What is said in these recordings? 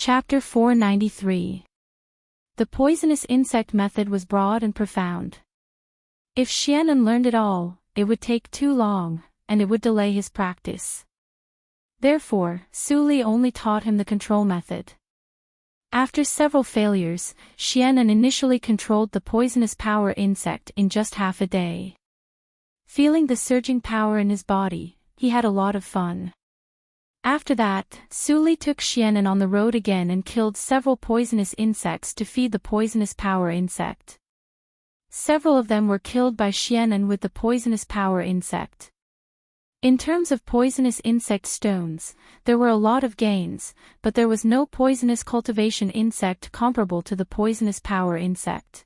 Chapter 493. The poisonous insect method was broad and profound. If Xianan learned it all, it would take too long, and it would delay his practice. Therefore, Su Li only taught him the control method. After several failures, Xianan initially controlled the poisonous power insect in just half a day. Feeling the surging power in his body, he had a lot of fun. After that, Su Li took Xianan on the road again and killed several poisonous insects to feed the poisonous power insect. Several of them were killed by Xianan with the poisonous power insect. In terms of poisonous insect stones, there were a lot of gains, but there was no poisonous cultivation insect comparable to the poisonous power insect.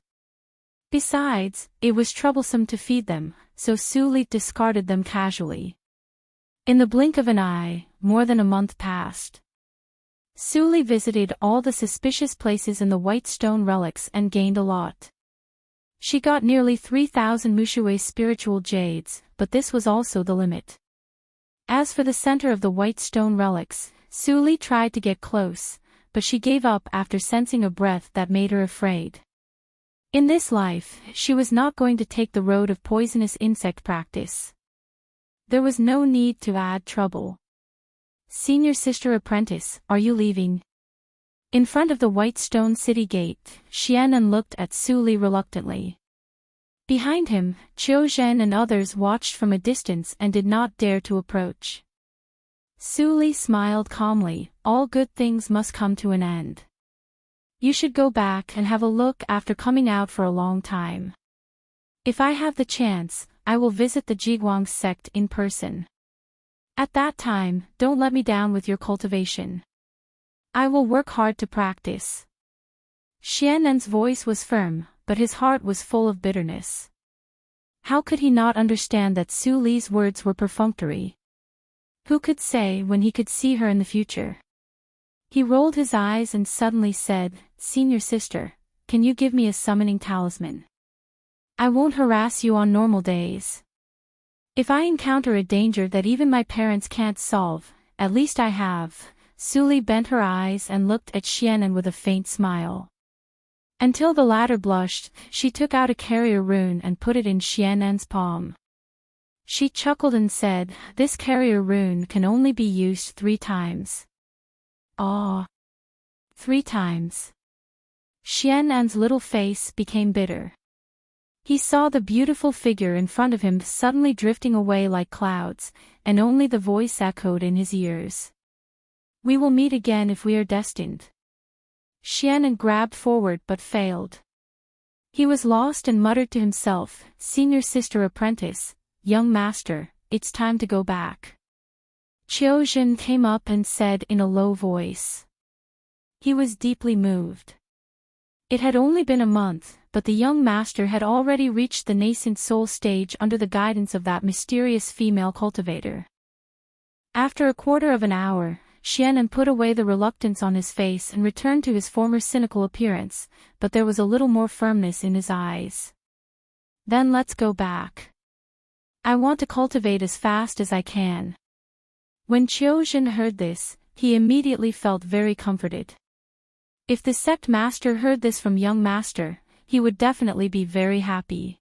Besides, it was troublesome to feed them, so Su Li discarded them casually. In the blink of an eye, more than a month passed. Su Li visited all the suspicious places in the white stone relics and gained a lot. She got nearly 3,000 Mushui spiritual jades, but this was also the limit. As for the center of the white stone relics, Su Li tried to get close, but she gave up after sensing a breath that made her afraid. In this life, she was not going to take the road of poisonous insect practice. There was no need to add trouble. Senior Sister Apprentice, are you leaving? In front of the white stone city gate, Xianan looked at Su Li reluctantly. Behind him, Qiu Zhen and others watched from a distance and did not dare to approach. Su Li smiled calmly, all good things must come to an end. You should go back and have a look after coming out for a long time. If I have the chance, I will visit the Jiguang sect in person. At that time, don't let me down with your cultivation. I will work hard to practice. Xianan's voice was firm, but his heart was full of bitterness. How could he not understand that Su Li's words were perfunctory? Who could say when he could see her in the future? He rolled his eyes and suddenly said, Senior Sister, can you give me a summoning talisman? I won't harass you on normal days. If I encounter a danger that even my parents can't solve, at least I have. Su Li bent her eyes and looked at Xianan with a faint smile. Until the latter blushed, she took out a carrier rune and put it in Xianan's palm. She chuckled and said, this carrier rune can only be used 3 times. Ah! 3 times. Xianan's little face became bitter. He saw the beautiful figure in front of him suddenly drifting away like clouds, and only the voice echoed in his ears. We will meet again if we are destined. Xianan grabbed forward but failed. He was lost and muttered to himself, Senior Sister Apprentice, Young Master, it's time to go back. Qiu Zhen came up and said in a low voice. He was deeply moved. It had only been a month, but the young master had already reached the nascent soul stage under the guidance of that mysterious female cultivator. After a quarter of an hour, Xianan put away the reluctance on his face and returned to his former cynical appearance, but there was a little more firmness in his eyes. Then let's go back. I want to cultivate as fast as I can. When Qiu Zhen heard this, he immediately felt very comforted. If the sect master heard this from young master, he would definitely be very happy.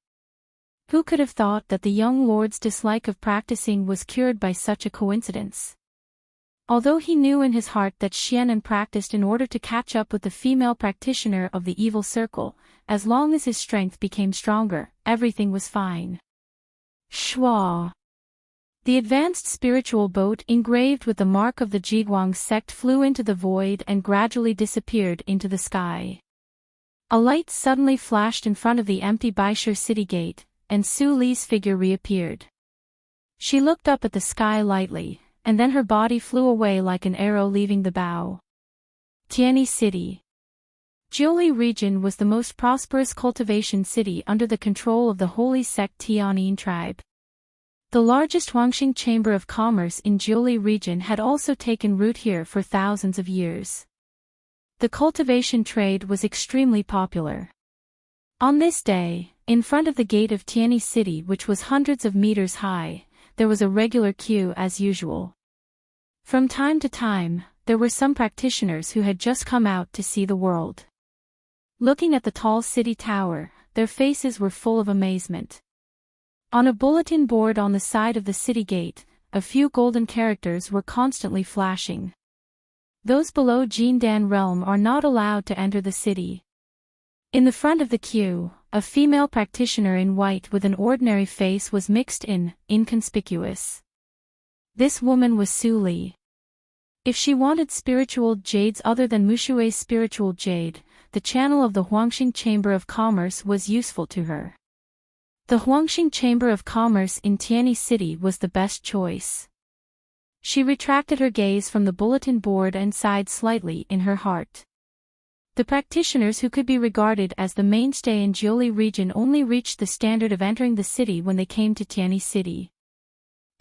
Who could have thought that the young lord's dislike of practicing was cured by such a coincidence? Although he knew in his heart that Xianan practiced in order to catch up with the female practitioner of the evil circle, as long as his strength became stronger, everything was fine. Shua! The advanced spiritual boat engraved with the mark of the Jiguang sect flew into the void and gradually disappeared into the sky. A light suddenly flashed in front of the empty Baishe city gate, and Su Li's figure reappeared. She looked up at the sky lightly, and then her body flew away like an arrow leaving the bow. Tianyi City. Jiuli region was the most prosperous cultivation city under the control of the holy sect Tianyin tribe. The largest Huangxing Chamber of Commerce in Jiuli region had also taken root here for thousands of years. The cultivation trade was extremely popular. On this day, in front of the gate of Tianyi City, which was hundreds of meters high, there was a regular queue as usual. From time to time, there were some practitioners who had just come out to see the world. Looking at the tall city tower, their faces were full of amazement. On a bulletin board on the side of the city gate, a few golden characters were constantly flashing. Those below Jindan realm are not allowed to enter the city. In the front of the queue, a female practitioner in white with an ordinary face was mixed in, inconspicuous. This woman was Su Li. If she wanted spiritual jades other than Mushue's spiritual jade, the channel of the Huangxing Chamber of Commerce was useful to her. The Huangxing Chamber of Commerce in Tianyi City was the best choice. She retracted her gaze from the bulletin board and sighed slightly in her heart. The practitioners who could be regarded as the mainstay in Jiuli region only reached the standard of entering the city when they came to Tianyi City.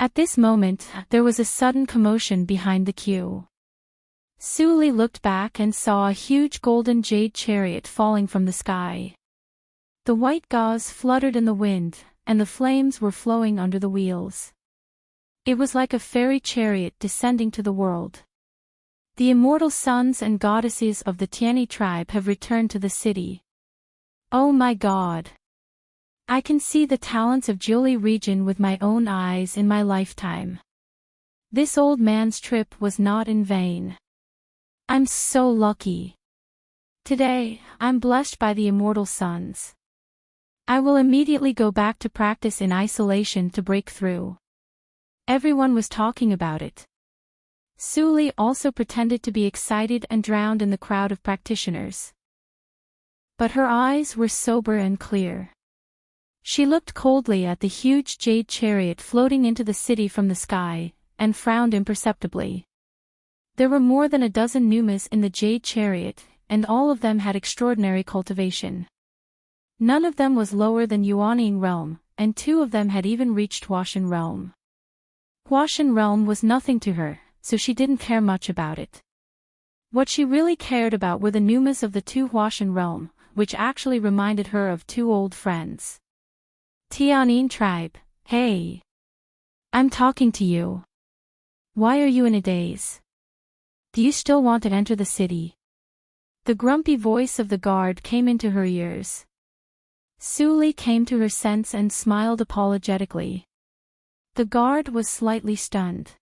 At this moment, there was a sudden commotion behind the queue. Su Li looked back and saw a huge golden jade chariot falling from the sky. The white gauze fluttered in the wind, and the flames were flowing under the wheels. It was like a fairy chariot descending to the world. The immortal sons and goddesses of the Tianyi tribe have returned to the city. Oh my God! I can see the talents of Jiuli region with my own eyes in my lifetime. This old man's trip was not in vain. I'm so lucky. Today, I'm blessed by the immortal sons. I will immediately go back to practice in isolation to break through. Everyone was talking about it. Su Li also pretended to be excited and drowned in the crowd of practitioners. But her eyes were sober and clear. She looked coldly at the huge jade chariot floating into the city from the sky, and frowned imperceptibly. There were more than a dozen Numas in the jade chariot, and all of them had extraordinary cultivation. None of them was lower than Yuanying realm, and 2 of them had even reached Huashan realm. Huashan realm was nothing to her, so she didn't care much about it. What she really cared about were the Numas of the 2 Huashan realm, which actually reminded her of 2 old friends. Tianyin tribe, hey! I'm talking to you. Why are you in a daze? Do you still want to enter the city? The grumpy voice of the guard came into her ears. Su Li came to her sense and smiled apologetically. The guard was slightly stunned.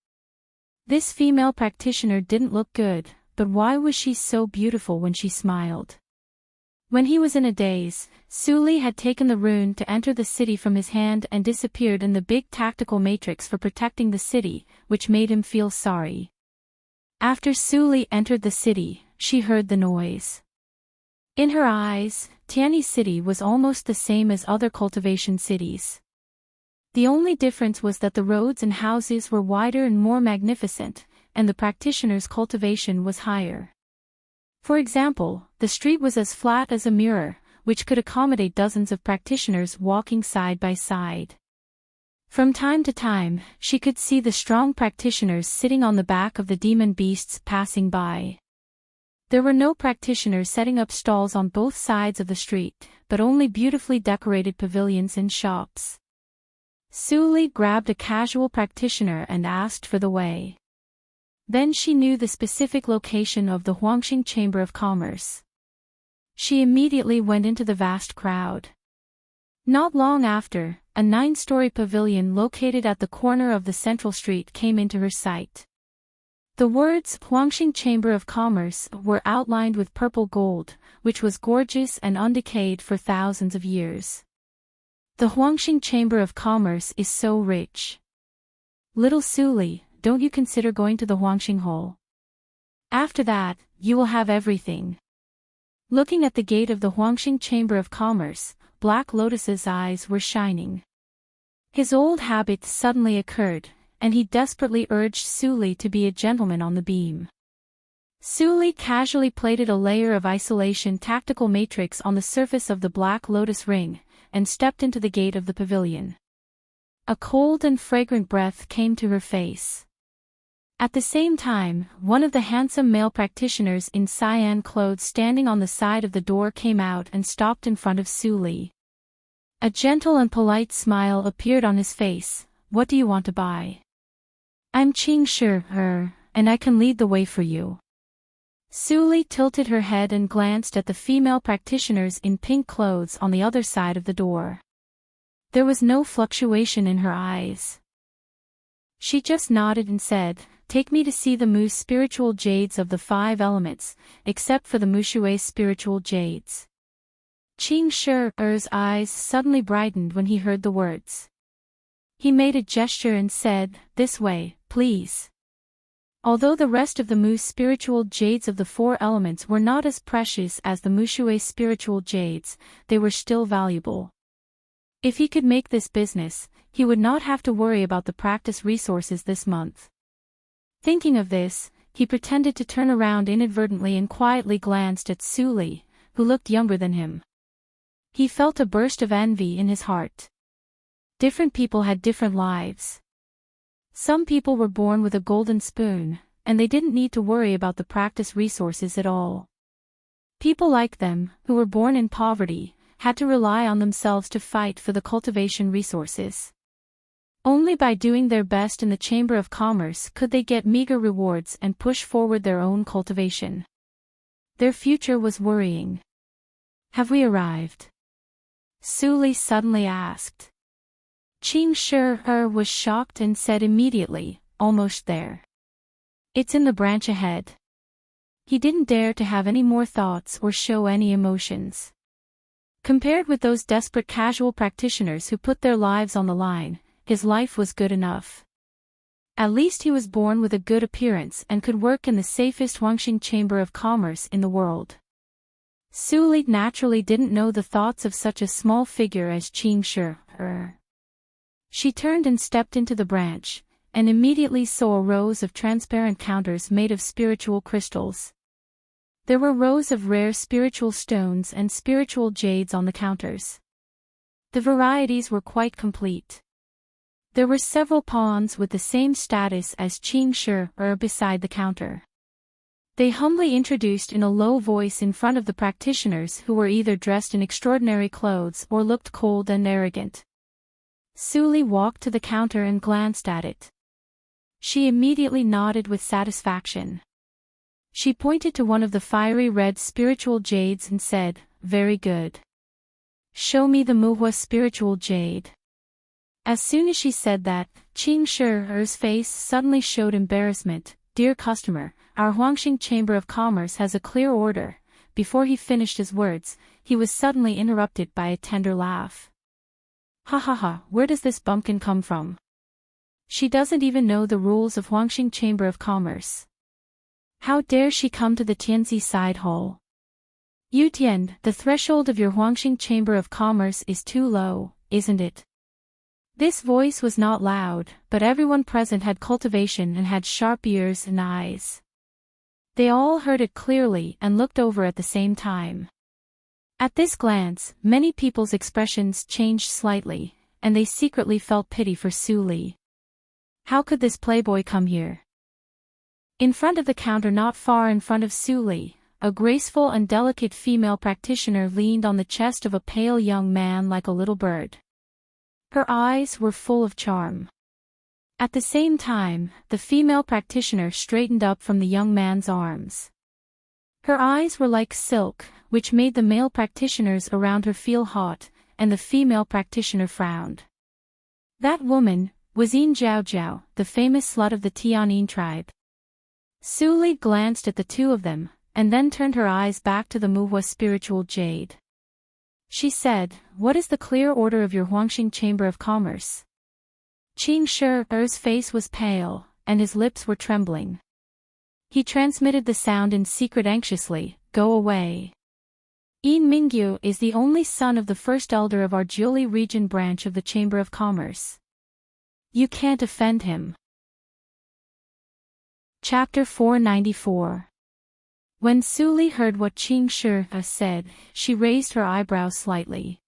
This female practitioner didn't look good, but why was she so beautiful when she smiled? When he was in a daze, Su Li had taken the rune to enter the city from his hand and disappeared in the big tactical matrix for protecting the city, which made him feel sorry. After Su Li entered the city, she heard the noise. In her eyes, Tianyi City was almost the same as other cultivation cities. The only difference was that the roads and houses were wider and more magnificent, and the practitioners' cultivation was higher. For example, the street was as flat as a mirror, which could accommodate dozens of practitioners walking side by side. From time to time, she could see the strong practitioners sitting on the back of the demon beasts passing by. There were no practitioners setting up stalls on both sides of the street, but only beautifully decorated pavilions and shops. Su Li grabbed a casual practitioner and asked for the way. Then she knew the specific location of the Huangxing Chamber of Commerce. She immediately went into the vast crowd. Not long after, a 9-story pavilion located at the corner of the central street came into her sight. The words Huangxing Chamber of Commerce were outlined with purple gold, which was gorgeous and undecayed for thousands of years. The Huangxing Chamber of Commerce is so rich. Little Su Li, don't you consider going to the Huangxing Hall? After that, you will have everything. Looking at the gate of the Huangxing Chamber of Commerce, Black Lotus's eyes were shining. His old habit suddenly occurred, and he desperately urged Su Li to be a gentleman on the beam. Su Li casually plated a layer of isolation tactical matrix on the surface of the Black Lotus ring, and stepped into the gate of the pavilion. A cold and fragrant breath came to her face. At the same time, one of the handsome male practitioners in cyan clothes standing on the side of the door came out and stopped in front of Su Li. A gentle and polite smile appeared on his face. What do you want to buy? I'm Qing Shi, and I can lead the way for you. Suli tilted her head and glanced at the female practitioners in pink clothes on the other side of the door. There was no fluctuation in her eyes. She just nodded and said, "Take me to see the Mu's spiritual jades of the 5 elements, except for the Mushue's spiritual jades." Qing Shi's eyes suddenly brightened when he heard the words. He made a gesture and said, "This way, please." Although the rest of the Mu's spiritual jades of the 4 elements were not as precious as the Mushue's spiritual jades, they were still valuable. If he could make this business, he would not have to worry about the practice resources this month. Thinking of this, he pretended to turn around inadvertently and quietly glanced at Suli, who looked younger than him. He felt a burst of envy in his heart. Different people had different lives. Some people were born with a golden spoon, and they didn't need to worry about the practice resources at all. People like them, who were born in poverty, had to rely on themselves to fight for the cultivation resources. Only by doing their best in the Chamber of Commerce could they get meager rewards and push forward their own cultivation. Their future was worrying. "Have we arrived?" Suli suddenly asked. Qing Shi was shocked and said immediately, "Almost there. It's in the branch ahead." He didn't dare to have any more thoughts or show any emotions. Compared with those desperate casual practitioners who put their lives on the line, his life was good enough. At least he was born with a good appearance and could work in the safest Huangxing Chamber of Commerce in the world. Suli naturally didn't know the thoughts of such a small figure as Qing Shi. She turned and stepped into the branch, and immediately saw rows of transparent counters made of spiritual crystals. There were rows of rare spiritual stones and spiritual jades on the counters. The varieties were quite complete. There were several pawns with the same status as Qing Shi beside the counter. They humbly introduced in a low voice in front of the practitioners who were either dressed in extraordinary clothes or looked cold and arrogant. Suli walked to the counter and glanced at it. She immediately nodded with satisfaction. She pointed to one of the fiery red spiritual jades and said, "Very good. Show me the Muhua spiritual jade." As soon as she said that, Qing Shi's face suddenly showed embarrassment. "Dear customer, our Huangxing Chamber of Commerce has a clear order." Before he finished his words, he was suddenly interrupted by a tender laugh. "Ha ha ha, where does this bumpkin come from? She doesn't even know the rules of Huangxing Chamber of Commerce. How dare she come to the Tianzi side hall? Yu Tian, the threshold of your Huangxing Chamber of Commerce is too low, isn't it?" This voice was not loud, but everyone present had cultivation and had sharp ears and eyes. They all heard it clearly and looked over at the same time. At this glance, many people's expressions changed slightly, and they secretly felt pity for Suli. How could this playboy come here? In front of the counter not far in front of Suli, a graceful and delicate female practitioner leaned on the chest of a pale young man like a little bird. Her eyes were full of charm. At the same time, the female practitioner straightened up from the young man's arms. Her eyes were like silk, which made the male practitioners around her feel hot, and the female practitioner frowned. That woman was Yin Zhaojiao, the famous slut of the Tianyin tribe. Suli glanced at the two of them, and then turned her eyes back to the Muhua spiritual jade. She said, "What is the clear order of your Huangxing Chamber of Commerce?" Qing Shi's face was pale, and his lips were trembling. He transmitted the sound in secret anxiously, "Go away. Yin Mingyu is the only son of the first elder of our Jiuli region branch of the Chamber of Commerce. You can't offend him." Chapter 494. When Suli heard what Qing Shi said, she raised her eyebrows slightly.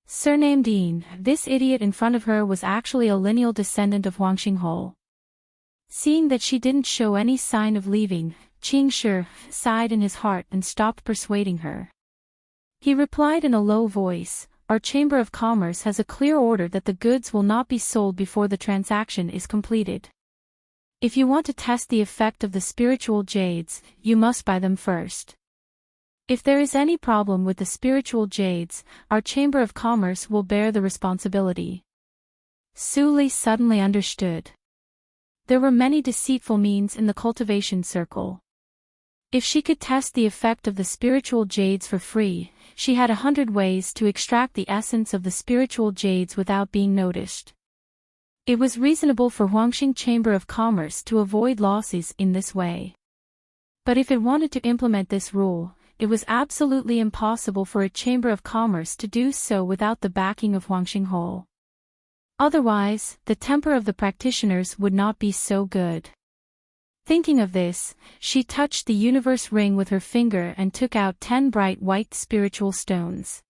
Surnamed Yin, this idiot in front of her was actually a lineal descendant of Huangxing Hou. Seeing that she didn't show any sign of leaving, Qing Shi sighed in his heart and stopped persuading her. He replied in a low voice, "Our Chamber of Commerce has a clear order that the goods will not be sold before the transaction is completed. If you want to test the effect of the spiritual jades, you must buy them first. If there is any problem with the spiritual jades, our Chamber of Commerce will bear the responsibility. Su Li suddenly understood. There were many deceitful means in the cultivation circle. If she could test the effect of the spiritual jades for free, she had 100 ways to extract the essence of the spiritual jades without being noticed. It was reasonable for Huangxing Chamber of Commerce to avoid losses in this way. But if it wanted to implement this rule, it was absolutely impossible for a Chamber of Commerce to do so without the backing of Huangxing Hall. Otherwise, the temper of the practitioners would not be so good. Thinking of this, she touched the universe ring with her finger and took out 10 bright white spiritual stones.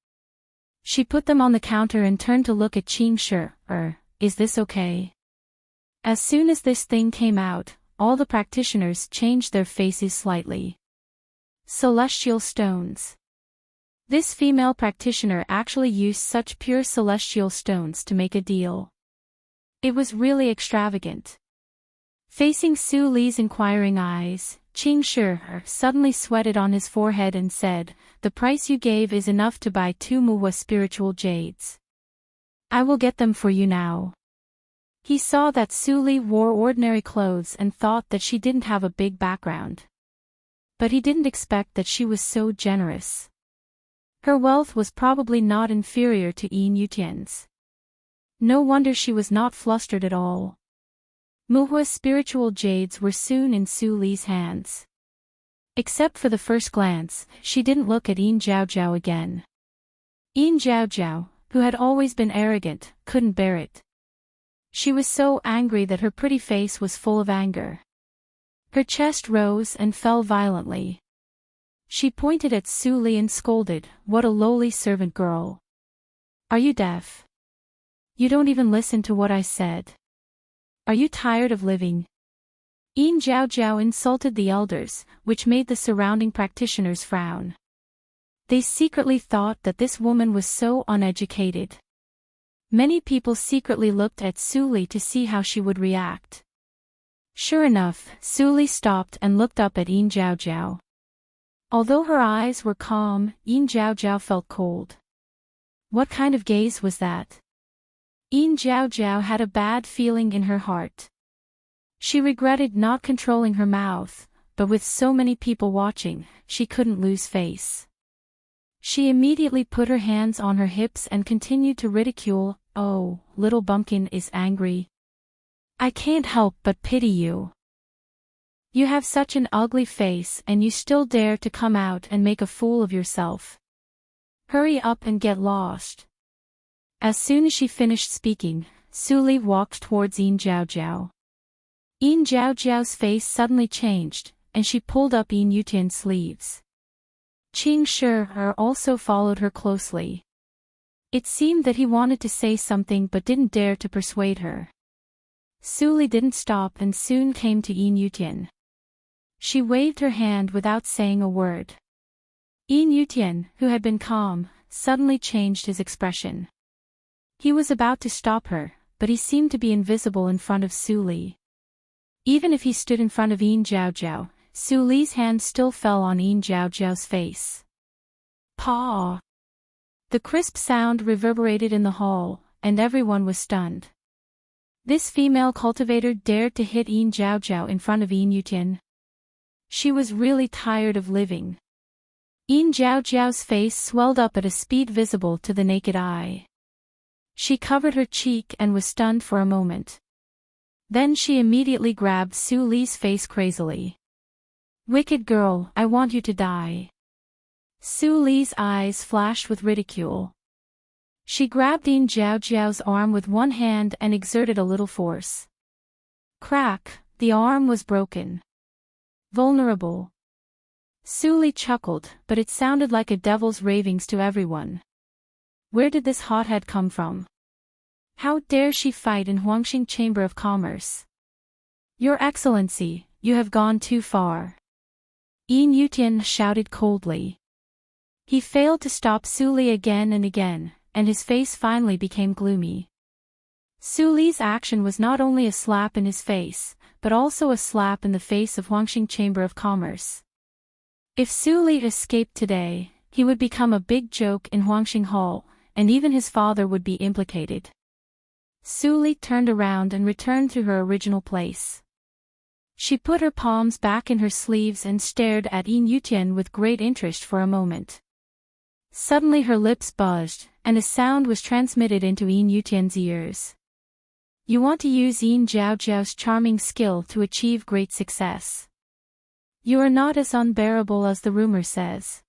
She put them on the counter and turned to look at Qing Shi. Is this okay? As soon as this thing came out, all the practitioners changed their faces slightly. Celestial stones. This female practitioner actually used such pure celestial stones to make a deal. It was really extravagant. Facing Su Li's inquiring eyes, Qing Shi suddenly sweated on his forehead and said, "The price you gave is enough to buy 2 Muhua spiritual jades. I will get them for you now." He saw that Su Li wore ordinary clothes and thought that she didn't have a big background. But he didn't expect that she was so generous. Her wealth was probably not inferior to Yin Yutian's. No wonder she was not flustered at all. Muhua's spiritual jades were soon in Su Li's hands. Except for the first glance, she didn't look at Yin Zhaozhao again. Yin Zhaozhao, who had always been arrogant, couldn't bear it. She was so angry that her pretty face was full of anger. Her chest rose and fell violently. She pointed at Su Li and scolded, "What a lowly servant girl. Are you deaf? You don't even listen to what I said. Are you tired of living?" Yin Zhaozhao insulted the elders, which made the surrounding practitioners frown. They secretly thought that this woman was so uneducated. Many people secretly looked at Su Li to see how she would react. Sure enough, Su Li stopped and looked up at Yin Zhaozhao. Although her eyes were calm, Yin Zhaozhao felt cold. What kind of gaze was that? Yin Zhaozhao had a bad feeling in her heart. She regretted not controlling her mouth, but with so many people watching, she couldn't lose face. She immediately put her hands on her hips and continued to ridicule, "Oh, little bumpkin is angry. I can't help but pity you. You have such an ugly face and you still dare to come out and make a fool of yourself. Hurry up and get lost." As soon as she finished speaking, Su Li walked towards Yin Zhaozhao. Yin Zhaozhao's face suddenly changed, and she pulled up Yin Yutian's sleeves. Qing Shi also followed her closely. It seemed that he wanted to say something but didn't dare to persuade her. Su Li didn't stop and soon came to Yin Yutian. She waved her hand without saying a word. Yin Yutian, who had been calm, suddenly changed his expression. He was about to stop her, but he seemed to be invisible in front of Su Li. Even if he stood in front of Yin Zhaozhao, Su Li's hand still fell on Yin Zhaozhao's face. "Paw!" The crisp sound reverberated in the hall, and everyone was stunned. This female cultivator dared to hit Yin Zhaozhao in front of Yin Yutian. She was really tired of living. Yin Zhaozhao's face swelled up at a speed visible to the naked eye. She covered her cheek and was stunned for a moment. Then she immediately grabbed Su Li's face crazily. "Wicked girl, I want you to die." Su Li's eyes flashed with ridicule. She grabbed Yin Zhaozhao's arm with one hand and exerted a little force. Crack, the arm was broken. Vulnerable. Su Li chuckled, but it sounded like a devil's ravings to everyone. Where did this hothead come from? How dare she fight in Huangxing Chamber of Commerce? Your Excellency, you have gone too far. Yin Yutian shouted coldly. He failed to stop Su Li again and again, and his face finally became gloomy. Su Li's action was not only a slap in his face, but also a slap in the face of Huangxing Chamber of Commerce. If Su Li escaped today, he would become a big joke in Huangxing Hall, and even his father would be implicated. Su Li turned around and returned to her original place. She put her palms back in her sleeves and stared at Yin Yutian with great interest for a moment. Suddenly her lips buzzed, and a sound was transmitted into Yin Yutian's ears. You want to use Yin Zhao's charming skill to achieve great success. You are not as unbearable as the rumor says.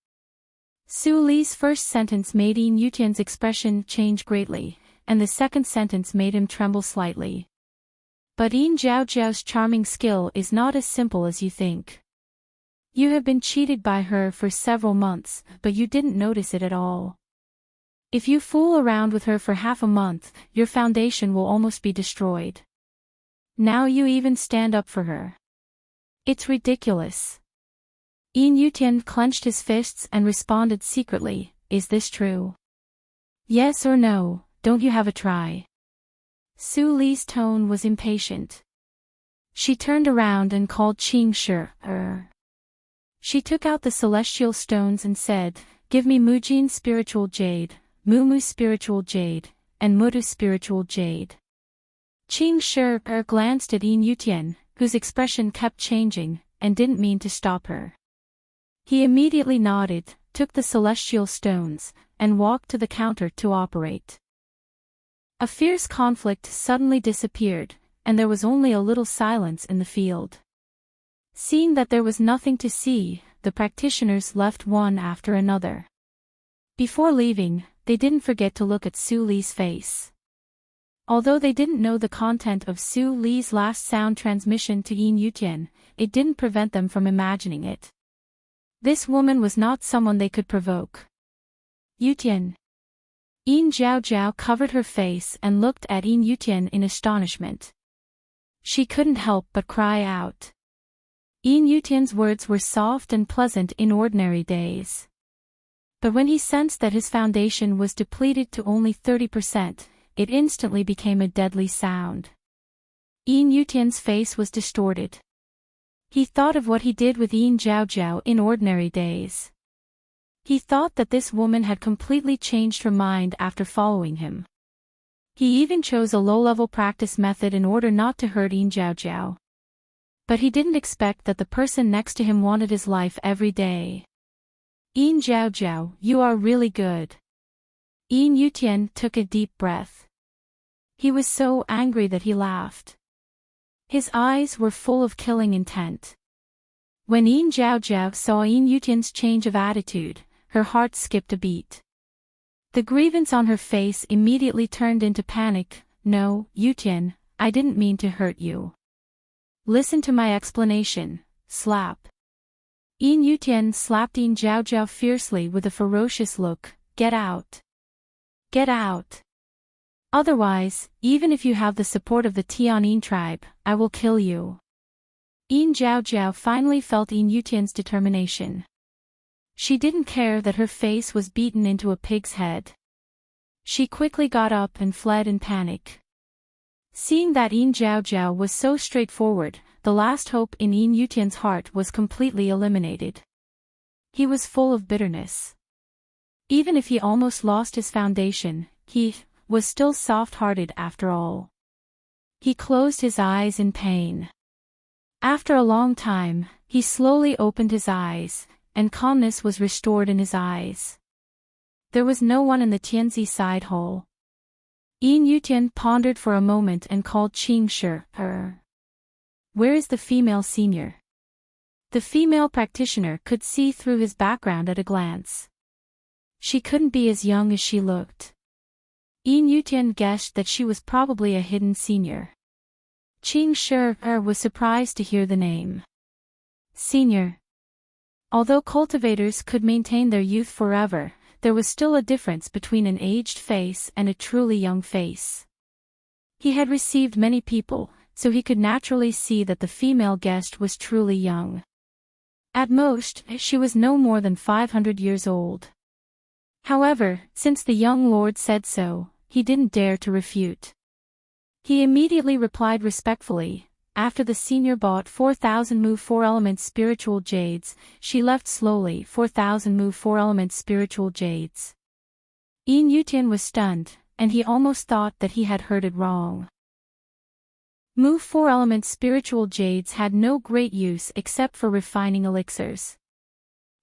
Su Li's first sentence made Yin Yutian's expression change greatly, and the second sentence made him tremble slightly. But Yin Zhao's charming skill is not as simple as you think. You have been cheated by her for several months, but you didn't notice it at all. If you fool around with her for half a month, your foundation will almost be destroyed. Now you even stand up for her. It's ridiculous. Yin Yutian clenched his fists and responded secretly, is this true? Yes or no, don't you have a try? Su Li's tone was impatient. She turned around and called Qing Shi. She took out the celestial stones and said, give me Mujin spiritual jade, Mumu spiritual jade, and Mudu spiritual jade. Qing Shi glanced at Yin Yutian, whose expression kept changing, and didn't mean to stop her. He immediately nodded, took the celestial stones, and walked to the counter to operate. A fierce conflict suddenly disappeared, and there was only a little silence in the field. Seeing that there was nothing to see, the practitioners left one after another. Before leaving, they didn't forget to look at Su Li's face. Although they didn't know the content of Su Li's last sound transmission to Yin Yutian, it didn't prevent them from imagining it. This woman was not someone they could provoke. Yutian. Yin Zhao covered her face and looked at Yin Yutian in astonishment. She couldn't help but cry out. Yin Yutian's words were soft and pleasant in ordinary days. But when he sensed that his foundation was depleted to only 30%, it instantly became a deadly sound. Yin Yutian's face was distorted. He thought of what he did with Yin Zhao in ordinary days. He thought that this woman had completely changed her mind after following him. He even chose a low-level practice method in order not to hurt Yin Zhao. But he didn't expect that the person next to him wanted his life every day. Yin Zhao, you are really good. Yin Yutian took a deep breath. He was so angry that he laughed. His eyes were full of killing intent. When Yin Zhao saw Yin Yutian's change of attitude, her heart skipped a beat. The grievance on her face immediately turned into panic. No, Yutian, I didn't mean to hurt you. Listen to my explanation. Slap. Yin Yutian slapped Yin Zhao fiercely with a ferocious look. Get out. Get out. Otherwise, even if you have the support of the Tianyin tribe, I will kill you. Yin Zhao finally felt Yin Yutian's determination. She didn't care that her face was beaten into a pig's head. She quickly got up and fled in panic. Seeing that Yin Zhao was so straightforward, the last hope in Yin Yutian's heart was completely eliminated. He was full of bitterness. Even if he almost lost his foundation, he was still soft-hearted after all. He closed his eyes in pain. After a long time, he slowly opened his eyes, and calmness was restored in his eyes. There was no one in the Tianzi side hall. Yin Yutian pondered for a moment and called Qing Shi. Where is the female senior? The female practitioner could see through his background at a glance. She couldn't be as young as she looked. Yin Yutian guessed that she was probably a hidden senior. Qing Shi was surprised to hear the name. Senior. Although cultivators could maintain their youth forever, there was still a difference between an aged face and a truly young face. He had received many people, so he could naturally see that the female guest was truly young. At most, she was no more than 500 years old. However, since the young lord said so, he didn't dare to refute. He immediately replied respectfully, after the senior bought 4,000 Move 4 Elements Spiritual Jades, she left slowly 4,000 Move 4 Elements Spiritual Jades. Yin Yutian was stunned, and he almost thought that he had heard it wrong. Move 4 Elements Spiritual Jades had no great use except for refining elixirs.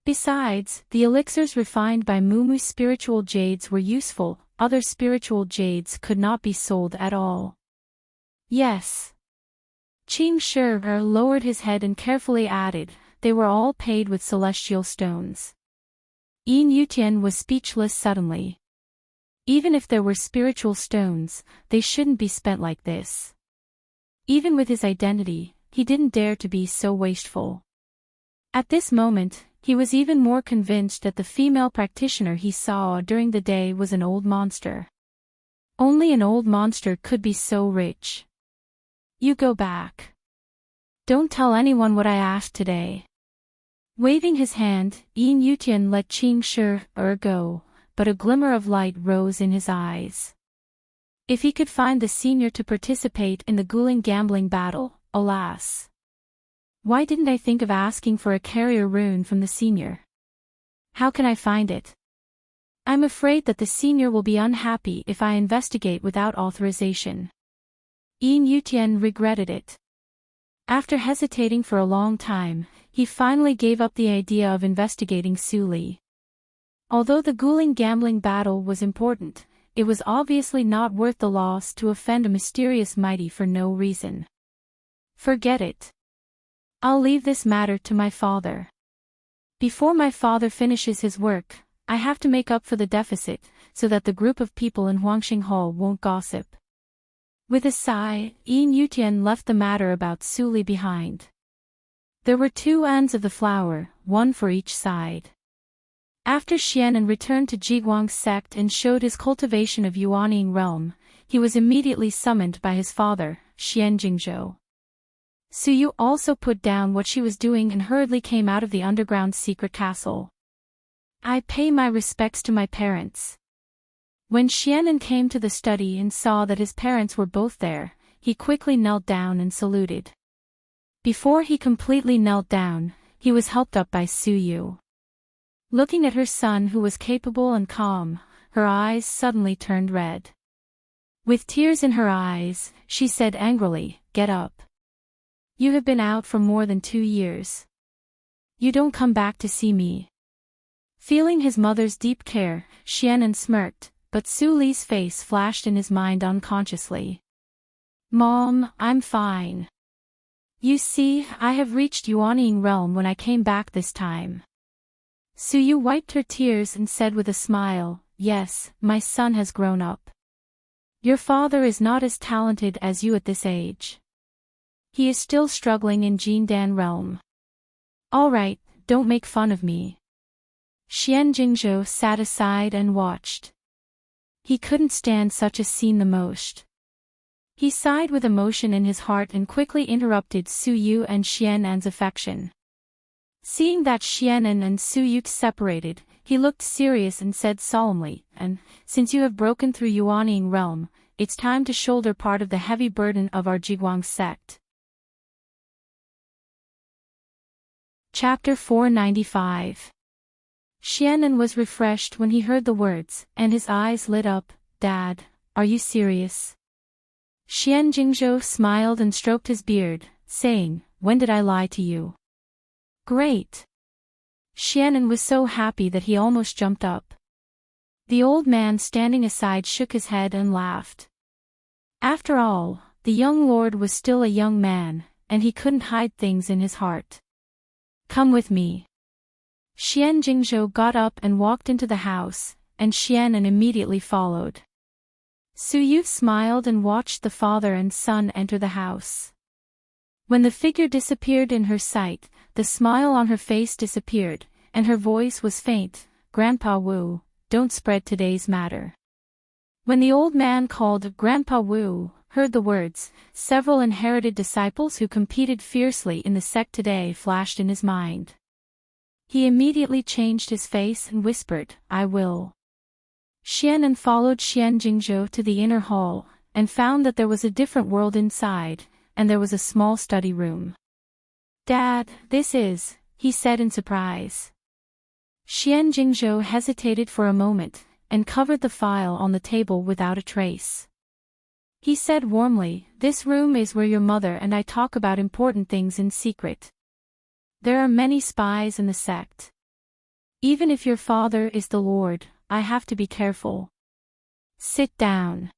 Besides, the elixirs refined by Mumu Spiritual Jades were useful, other spiritual jades could not be sold at all. Yes. Qing Shi lowered his head and carefully added, they were all paid with celestial stones. Yin Yutian was speechless suddenly. Even if there were spiritual stones, they shouldn't be spent like this. Even with his identity, he didn't dare to be so wasteful. At this moment, he was even more convinced that the female practitioner he saw during the day was an old monster. Only an old monster could be so rich. You go back. Don't tell anyone what I asked today. Waving his hand, Yin Yutian let Qing Shi go, but a glimmer of light rose in his eyes. If he could find the senior to participate in the Guling gambling battle, alas. Why didn't I think of asking for a carrier rune from the senior? How can I find it? I'm afraid that the senior will be unhappy if I investigate without authorization. Yin Yutian regretted it. After hesitating for a long time, he finally gave up the idea of investigating Su Li. Although the Guling gambling battle was important, it was obviously not worth the loss to offend a mysterious mighty for no reason. Forget it. I'll leave this matter to my father. Before my father finishes his work, I have to make up for the deficit, so that the group of people in Huangxing Hall won't gossip. With a sigh, Yin Yutian left the matter about Su Li behind. There were two ends of the flower, one for each side. After Xianan returned to Jiguang's sect and showed his cultivation of Yuanying realm, he was immediately summoned by his father, Xian Jingzhou. Su Yu also put down what she was doing and hurriedly came out of the underground secret castle. I pay my respects to my parents. When Xianan came to the study and saw that his parents were both there, he quickly knelt down and saluted. Before he completely knelt down, he was helped up by Su Yu. Looking at her son who was capable and calm, her eyes suddenly turned red. With tears in her eyes, she said angrily, "Get up. You have been out for more than 2 years. You don't come back to see me." Feeling his mother's deep care, Xianan smirked, but Su Li's face flashed in his mind unconsciously. "Mom, I'm fine. You see, I have reached Yuanying realm when I came back this time." Su Yu wiped her tears and said with a smile, "Yes, my son has grown up. Your father is not as talented as you at this age. He is still struggling in Jindan realm. All right, don't make fun of me." Xian Jingzhou sat aside and watched. He couldn't stand such a scene the most. He sighed with emotion in his heart and quickly interrupted Su Yu and Xianan's affection. Seeing that Xianan and Su Yu separated, he looked serious and said solemnly, "And, since you have broken through Yuanying realm, it's time to shoulder part of the heavy burden of our Jiguang sect." Chapter 495. Xianan was refreshed when he heard the words, and his eyes lit up. "Dad, are you serious?" Xian Jingzhou smiled and stroked his beard, saying, "When did I lie to you?" "Great." Xianan was so happy that he almost jumped up. The old man standing aside shook his head and laughed. After all, the young lord was still a young man, and he couldn't hide things in his heart. "Come with me." Xian Jingzhou got up and walked into the house, and Xianan immediately followed. Su Yu smiled and watched the father and son enter the house. When the figure disappeared in her sight, the smile on her face disappeared, and her voice was faint. "Grandpa Wu, don't spread today's matter." When the old man called Grandpa Wu heard the words, several inherited disciples who competed fiercely in the sect today flashed in his mind. He immediately changed his face and whispered, "I will." Xianan followed Xian Jingzhou to the inner hall, and found that there was a different world inside, and there was a small study room. "Dad, this is," he said in surprise. Xian Jingzhou hesitated for a moment, and covered the file on the table without a trace. He said warmly, "This room is where your mother and I talk about important things in secret. There are many spies in the sect. Even if your father is the Lord, I have to be careful. Sit down."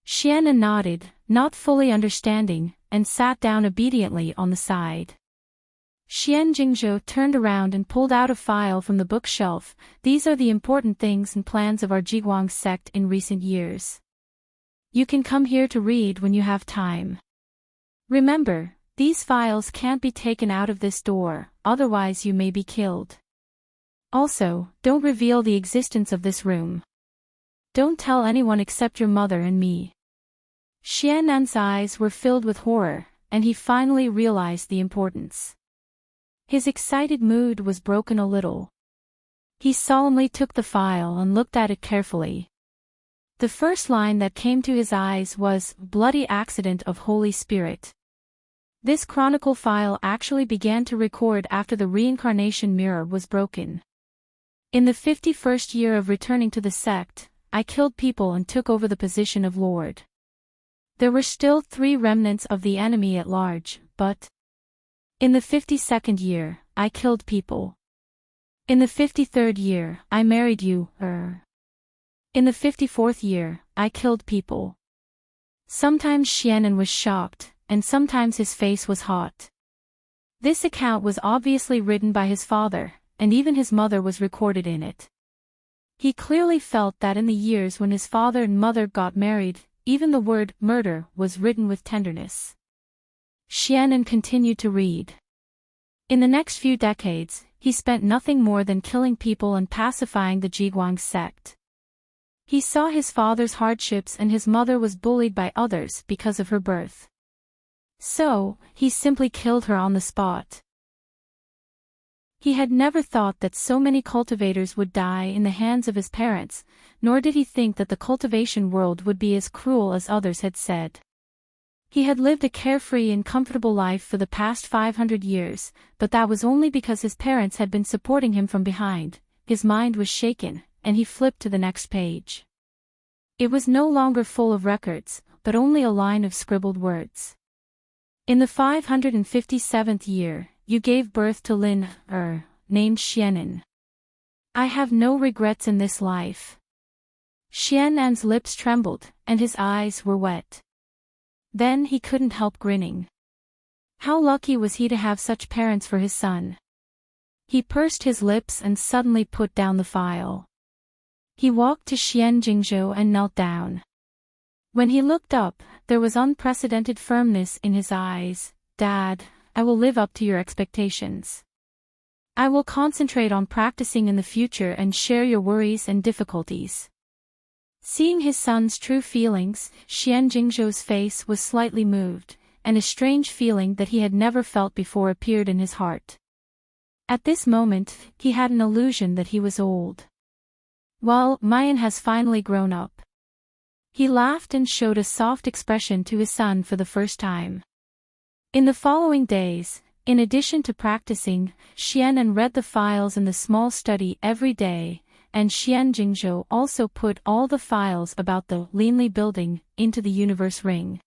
Xian nodded, not fully understanding, and sat down obediently on the side. Xian Jingzhou turned around and pulled out a file from the bookshelf. "These are the important things and plans of our Jiguang sect in recent years. You can come here to read when you have time. Remember, these files can't be taken out of this door, otherwise you may be killed. Also, don't reveal the existence of this room. Don't tell anyone except your mother and me." Xianan's eyes were filled with horror, and he finally realized the importance. His excited mood was broken a little. He solemnly took the file and looked at it carefully. The first line that came to his eyes was, "Bloody accident of Holy Spirit." This chronicle file actually began to record after the reincarnation mirror was broken. "In the 51st year of returning to the sect, I killed people and took over the position of Lord. There were still 3 remnants of the enemy at large, but in the 52nd year, I killed people. In the 53rd year, I married you, In the 54th year, I killed people." Sometimes Xianan was shocked, and sometimes his face was hot. This account was obviously written by his father, and even his mother was recorded in it. He clearly felt that in the years when his father and mother got married, even the word murder was written with tenderness. Xianan continued to read. In the next few decades, he spent nothing more than killing people and pacifying the Jiguang sect. He saw his father's hardships and his mother was bullied by others because of her birth. So, he simply killed her on the spot. He had never thought that so many cultivators would die in the hands of his parents, nor did he think that the cultivation world would be as cruel as others had said. He had lived a carefree and comfortable life for the past 500 years, but that was only because his parents had been supporting him from behind. His mind was shaken, and he flipped to the next page. It was no longer full of records, but only a line of scribbled words. "In the 557th year, you gave birth to Lin, named Xianan. I have no regrets in this life." Xianan's lips trembled, and his eyes were wet. Then he couldn't help grinning. How lucky was he to have such parents for his son. He pursed his lips and suddenly put down the file. He walked to Xian Jingzhou and knelt down. When he looked up, there was unprecedented firmness in his eyes. "Dad, I will live up to your expectations. I will concentrate on practicing in the future and share your worries and difficulties." Seeing his son's true feelings, Xian Jingzhou's face was slightly moved, and a strange feeling that he had never felt before appeared in his heart. At this moment, he had an illusion that he was old. "Well, Mayan has finally grown up." He laughed and showed a soft expression to his son for the first time. In the following days, in addition to practicing, Xianan read the files in the small study every day, and Xian Jingzhou also put all the files about the Linli building into the universe ring.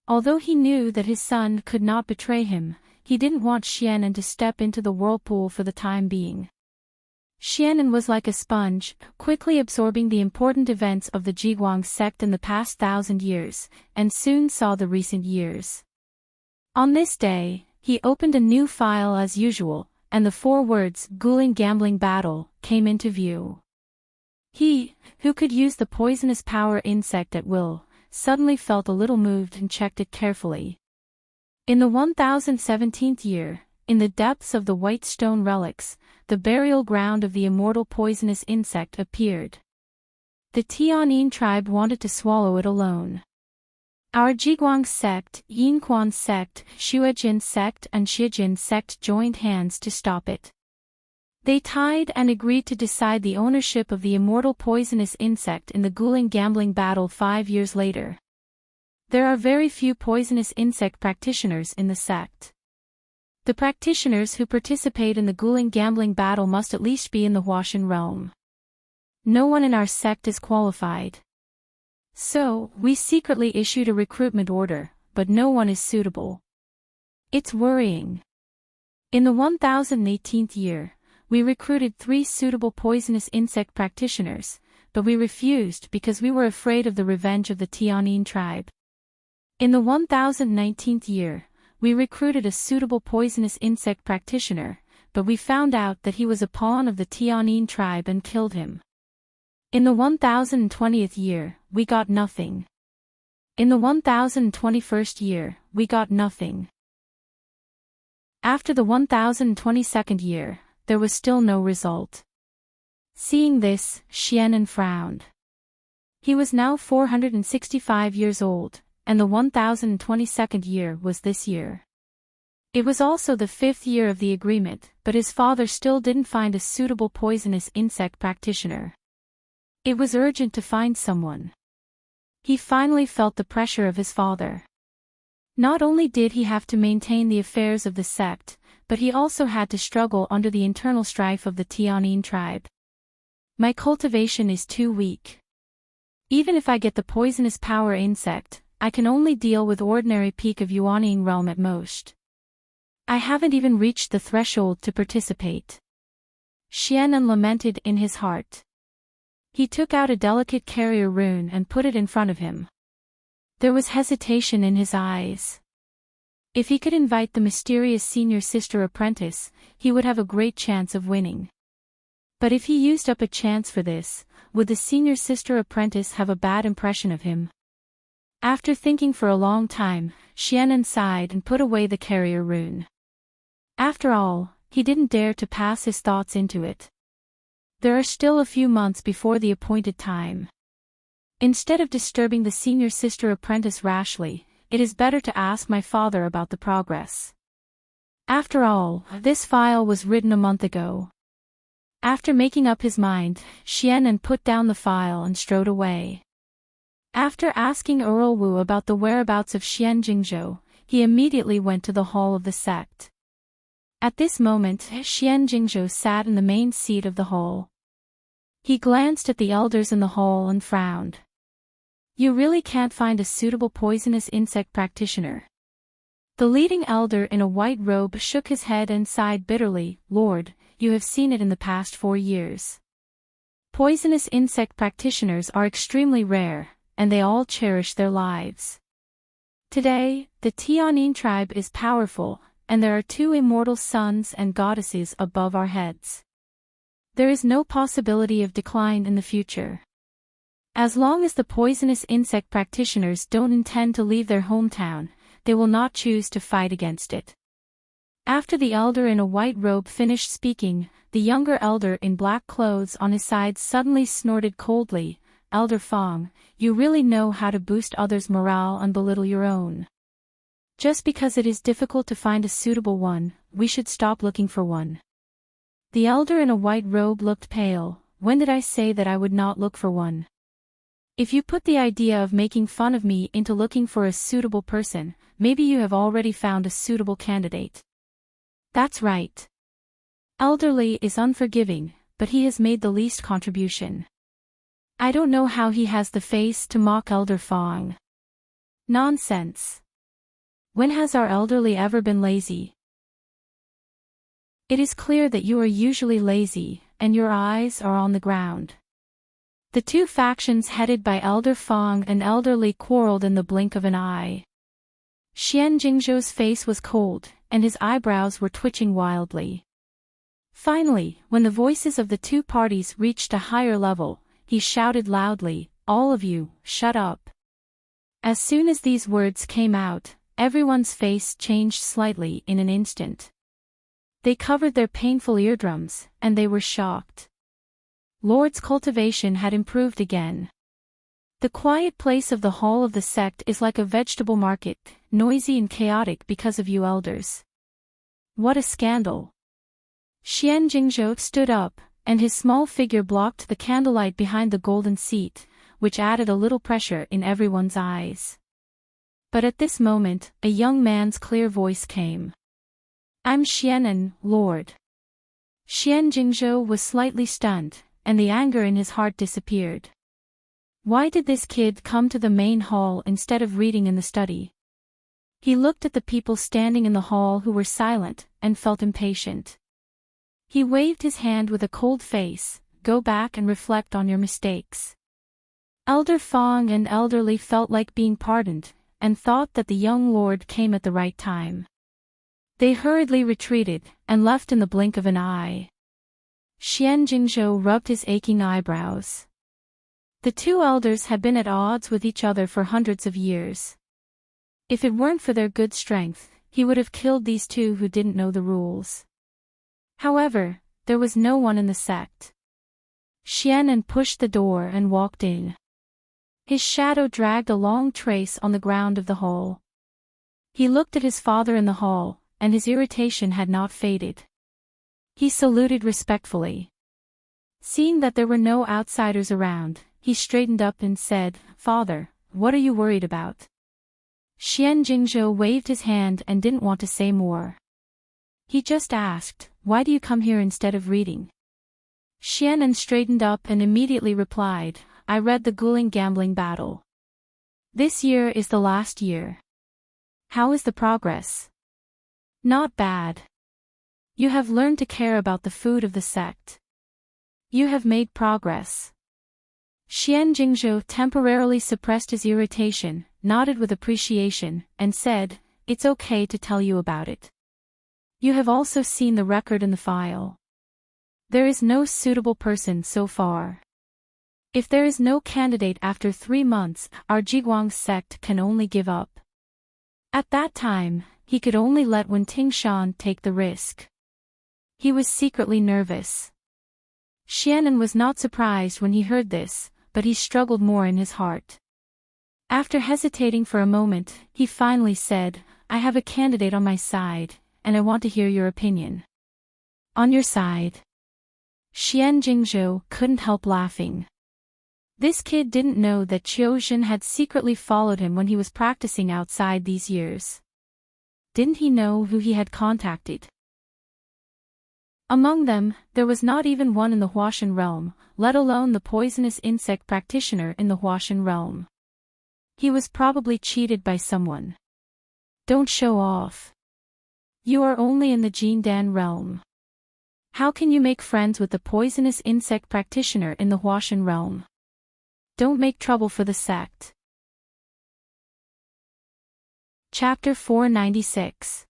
Although he knew that his son could not betray him, he didn't want Xianan to step into the whirlpool for the time being. Xianan was like a sponge, quickly absorbing the important events of the Jiguang sect in the past 1,000 years, and soon saw the recent years. On this day, he opened a new file as usual, and the 4 words "Guling Gambling Battle" came into view. He, who could use the poisonous power insect at will, suddenly felt a little moved and checked it carefully. In the 1017th year, in the depths of the white stone relics, the burial ground of the immortal poisonous insect appeared. The Tianyin tribe wanted to swallow it alone. Our Jiguang sect, Yinquan sect, Shuajin sect and Shijin sect joined hands to stop it. They tied and agreed to decide the ownership of the immortal poisonous insect in the Guling Gambling Battle 5 years later. There are very few poisonous insect practitioners in the sect. The practitioners who participate in the Guling gambling battle must at least be in the Huashan realm. No one in our sect is qualified. So, we secretly issued a recruitment order, but no one is suitable. It's worrying. In the 1018th year, we recruited 3 suitable poisonous insect practitioners, but we refused because we were afraid of the revenge of the Tianyin tribe. In the 1019th year, we recruited a suitable poisonous insect practitioner, but we found out that he was a pawn of the Tianyin tribe and killed him. In the 1020th year, we got nothing. In the 1021st year, we got nothing. After the 1022nd year, there was still no result. Seeing this, Xianan frowned. He was now 465 years old, and the 1022nd year was this year. It was also the 5th year of the agreement, but his father still didn't find a suitable poisonous insect practitioner. It was urgent to find someone. He finally felt the pressure of his father. Not only did he have to maintain the affairs of the sect, but he also had to struggle under the internal strife of the Tianyin tribe. My cultivation is too weak. Even if I get the poisonous power insect, I can only deal with ordinary peak of Yuanying realm at most. I haven't even reached the threshold to participate. Xianan lamented in his heart. He took out a delicate carrier rune and put it in front of him. There was hesitation in his eyes. If he could invite the mysterious senior sister apprentice, he would have a great chance of winning. But if he used up a chance for this, would the senior sister apprentice have a bad impression of him? After thinking for a long time, Xianan sighed and put away the carrier rune. After all, he didn't dare to pass his thoughts into it. There are still a few months before the appointed time. Instead of disturbing the senior sister apprentice rashly, it is better to ask my father about the progress. After all, this file was written a month ago. After making up his mind, Xianan put down the file and strode away. After asking Earl Wu about the whereabouts of Xian Jingzhou, he immediately went to the hall of the sect. At this moment, Xian Jingzhou sat in the main seat of the hall. He glanced at the elders in the hall and frowned. You really can't find a suitable poisonous insect practitioner. The leading elder in a white robe shook his head and sighed bitterly. Lord, you have seen it in the past 4 years. Poisonous insect practitioners are extremely rare, and they all cherish their lives. Today, the Tianyin tribe is powerful, and there are 2 immortal sons and goddesses above our heads. There is no possibility of decline in the future. As long as the poisonous insect practitioners don't intend to leave their hometown, they will not choose to fight against it. After the elder in a white robe finished speaking, the younger elder in black clothes on his side suddenly snorted coldly. Elder Fong, you really know how to boost others' morale and belittle your own. Just because it is difficult to find a suitable one, we should stop looking for one. The elder in a white robe looked pale. When did I say that I would not look for one? If you put the idea of making fun of me into looking for a suitable person, maybe you have already found a suitable candidate. That's right. Elderly is unforgiving, but he has made the least contribution. I don't know how he has the face to mock Elder Fong. Nonsense. When has our elderly ever been lazy? It is clear that you are usually lazy, and your eyes are on the ground. The 2 factions headed by Elder Fong and Elderly quarreled in the blink of an eye. Xian Jingzhou's face was cold, and his eyebrows were twitching wildly. Finally, when the voices of the 2 parties reached a higher level, he shouted loudly, "All of you, shut up." As soon as these words came out, everyone's face changed slightly in an instant. They covered their painful eardrums, and they were shocked. Lord's cultivation had improved again. The quiet place of the hall of the sect is like a vegetable market, noisy and chaotic because of you elders. What a scandal. Xian Jingzhou stood up, and his small figure blocked the candlelight behind the golden seat, which added a little pressure in everyone's eyes. But at this moment, a young man's clear voice came. I'm Xianan, Lord. Xian Jingzhou was slightly stunned, and the anger in his heart disappeared. Why did this kid come to the main hall instead of reading in the study? He looked at the people standing in the hall who were silent, and felt impatient. He waved his hand with a cold face. Go back and reflect on your mistakes. Elder Fong and Elder Li felt like being pardoned, and thought that the young lord came at the right time. They hurriedly retreated, and left in the blink of an eye. Xian Jingzhou rubbed his aching eyebrows. The two elders had been at odds with each other for hundreds of years. If it weren't for their good strength, he would have killed these two who didn't know the rules. However, there was no one in the sect. Xianan pushed the door and walked in. His shadow dragged a long trace on the ground of the hall. He looked at his father in the hall, and his irritation had not faded. He saluted respectfully. Seeing that there were no outsiders around, he straightened up and said, Father, what are you worried about? Xian Jingzhou waved his hand and didn't want to say more. He just asked, why do you come here instead of reading? Xianan straightened up and immediately replied, I read the Guling gambling battle. This year is the last year. How is the progress? Not bad. You have learned to care about the food of the sect. You have made progress. Xian Jingzhou temporarily suppressed his irritation, nodded with appreciation, and said, It's okay to tell you about it. You have also seen the record in the file. There is no suitable person so far. If there is no candidate after 3 months, our Jiguang sect can only give up. At that time, he could only let Wen Tingshan take the risk. He was secretly nervous. Xianan was not surprised when he heard this, but he struggled more in his heart. After hesitating for a moment, he finally said, I have a candidate on my side, and I want to hear your opinion. On your side? Xian Jingzhou couldn't help laughing. This kid didn't know that Qiuzhen had secretly followed him when he was practicing outside these years. Didn't he know who he had contacted? Among them, there was not even one in the Huashan realm, let alone the poisonous insect practitioner in the Huashan realm. He was probably cheated by someone. Don't show off. You are only in the Jindan realm. How can you make friends with the poisonous insect practitioner in the Huashan realm? Don't make trouble for the sect. Chapter 496.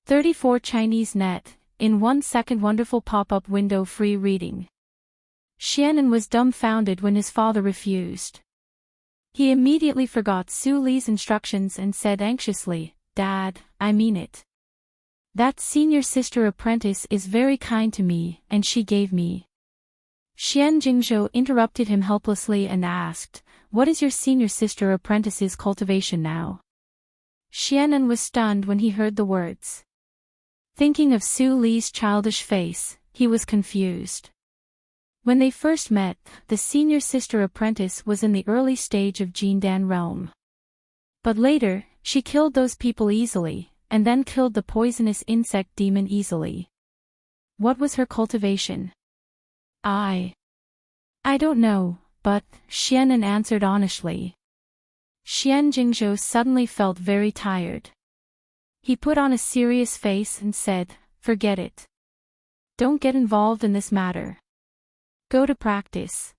34 Chinese Net, in 1 second wonderful pop-up window free reading. Xianan was dumbfounded when his father refused. He immediately forgot Su Li's instructions and said anxiously, Dad, I mean it. That senior sister apprentice is very kind to me, and she gave me. Xian Jingzhou interrupted him helplessly and asked, What is your senior sister apprentice's cultivation now? Xianan was stunned when he heard the words. Thinking of Su Li's childish face, he was confused. When they first met, the senior sister apprentice was in the early stage of Jindan realm. But later, she killed those people easily, and then killed the poisonous insect demon easily. What was her cultivation? I don't know, but, Xianan answered honestly. Xian Jingzhou suddenly felt very tired. He put on a serious face and said, Forget it. Don't get involved in this matter. Go to practice.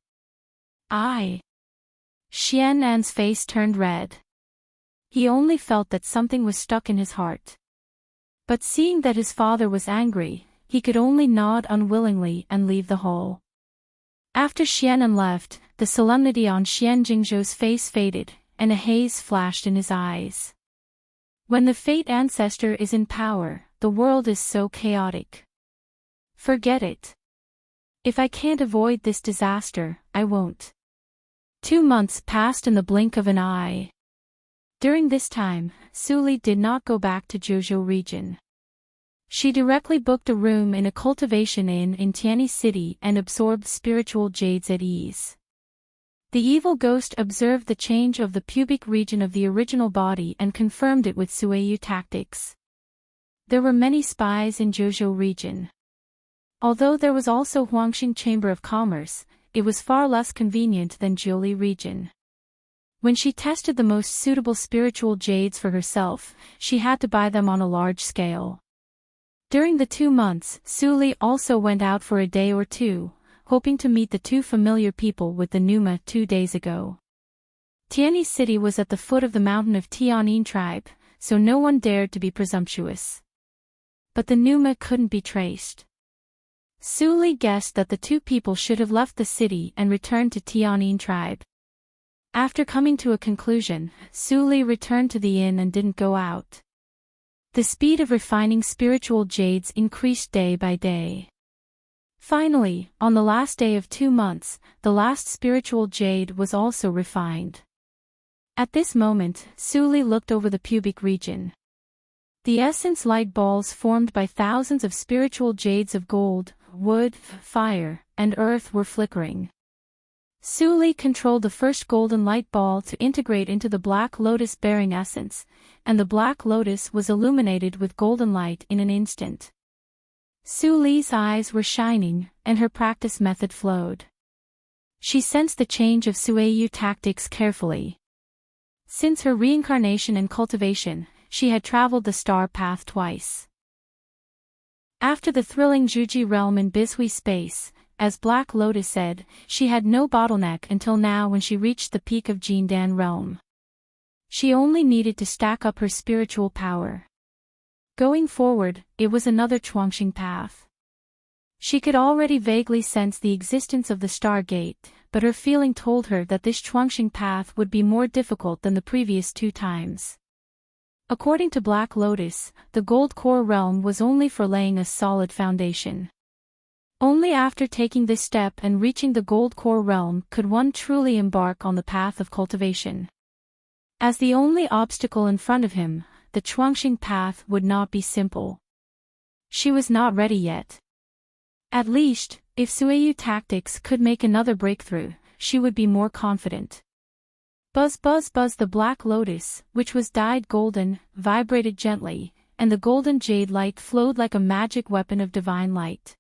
Xianan's face turned red. He only felt that something was stuck in his heart. But seeing that his father was angry, he could only nod unwillingly and leave the hall. After Xianan left, the solemnity on Xian Jingzhou's face faded, and a haze flashed in his eyes. When the Fate Ancestor is in power, the world is so chaotic. Forget it. If I can't avoid this disaster, I won't. 2 months passed in the blink of an eye. During this time, Su Li did not go back to Zhuzhou region. She directly booked a room in a cultivation inn in Tianyi City and absorbed spiritual jades at ease. The evil ghost observed the change of the pubic region of the original body and confirmed it with Sueyu tactics. There were many spies in Zhuzhou region. Although there was also Huangxing Chamber of Commerce, it was far less convenient than Jiuli region. When she tested the most suitable spiritual jades for herself, she had to buy them on a large scale. During the 2 months, Su Li also went out for a day or two, hoping to meet the 2 familiar people with the Numa 2 days ago. Tianyi City was at the foot of the mountain of Tianyin tribe, so no one dared to be presumptuous. But the Numa couldn't be traced. Su Li guessed that the 2 people should have left the city and returned to Tianyin tribe. After coming to a conclusion, Su Li returned to the inn and didn't go out. The speed of refining spiritual jades increased day by day. Finally, on the last day of 2 months, the last spiritual jade was also refined. At this moment, Su Li looked over the pubic region. The essence light balls formed by thousands of spiritual jades of gold, wood, fire, and earth were flickering. Su Li controlled the first golden light ball to integrate into the black lotus bearing essence, and the black lotus was illuminated with golden light in an instant. Su Li's eyes were shining, and her practice method flowed. She sensed the change of Sueyu tactics carefully. Since her reincarnation and cultivation, she had traveled the star path twice. After the thrilling Zhuji realm in Bishui space, as Black Lotus said, she had no bottleneck until now when she reached the peak of Jindan realm. She only needed to stack up her spiritual power. Going forward, it was another Chuangxing path. She could already vaguely sense the existence of the Stargate, but her feeling told her that this Chuangxing path would be more difficult than the previous 2 times. According to Black Lotus, the Gold Core realm was only for laying a solid foundation. Only after taking this step and reaching the Gold Core realm could one truly embark on the path of cultivation. As the only obstacle in front of him, the Chuangxing path would not be simple. She was not ready yet. At least, if Sueyu tactics could make another breakthrough, she would be more confident. Buzz buzz buzz, the black lotus, which was dyed golden, vibrated gently, and the golden jade light flowed like a magic weapon of divine light.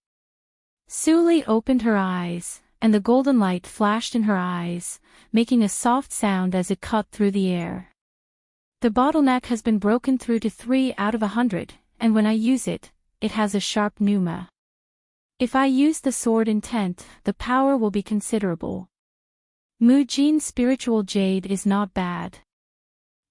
Su Li opened her eyes, and the golden light flashed in her eyes, making a soft sound as it cut through the air. The bottleneck has been broken through to 3 out of 100, and when I use it, it has a sharp pneuma. If I use the sword intent, the power will be considerable. Mu Jin spiritual jade is not bad.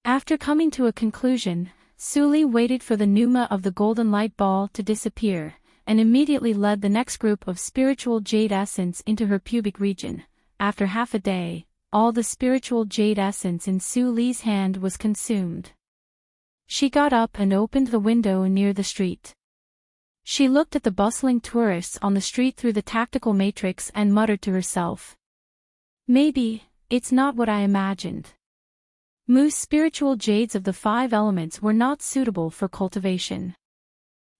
After coming to a conclusion, Su Li waited for the pneuma of the golden light ball to disappear, and immediately led the next group of spiritual jade essence into her pubic region. After half a day, all the spiritual jade essence in Su Li's hand was consumed. She got up and opened the window near the street. She looked at the bustling tourists on the street through the tactical matrix and muttered to herself. Maybe, it's not what I imagined. Mu's spiritual jades of the 5 elements were not suitable for cultivation.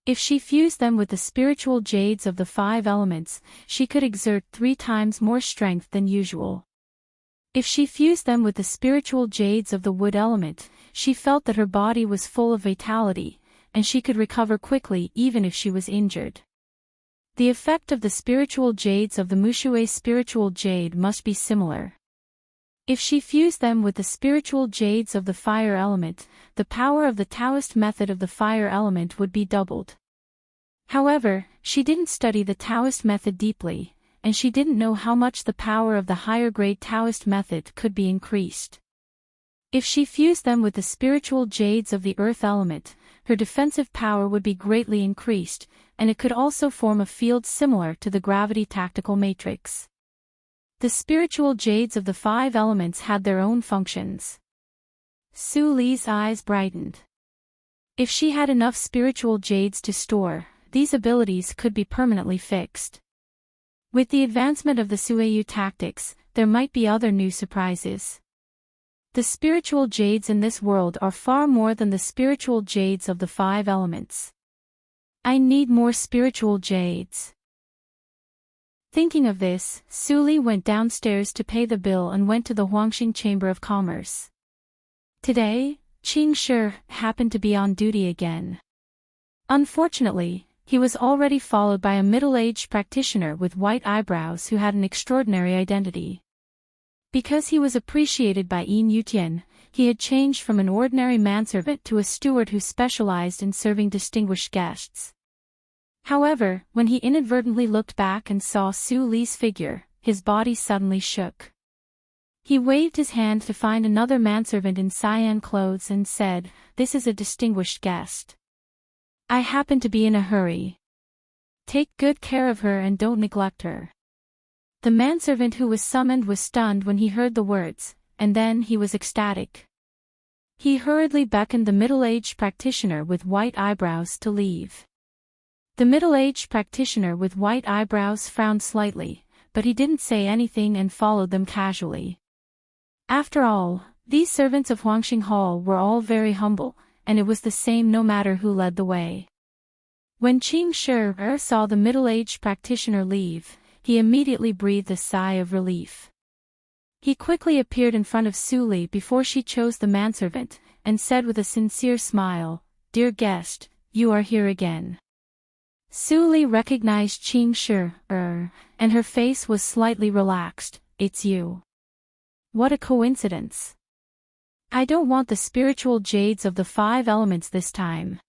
If she fused them with the spiritual jades of the 5 elements, she could exert 3 times more strength than usual. If she fused them with the spiritual jades of the wood element, she felt that her body was full of vitality, and she could recover quickly even if she was injured. The effect of the spiritual jades of the Mushui spiritual jade must be similar. If she fused them with the spiritual jades of the fire element, the power of the Taoist method of the fire element would be doubled. However, she didn't study the Taoist method deeply, and she didn't know how much the power of the higher-grade Taoist method could be increased. If she fused them with the spiritual jades of the earth element, her defensive power would be greatly increased, and it could also form a field similar to the gravity tactical matrix. The spiritual jades of the 5 elements had their own functions. Su Li's eyes brightened. If she had enough spiritual jades to store, these abilities could be permanently fixed. With the advancement of the Sueyu tactics, there might be other new surprises. The spiritual jades in this world are far more than the spiritual jades of the 5 elements. I need more spiritual jades. Thinking of this, Su Li went downstairs to pay the bill and went to the Huangxing Chamber of Commerce. Today, Qing Shi happened to be on duty again. Unfortunately, he was already followed by a middle-aged practitioner with white eyebrows who had an extraordinary identity. Because he was appreciated by Yin Yutian, he had changed from an ordinary manservant to a steward who specialized in serving distinguished guests. However, when he inadvertently looked back and saw Su Li's figure, his body suddenly shook. He waved his hand to find another manservant in cyan clothes and said, "This is a distinguished guest. I happen to be in a hurry. Take good care of her and don't neglect her." The manservant who was summoned was stunned when he heard the words, and then he was ecstatic. He hurriedly beckoned the middle-aged practitioner with white eyebrows to leave. The middle-aged practitioner with white eyebrows frowned slightly, but he didn't say anything and followed them casually. After all, these servants of Huangxing Hall were all very humble, and it was the same no matter who led the way. When Qing Shi saw the middle-aged practitioner leave, he immediately breathed a sigh of relief. He quickly appeared in front of Su Li before she chose the manservant, and said with a sincere smile, "Dear guest, you are here again." Su Li recognized Qing Shi, and her face was slightly relaxed. "It's you. What a coincidence. I don't want the spiritual jades of the 5 elements this time.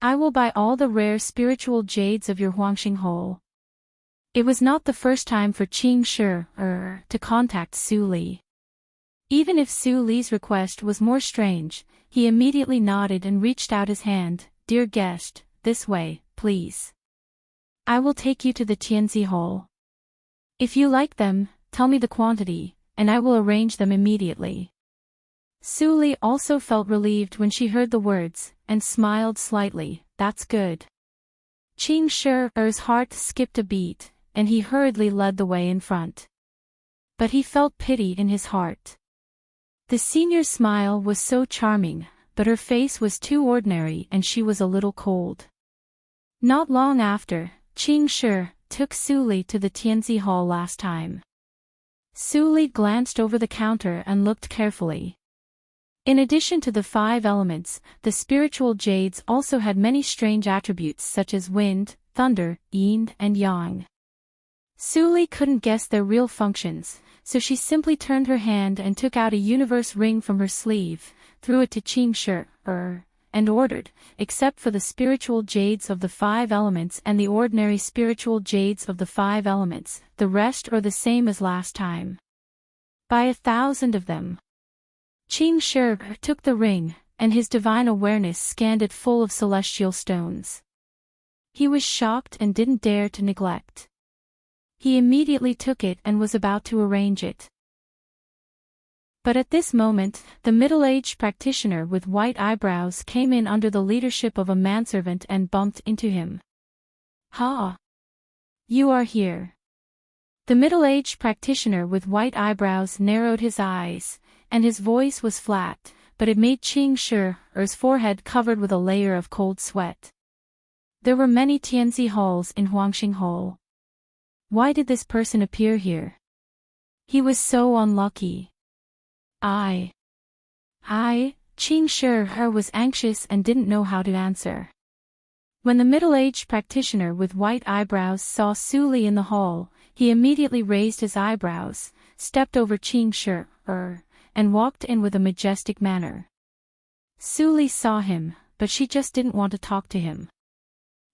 I will buy all the rare spiritual jades of your Huangxing Hall." It was not the first time for Qing Shi to contact Su Li. Even if Su Li's request was more strange, he immediately nodded and reached out his hand. "Dear guest, this way, please. I will take you to the Tianzi Hall. If you like them, tell me the quantity, and I will arrange them immediately." Su Li also felt relieved when she heard the words, and smiled slightly. "That's good." Qing Shi's heart skipped a beat, and he hurriedly led the way in front. But he felt pity in his heart. The senior's smile was so charming, but her face was too ordinary and she was a little cold. Not long after, Qing Shi took Su Li to the Tianzi Hall last time. Su Li glanced over the counter and looked carefully. In addition to the 5 elements, the spiritual jades also had many strange attributes such as wind, thunder, yin and yang. Su Li couldn't guess their real functions, so she simply turned her hand and took out a universe ring from her sleeve, threw it to Qing Shi, and ordered, except for the spiritual jades of the 5 elements and the ordinary spiritual jades of the 5 elements, the rest are the same as last time. Buy 1,000 of them. Qing Shi took the ring, and his divine awareness scanned it full of celestial stones. He was shocked and didn't dare to neglect. He immediately took it and was about to arrange it. But at this moment, the middle-aged practitioner with white eyebrows came in under the leadership of a manservant and bumped into him. "Ha! You are here." The middle-aged practitioner with white eyebrows narrowed his eyes, and his voice was flat, but it made Qing Shi's forehead covered with a layer of cold sweat. There were many Tianzi halls in Huangxing Hall. Why did this person appear here? He was so unlucky. Qing Shi was anxious and didn't know how to answer. When the middle-aged practitioner with white eyebrows saw Su Li in the hall, he immediately raised his eyebrows, stepped over Qing Shi, and walked in with a majestic manner. Su Li saw him, but she just didn't want to talk to him.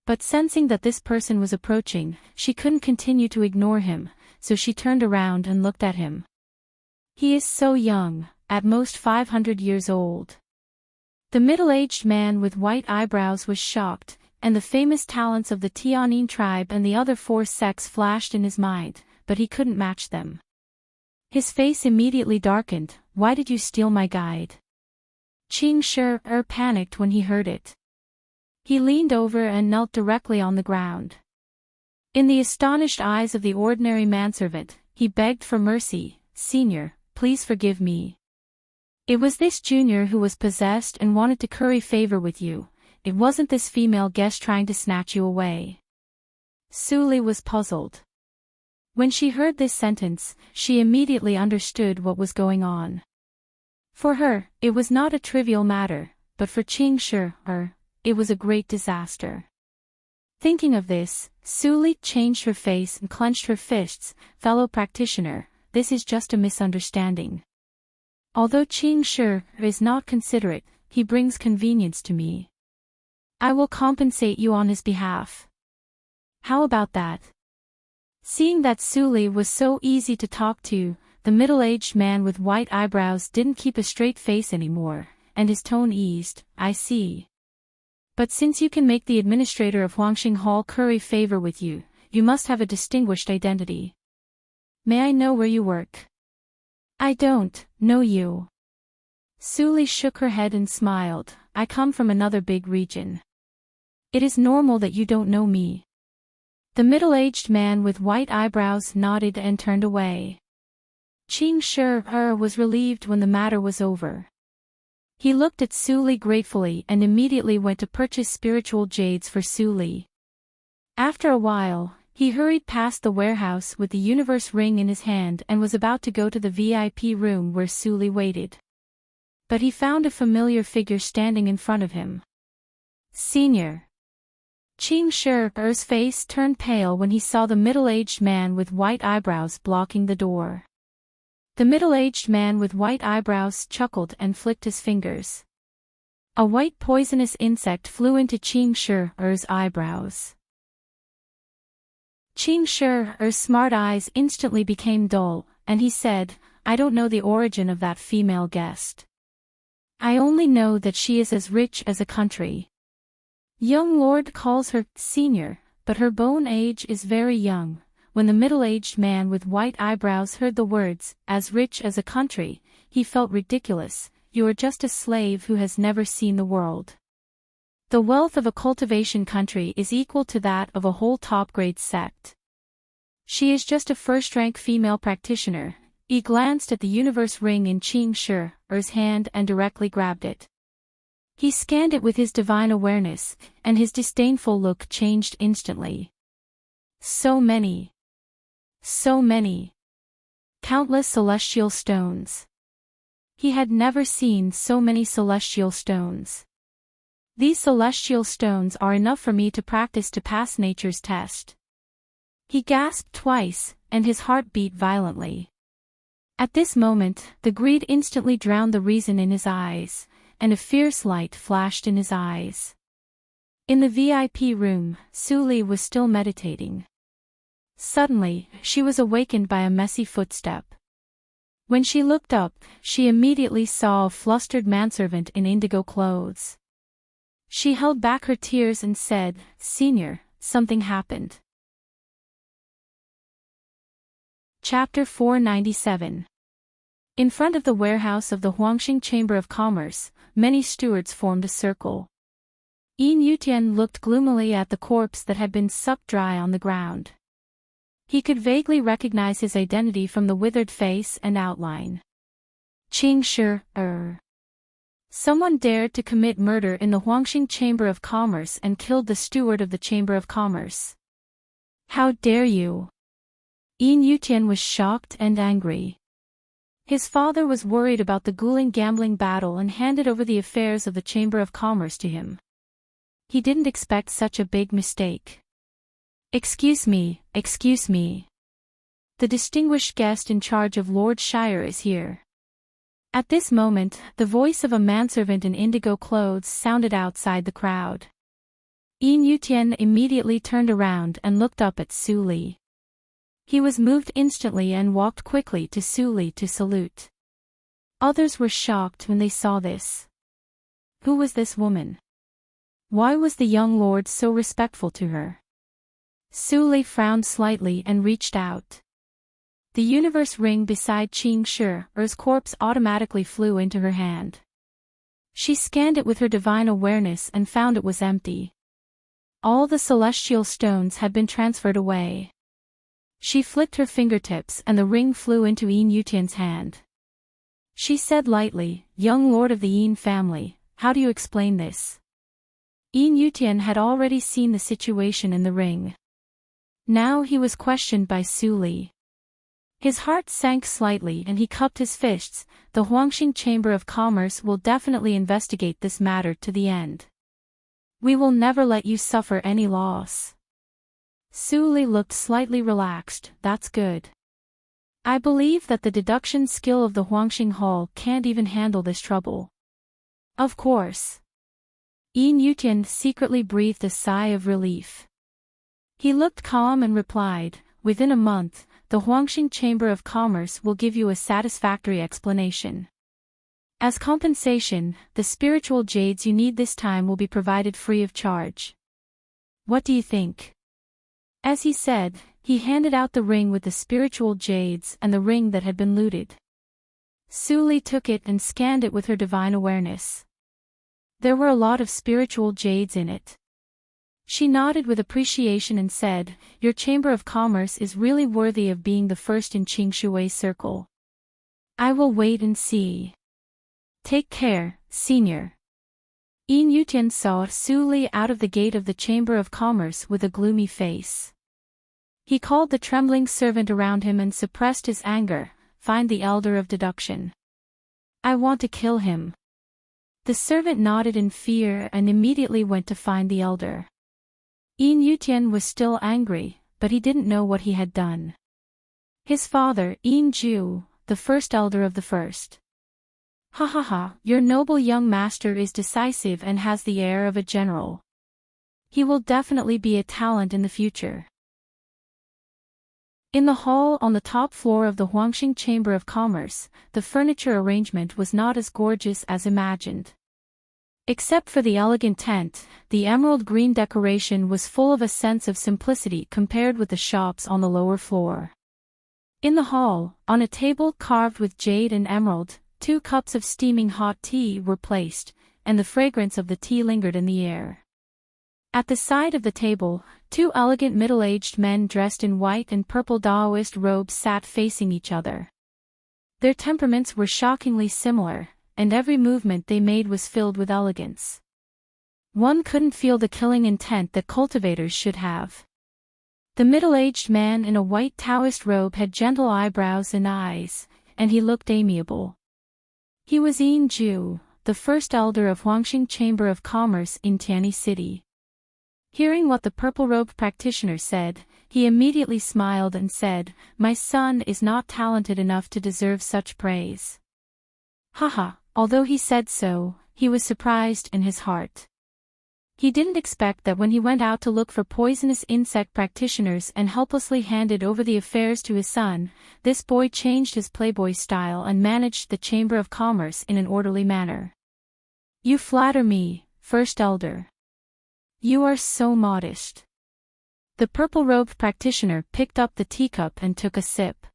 But sensing that this person was approaching, she couldn't continue to ignore him, so she turned around and looked at him. He is so young, at most 500 years old. The middle-aged man with white eyebrows was shocked, and the famous talents of the Tianyin tribe and the other 4 sects flashed in his mind, but he couldn't match them. His face immediately darkened. "Why did you steal my guide?" Qing Shi panicked when he heard it. He leaned over and knelt directly on the ground. In the astonished eyes of the ordinary manservant, he begged for mercy. "Senior, please forgive me. It was this junior who was possessed and wanted to curry favor with you. It wasn't this female guest trying to snatch you away." Su Li was puzzled. When she heard this sentence, she immediately understood what was going on. For her, it was not a trivial matter, but for Qing Shi, it was a great disaster. Thinking of this, Su Li changed her face and clenched her fists. Fellow practitioner, this is just a misunderstanding. Although Qing Shi is not considerate, he brings convenience to me. I will compensate you on his behalf. How about that? Seeing that Su Li was so easy to talk to, the middle-aged man with white eyebrows didn't keep a straight face anymore, and his tone eased. I see. But since you can make the administrator of Huangxing Hall curry favor with you, you must have a distinguished identity. May I know where you work? I don't know you. Su Li shook her head and smiled. I come from another big region. It is normal that you don't know me. The middle-aged man with white eyebrows nodded and turned away. Qing Shi was relieved when the matter was over. He looked at Su Li gratefully and immediately went to purchase spiritual jades for Su Li. After a while, he hurried past the warehouse with the universe ring in his hand and was about to go to the VIP room where Su Li waited. But he found a familiar figure standing in front of him. Senior. Qing Shi's face turned pale when he saw the middle-aged man with white eyebrows blocking the door. The middle-aged man with white eyebrows chuckled and flicked his fingers. A white poisonous insect flew into Qing Shi's eyebrows. Qing Shi's smart eyes instantly became dull, and he said, I don't know the origin of that female guest. I only know that she is as rich as a country. Young Lord calls her senior, but her bone age is very young. When the middle-aged man with white eyebrows heard the words, as rich as a country, he felt ridiculous. You are just a slave who has never seen the world. The wealth of a cultivation country is equal to that of a whole top-grade sect. She is just a first-rank female practitioner. He glanced at the universe ring in Qing Shi's hand and directly grabbed it. He scanned it with his divine awareness, and his disdainful look changed instantly. So many. Countless celestial stones. He had never seen so many celestial stones. These celestial stones are enough for me to practice to pass nature's test. He gasped twice, and his heart beat violently. At this moment, the greed instantly drowned the reason in his eyes, and a fierce light flashed in his eyes. In the VIP room, Su Li was still meditating. Suddenly, she was awakened by a messy footstep. When she looked up, she immediately saw a flustered manservant in indigo clothes. She held back her tears and said, Senior, something happened. Chapter 497. In front of the warehouse of the Huangxing Chamber of Commerce, many stewards formed a circle. Yin Yutian looked gloomily at the corpse that had been sucked dry on the ground. He could vaguely recognize his identity from the withered face and outline. Qing Shi. Someone dared to commit murder in the Huangxing Chamber of Commerce and killed the steward of the Chamber of Commerce. How dare you? Yin Yutian was shocked and angry. His father was worried about the Guling gambling battle and handed over the affairs of the Chamber of Commerce to him. He didn't expect such a big mistake. Excuse me. The distinguished guest in charge of Lord Shire is here. At this moment, the voice of a manservant in indigo clothes sounded outside the crowd. Yin Yutian immediately turned around and looked up at Su Li. He was moved instantly and walked quickly to Su Li to salute. Others were shocked when they saw this. Who was this woman? Why was the young lord so respectful to her? Su Li frowned slightly and reached out. The universe ring beside Qing Shi's corpse automatically flew into her hand. She scanned it with her divine awareness and found it was empty. All the celestial stones had been transferred away. She flicked her fingertips and the ring flew into Yin Yutian's hand. She said lightly, Young lord of the Yin family, how do you explain this? Yin Yutian had already seen the situation in the ring. Now he was questioned by Su Li. His heart sank slightly and he cupped his fists. The Huangxing Chamber of Commerce will definitely investigate this matter to the end. We will never let you suffer any loss. Su Li looked slightly relaxed. That's good. I believe that the deduction skill of the Huangxing Hall can't even handle this trouble. Of course. Yin Yutian secretly breathed a sigh of relief. He looked calm and replied, within a month, the Huangxing Chamber of Commerce will give you a satisfactory explanation. As compensation, the spiritual jades you need this time will be provided free of charge. What do you think? As he said, he handed out the ring with the spiritual jades and the ring that had been looted. Su Li took it and scanned it with her divine awareness. There were a lot of spiritual jades in it. She nodded with appreciation and said, Your Chamber of Commerce is really worthy of being the first in Qingshui's circle. I will wait and see. Take care, senior. Yin Yutian saw Su Li out of the gate of the Chamber of Commerce with a gloomy face. He called the trembling servant around him and suppressed his anger. Find the Elder of Deduction. I want to kill him. The servant nodded in fear and immediately went to find the elder. Yin Yutian was still angry, but he didn't know what he had done. His father, Yin Ju, the first elder of the first. Ha ha ha, your noble young master is decisive and has the air of a general. He will definitely be a talent in the future. In the hall on the top floor of the Huangxing Chamber of Commerce, the furniture arrangement was not as gorgeous as imagined. Except for the elegant tent, the emerald green decoration was full of a sense of simplicity compared with the shops on the lower floor. In the hall, on a table carved with jade and emerald, 2 cups of steaming hot tea were placed, and the fragrance of the tea lingered in the air. At the side of the table, 2 elegant middle-aged men dressed in white and purple Daoist robes sat facing each other. Their temperaments were shockingly similar, and every movement they made was filled with elegance. One couldn't feel the killing intent that cultivators should have. The middle-aged man in a white Taoist robe had gentle eyebrows and eyes, and he looked amiable. He was Yin Ju, the first elder of Huangxing Chamber of Commerce in Tianyi City. Hearing what the purple-robed practitioner said, he immediately smiled and said, My son is not talented enough to deserve such praise. Haha, although he said so, he was surprised in his heart. He didn't expect that when he went out to look for poisonous insect practitioners and helplessly handed over the affairs to his son, this boy changed his playboy style and managed the Chamber of Commerce in an orderly manner. You flatter me, First Elder. You are so modest. The purple-robed practitioner picked up the teacup and took a sip.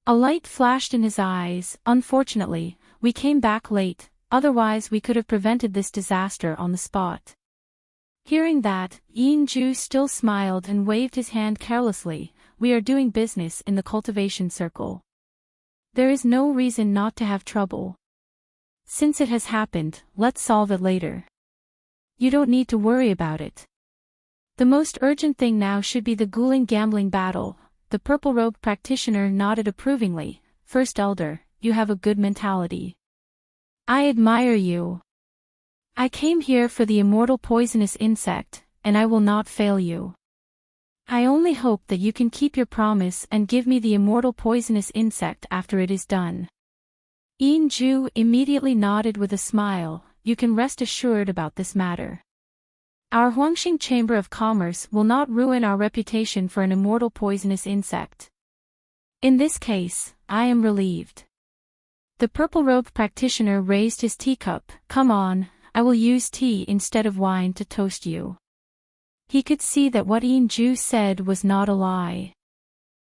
A light flashed in his eyes. Unfortunately, we came back late, otherwise we could have prevented this disaster on the spot. Hearing that, Yin Ju still smiled and waved his hand carelessly. We are doing business in the cultivation circle. There is no reason not to have trouble. Since it has happened, let's solve it later. You don't need to worry about it. The most urgent thing now should be the Guling gambling battle. The purple-robed practitioner nodded approvingly. First Elder, you have a good mentality. I admire you. I came here for the immortal poisonous insect, and I will not fail you. I only hope that you can keep your promise and give me the immortal poisonous insect after it is done. Yin Ju immediately nodded with a smile. You can rest assured about this matter. Our Huangxing Chamber of Commerce will not ruin our reputation for an immortal poisonous insect. In this case, I am relieved. The purple-robed practitioner raised his teacup. Come on, I will use tea instead of wine to toast you. He could see that what Yin Ju said was not a lie.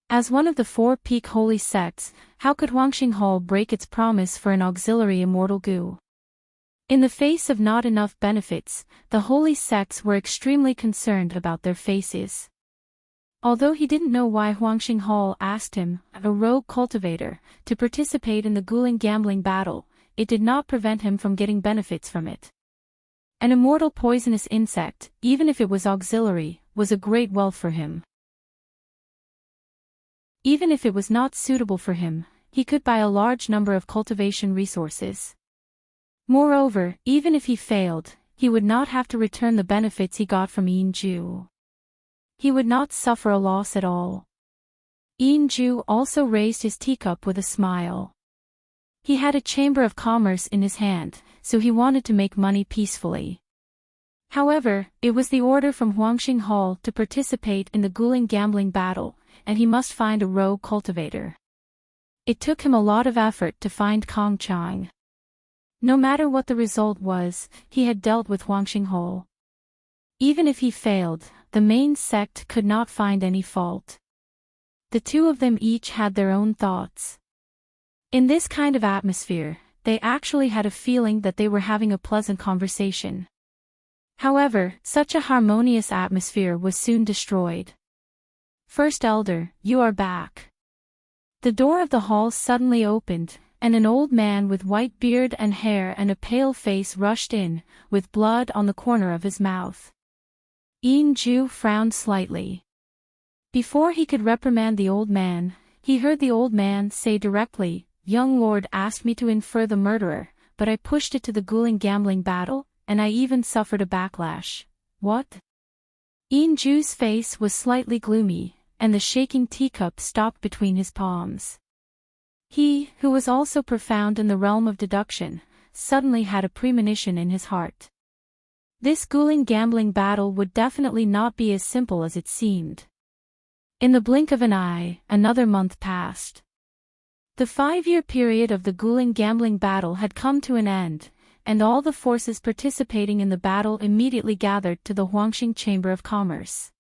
As one of the 4 peak holy sects, how could Huangxing Hall break its promise for an auxiliary immortal goo? In the face of not enough benefits, the holy sects were extremely concerned about their faces. Although he didn't know why Huangxing Hall asked him, a rogue cultivator, to participate in the Guling gambling battle, it did not prevent him from getting benefits from it. An immortal poisonous insect, even if it was auxiliary, was a great wealth for him. Even if it was not suitable for him, he could buy a large number of cultivation resources. Moreover, even if he failed, he would not have to return the benefits he got from Inju. He would not suffer a loss at all. Inju also raised his teacup with a smile. He had a chamber of commerce in his hand, so he wanted to make money peacefully. However, it was the order from Huangxing Hall to participate in the Guling gambling battle, and he must find a rogue cultivator. It took him a lot of effort to find Kong Chang. No matter what the result was, he had dealt with Huangxing Hall. Even if he failed, the main sect could not find any fault. The two of them each had their own thoughts. In this kind of atmosphere, they actually had a feeling that they were having a pleasant conversation. However, such a harmonious atmosphere was soon destroyed. First Elder, you are back. The door of the hall suddenly opened, and an old man with white beard and hair and a pale face rushed in, with blood on the corner of his mouth. Inju frowned slightly. Before he could reprimand the old man, he heard the old man say directly, "Young lord asked me to infer the murderer, but I pushed it to the Guling gambling battle, and I even suffered a backlash." What? Inju's face was slightly gloomy, and the shaking teacup stopped between his palms. He, who was also profound in the realm of deduction, suddenly had a premonition in his heart. This Guling gambling battle would definitely not be as simple as it seemed. In the blink of an eye, another month passed. The 5-year period of the Guling gambling battle had come to an end, and all the forces participating in the battle immediately gathered to the Huangxing Chamber of Commerce.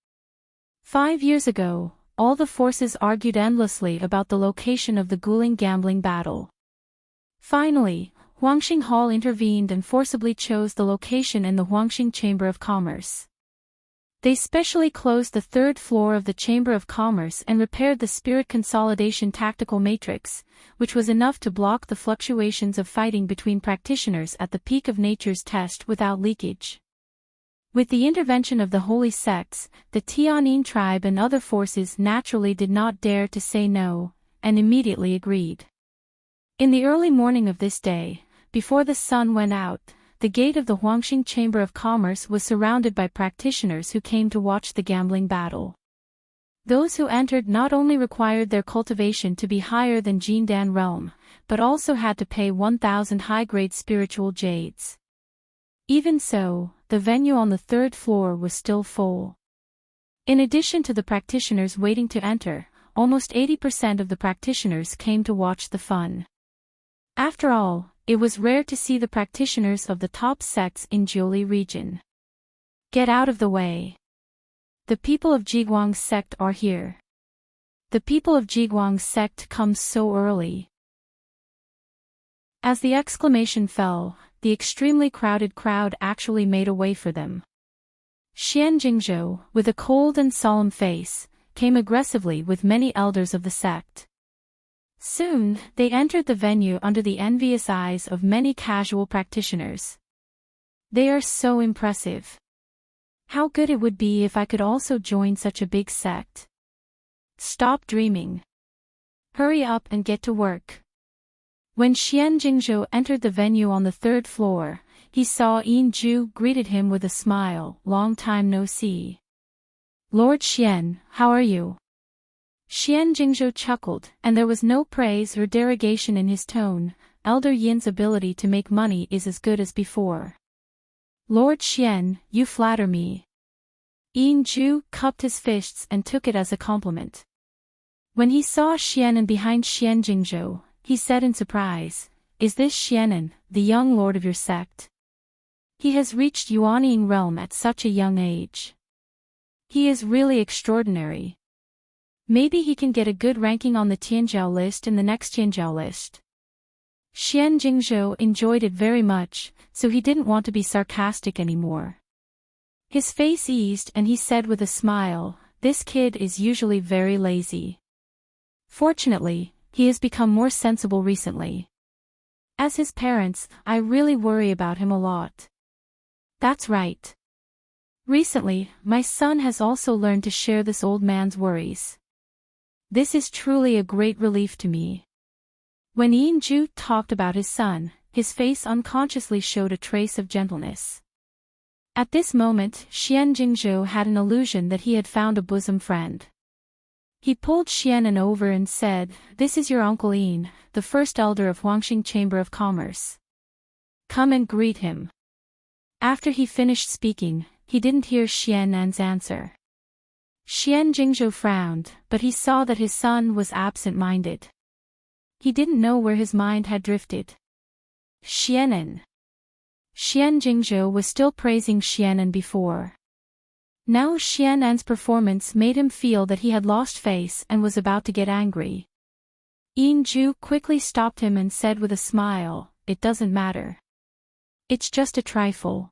5 years ago, all the forces argued endlessly about the location of the Guling gambling battle. Finally, Huangxing Hall intervened and forcibly chose the location in the Huangxing Chamber of Commerce. They specially closed the 3rd floor of the Chamber of Commerce and repaired the Spirit Consolidation Tactical Matrix, which was enough to block the fluctuations of fighting between practitioners at the peak of nature's test without leakage. With the intervention of the holy sects, the Tianyin tribe and other forces naturally did not dare to say no, and immediately agreed. In the early morning of this day, before the sun went out, the gate of the Huangxing Chamber of Commerce was surrounded by practitioners who came to watch the gambling battle. Those who entered not only required their cultivation to be higher than Jindan realm, but also had to pay 1,000 high-grade spiritual jades. Even so, the venue on the 3rd floor was still full. In addition to the practitioners waiting to enter, almost 80% of the practitioners came to watch the fun. After all, it was rare to see the practitioners of the top sects in Jiuli region. Get out of the way. The people of Jiguang's sect are here. The people of Jiguang's sect comes so early. As the exclamation fell, the extremely crowded crowd actually made a way for them. Xian Jingzhou, with a cold and solemn face, came aggressively with many elders of the sect. Soon, they entered the venue under the envious eyes of many casual practitioners. They are so impressive. How good it would be if I could also join such a big sect. Stop dreaming. Hurry up and get to work. When Xian Jingzhou entered the venue on the 3rd floor, he saw Yin Ju greeted him with a smile. Long time no see. Lord Xian, how are you? Xian Jingzhou chuckled, and there was no praise or derogation in his tone. Elder Yin's ability to make money is as good as before. Lord Xian, you flatter me. Yin Ju cupped his fists and took it as a compliment. When he saw Xianan behind Xian Jingzhou, he said in surprise, "Is this Xianan, the young lord of your sect? He has reached Yuanying realm at such a young age. He is really extraordinary. Maybe he can get a good ranking on the Tianzhao list in the next Tianzhao list." Xian Jingzhou enjoyed it very much, so he didn't want to be sarcastic anymore. His face eased and he said with a smile, "This kid is usually very lazy. Fortunately, he has become more sensible recently. As his parents, I really worry about him a lot." That's right. Recently, my son has also learned to share this old man's worries. This is truly a great relief to me. When Ju talked about his son, his face unconsciously showed a trace of gentleness. At this moment, Jingzhou had an illusion that he had found a bosom friend. He pulled Xianan over and said, "This is your Uncle Yin, the first elder of Huangxing Chamber of Commerce. Come and greet him." After he finished speaking, he didn't hear Xianan's answer. Jingzhou frowned, but he saw that his son was absent-minded. He didn't know where his mind had drifted. Xianan. Jingzhou was still praising Xianan before. Now Xianan's performance made him feel that he had lost face and was about to get angry. Ju quickly stopped him and said with a smile, "It doesn't matter. It's just a trifle."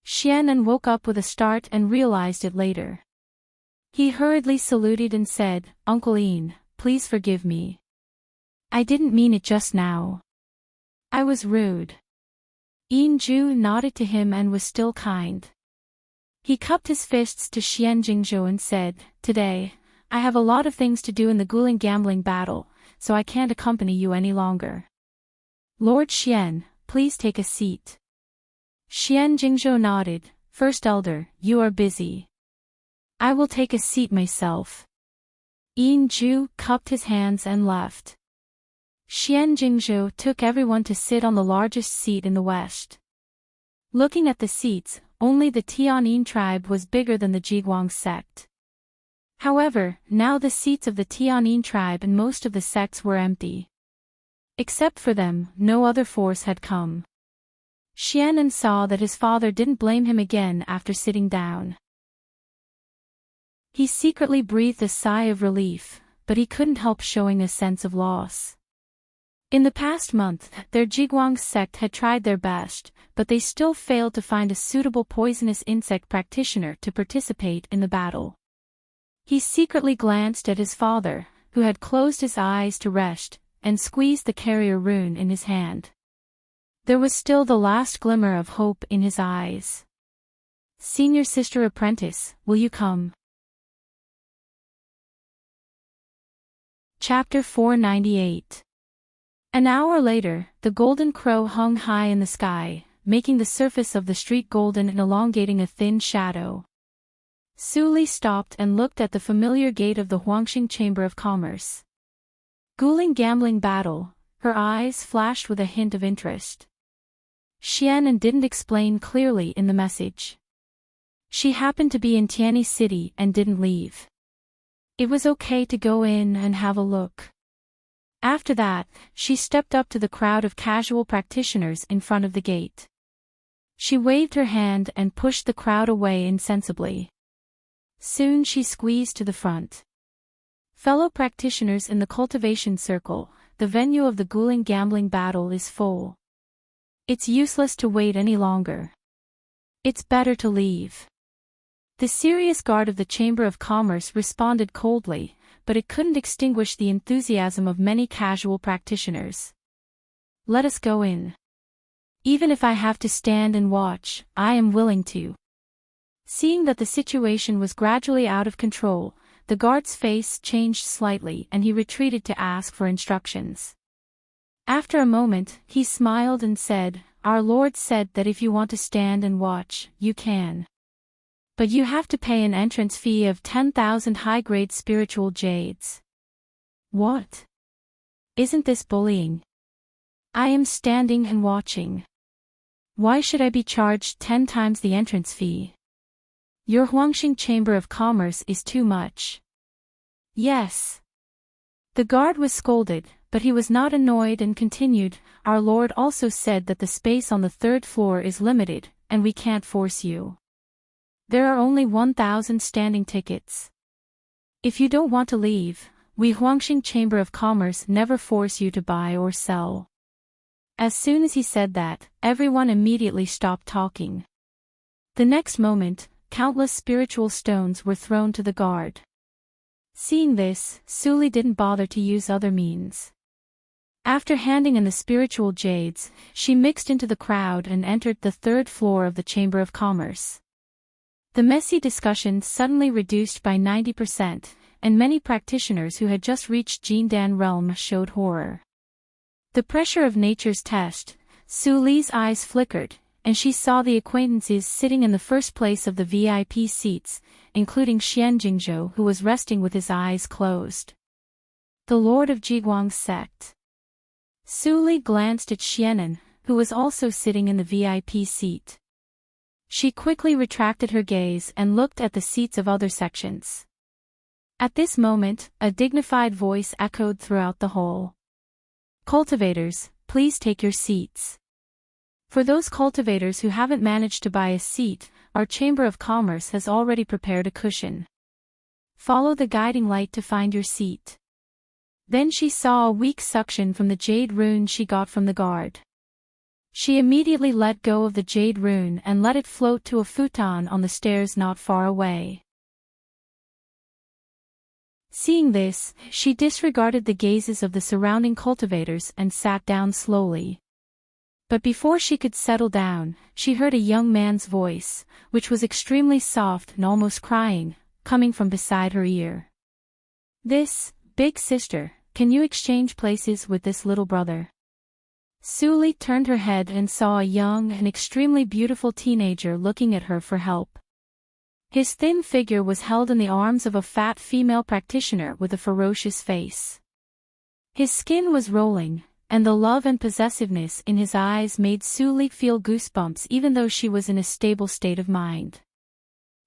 Xianan woke up with a start and realized it later. He hurriedly saluted and said, "Uncle Yin, please forgive me. I didn't mean it just now. I was rude." Ju nodded to him and was still kind. He cupped his fists to Jingzhou and said, "Today, I have a lot of things to do in the Guling gambling battle, so I can't accompany you any longer. Lord Xian, please take a seat." Jingzhou nodded. "First Elder, you are busy. I will take a seat myself." Ju cupped his hands and left. Jingzhou took everyone to sit on the largest seat in the west. Looking at the seats, only the Tianyin tribe was bigger than the Jiguang sect. However, now the seats of the Tianyin tribe and most of the sects were empty. Except for them, no other force had come. Xianan saw that his father didn't blame him again after sitting down. He secretly breathed a sigh of relief, but he couldn't help showing a sense of loss. In the past month, their Jiguang sect had tried their best, but they still failed to find a suitable poisonous insect practitioner to participate in the battle. He secretly glanced at his father, who had closed his eyes to rest, and squeezed the carrier rune in his hand. There was still the last glimmer of hope in his eyes. "Senior Sister Apprentice, will you come?" Chapter 498. An hour later, the golden crow hung high in the sky, making the surface of the street golden and elongating a thin shadow. Su Li stopped and looked at the familiar gate of the Huangxing Chamber of Commerce. Guling gambling battle, her eyes flashed with a hint of interest. Xianan didn't explain clearly in the message. She happened to be in Tianyi City and didn't leave. It was okay to go in and have a look. After that, she stepped up to the crowd of casual practitioners in front of the gate. She waved her hand and pushed the crowd away insensibly. Soon she squeezed to the front. "Fellow practitioners in the cultivation circle, the venue of the Guling gambling battle is full. It's useless to wait any longer. It's better to leave." The serious guard of the Chamber of Commerce responded coldly, but it couldn't extinguish the enthusiasm of many casual practitioners. "Let us go in. Even if I have to stand and watch, I am willing to." Seeing that the situation was gradually out of control, the guard's face changed slightly and he retreated to ask for instructions. After a moment, he smiled and said, "Our Lord said that if you want to stand and watch, you can. But you have to pay an entrance fee of 10,000 high-grade spiritual jades." "What? Isn't this bullying? I am standing and watching. Why should I be charged 10 times the entrance fee? Your Huangxing Chamber of Commerce is too much." "Yes." The guard was scolded, but he was not annoyed and continued, "Our Lord also said that the space on the 3rd floor is limited, and we can't force you. There are only 1,000 standing tickets. If you don't want to leave, we Huangxing Chamber of Commerce never force you to buy or sell." As soon as he said that, everyone immediately stopped talking. The next moment, countless spiritual stones were thrown to the guard. Seeing this, Su Li didn't bother to use other means. After handing in the spiritual jades, she mixed into the crowd and entered the 3rd floor of the Chamber of Commerce. The messy discussion suddenly reduced by 90%, and many practitioners who had just reached Jindan realm showed horror. The pressure of nature's test, Su Li's eyes flickered, and she saw the acquaintances sitting in the first place of the VIP seats, including Xian Jingzhou, who was resting with his eyes closed. The Lord of Jiguang's sect. Su Li glanced at Xianan, who was also sitting in the VIP seat. She quickly retracted her gaze and looked at the seats of other sections. At this moment, a dignified voice echoed throughout the hall. "Cultivators, please take your seats. For those cultivators who haven't managed to buy a seat, our Chamber of Commerce has already prepared a cushion. Follow the guiding light to find your seat." Then she saw a weak suction from the jade rune she got from the guard. She immediately let go of the jade rune and let it float to a futon on the stairs not far away. Seeing this, she disregarded the gazes of the surrounding cultivators and sat down slowly. But before she could settle down, she heard a young man's voice, which was extremely soft and almost crying, coming from beside her ear. "This, big sister, can you exchange places with this little brother?" Su Li turned her head and saw a young and extremely beautiful teenager looking at her for help. His thin figure was held in the arms of a fat female practitioner with a ferocious face. His skin was rolling, and the love and possessiveness in his eyes made Su Li feel goosebumps even though she was in a stable state of mind.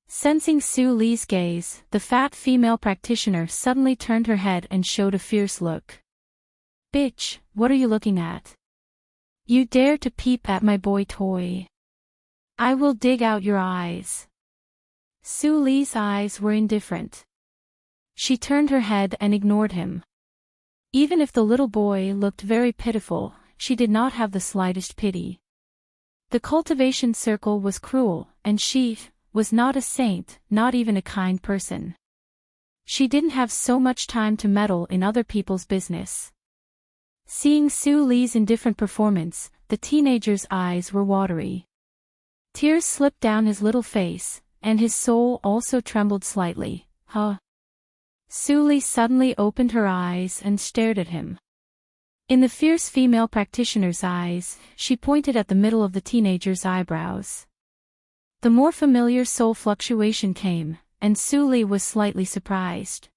Sensing Su Li's gaze, the fat female practitioner suddenly turned her head and showed a fierce look. "Bitch, what are you looking at? You dare to peep at my boy toy? I will dig out your eyes." Su Li's eyes were indifferent. She turned her head and ignored him. Even if the little boy looked very pitiful, she did not have the slightest pity. The cultivation circle was cruel, and she was not a saint, not even a kind person. She didn't have so much time to meddle in other people's business. Seeing Su Li's indifferent performance, the teenager's eyes were watery. Tears slipped down his little face, and his soul also trembled slightly. "Huh?" Su Li suddenly opened her eyes and stared at him. In the fierce female practitioner's eyes, she pointed at the middle of the teenager's eyebrows. The more familiar soul fluctuation came, and Su Li was slightly surprised.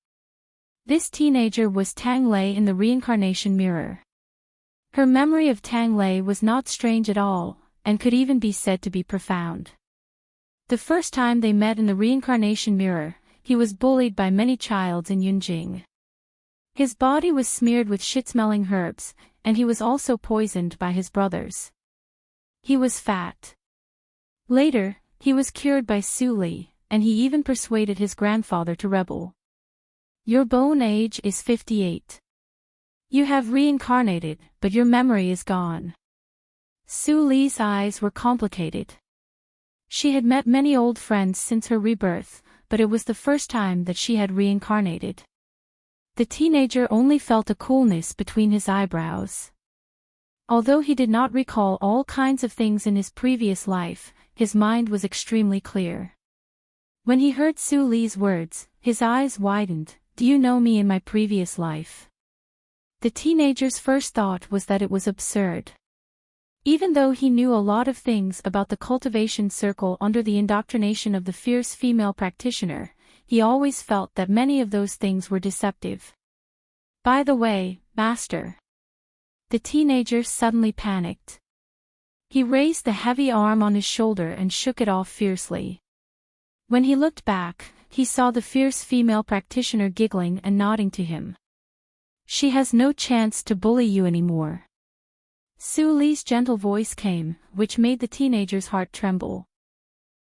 This teenager was Tang Lei in the reincarnation mirror. Her memory of Tang Lei was not strange at all, and could even be said to be profound. The first time they met in the reincarnation mirror, he was bullied by many childs in Yunjing. His body was smeared with shit-smelling herbs, and he was also poisoned by his brothers. He was fat. Later, he was cured by Su Li, and he even persuaded his grandfather to rebel. "Your bone age is 58. You have reincarnated, but your memory is gone." Su Li's eyes were complicated. She had met many old friends since her rebirth, but it was the first time that she had reincarnated. The teenager only felt a coolness between his eyebrows. Although he did not recall all kinds of things in his previous life, his mind was extremely clear. When he heard Su Li's words, his eyes widened. "Do you know me in my previous life?" The teenager's first thought was that it was absurd. Even though he knew a lot of things about the cultivation circle under the indoctrination of the fierce female practitioner, he always felt that many of those things were deceptive. "By the way, master." The teenager suddenly panicked. He raised the heavy arm on his shoulder and shook it off fiercely. When he looked back, he saw the fierce female practitioner giggling and nodding to him. "She has no chance to bully you anymore." Su Li's gentle voice came, which made the teenager's heart tremble.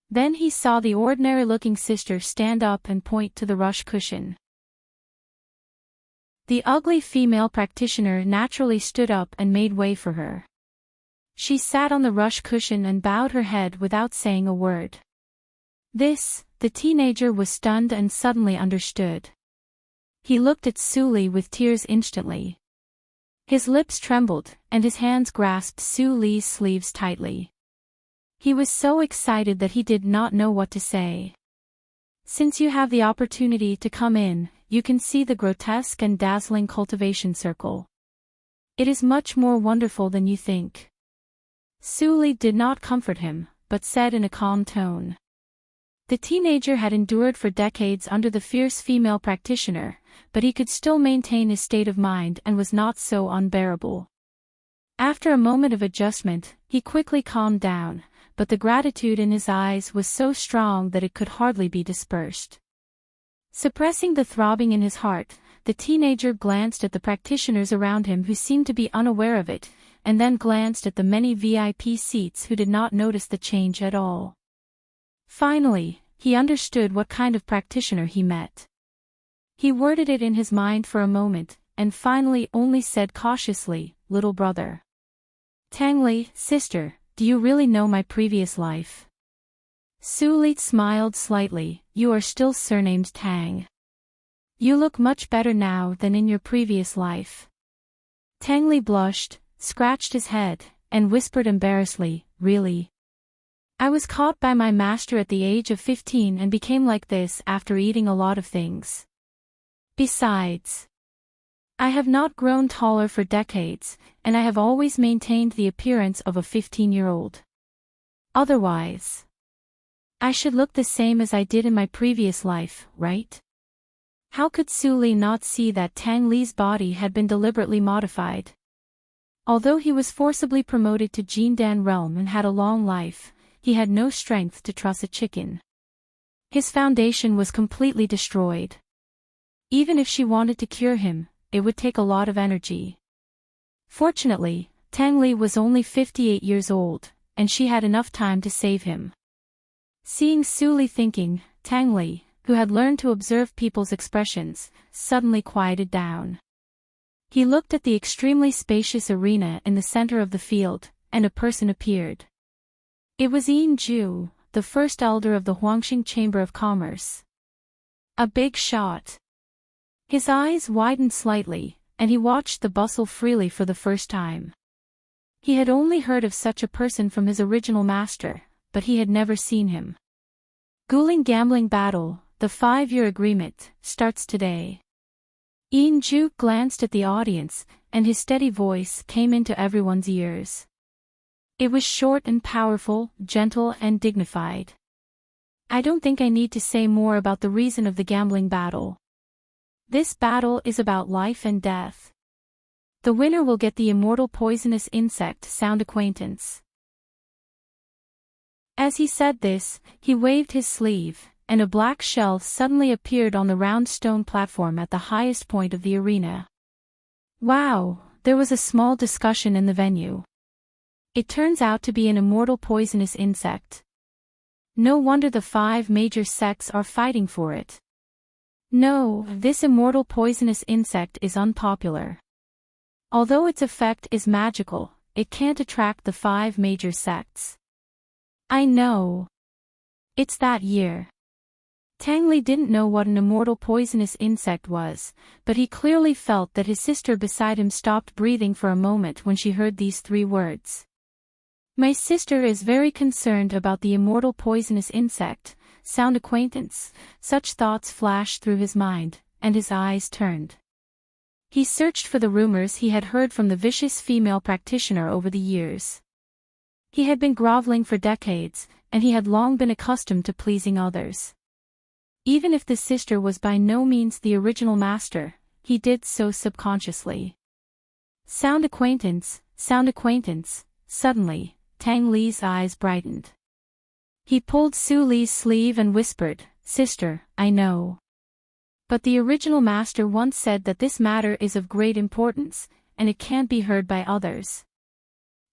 Then he saw the ordinary-looking sister stand up and point to the rush cushion. The ugly female practitioner naturally stood up and made way for her. She sat on the rush cushion and bowed her head without saying a word. The teenager was stunned and suddenly understood. He looked at Su Li with tears instantly. His lips trembled, and his hands grasped Su Li's sleeves tightly. He was so excited that he did not know what to say. "Since you have the opportunity to come in, you can see the grotesque and dazzling cultivation circle. It is much more wonderful than you think. Su Li did not comfort him, but said in a calm tone. The teenager had endured for decades under the fierce female practitioner, but he could still maintain his state of mind and was not so unbearable. After a moment of adjustment, he quickly calmed down, but the gratitude in his eyes was so strong that it could hardly be dispersed. Suppressing the throbbing in his heart, the teenager glanced at the practitioners around him who seemed to be unaware of it, and then glanced at the many VIP seats who did not notice the change at all. Finally, he understood what kind of practitioner he met. He worded it in his mind for a moment, and finally only said cautiously, "Little brother." "Tang Li, sister, do you really know my previous life?" Su Li smiled slightly. "You are still surnamed Tang. You look much better now than in your previous life." Tang Li blushed, scratched his head, and whispered embarrassedly, "Really? I was caught by my master at the age of 15 and became like this after eating a lot of things. Besides, I have not grown taller for decades, and I have always maintained the appearance of a 15-year-old. Otherwise, I should look the same as I did in my previous life, right?" How could Su Li not see that Tang Li's body had been deliberately modified? Although he was forcibly promoted to Jindan realm and had a long life, he had no strength to truss a chicken. His foundation was completely destroyed. Even if she wanted to cure him, it would take a lot of energy. Fortunately, Tang Li was only 58 years old, and she had enough time to save him. Seeing Su Li thinking, Tang Li, who had learned to observe people's expressions, suddenly quieted down. He looked at the extremely spacious arena in the center of the field, and a person appeared. It was Yin Ju, the first elder of the Huangxing Chamber of Commerce. A big shot. His eyes widened slightly, and he watched the bustle freely for the first time. He had only heard of such a person from his original master, but he had never seen him. Guling Gambling Battle, the 5-year agreement, starts today. Yin Ju glanced at the audience, and his steady voice came into everyone's ears. It was short and powerful, gentle and dignified. "I don't think I need to say more about the reason of the gambling battle. This battle is about life and death. The winner will get the immortal poisonous insect sound acquaintance." As he said this, he waved his sleeve, and a black shell suddenly appeared on the round stone platform at the highest point of the arena. Wow, there was a small discussion in the venue. It turns out to be an immortal poisonous insect. No wonder the 5 major sects are fighting for it. No, this immortal poisonous insect is unpopular. Although its effect is magical, it can't attract the 5 major sects. I know. It's that year. Tang Li didn't know what an immortal poisonous insect was, but he clearly felt that his sister beside him stopped breathing for a moment when she heard these 3 words. My sister is very concerned about the immortal poisonous insect, sound acquaintance. Such thoughts flashed through his mind, and his eyes turned. He searched for the rumors he had heard from the vicious female practitioner over the years. He had been groveling for decades, and he had long been accustomed to pleasing others. Even if the sister was by no means the original master, he did so subconsciously. Sound acquaintance, sound acquaintance. Suddenly, Tang Li's eyes brightened. He pulled Su Li's sleeve and whispered, "Sister, I know. But the original master once said that this matter is of great importance, and it can't be heard by others."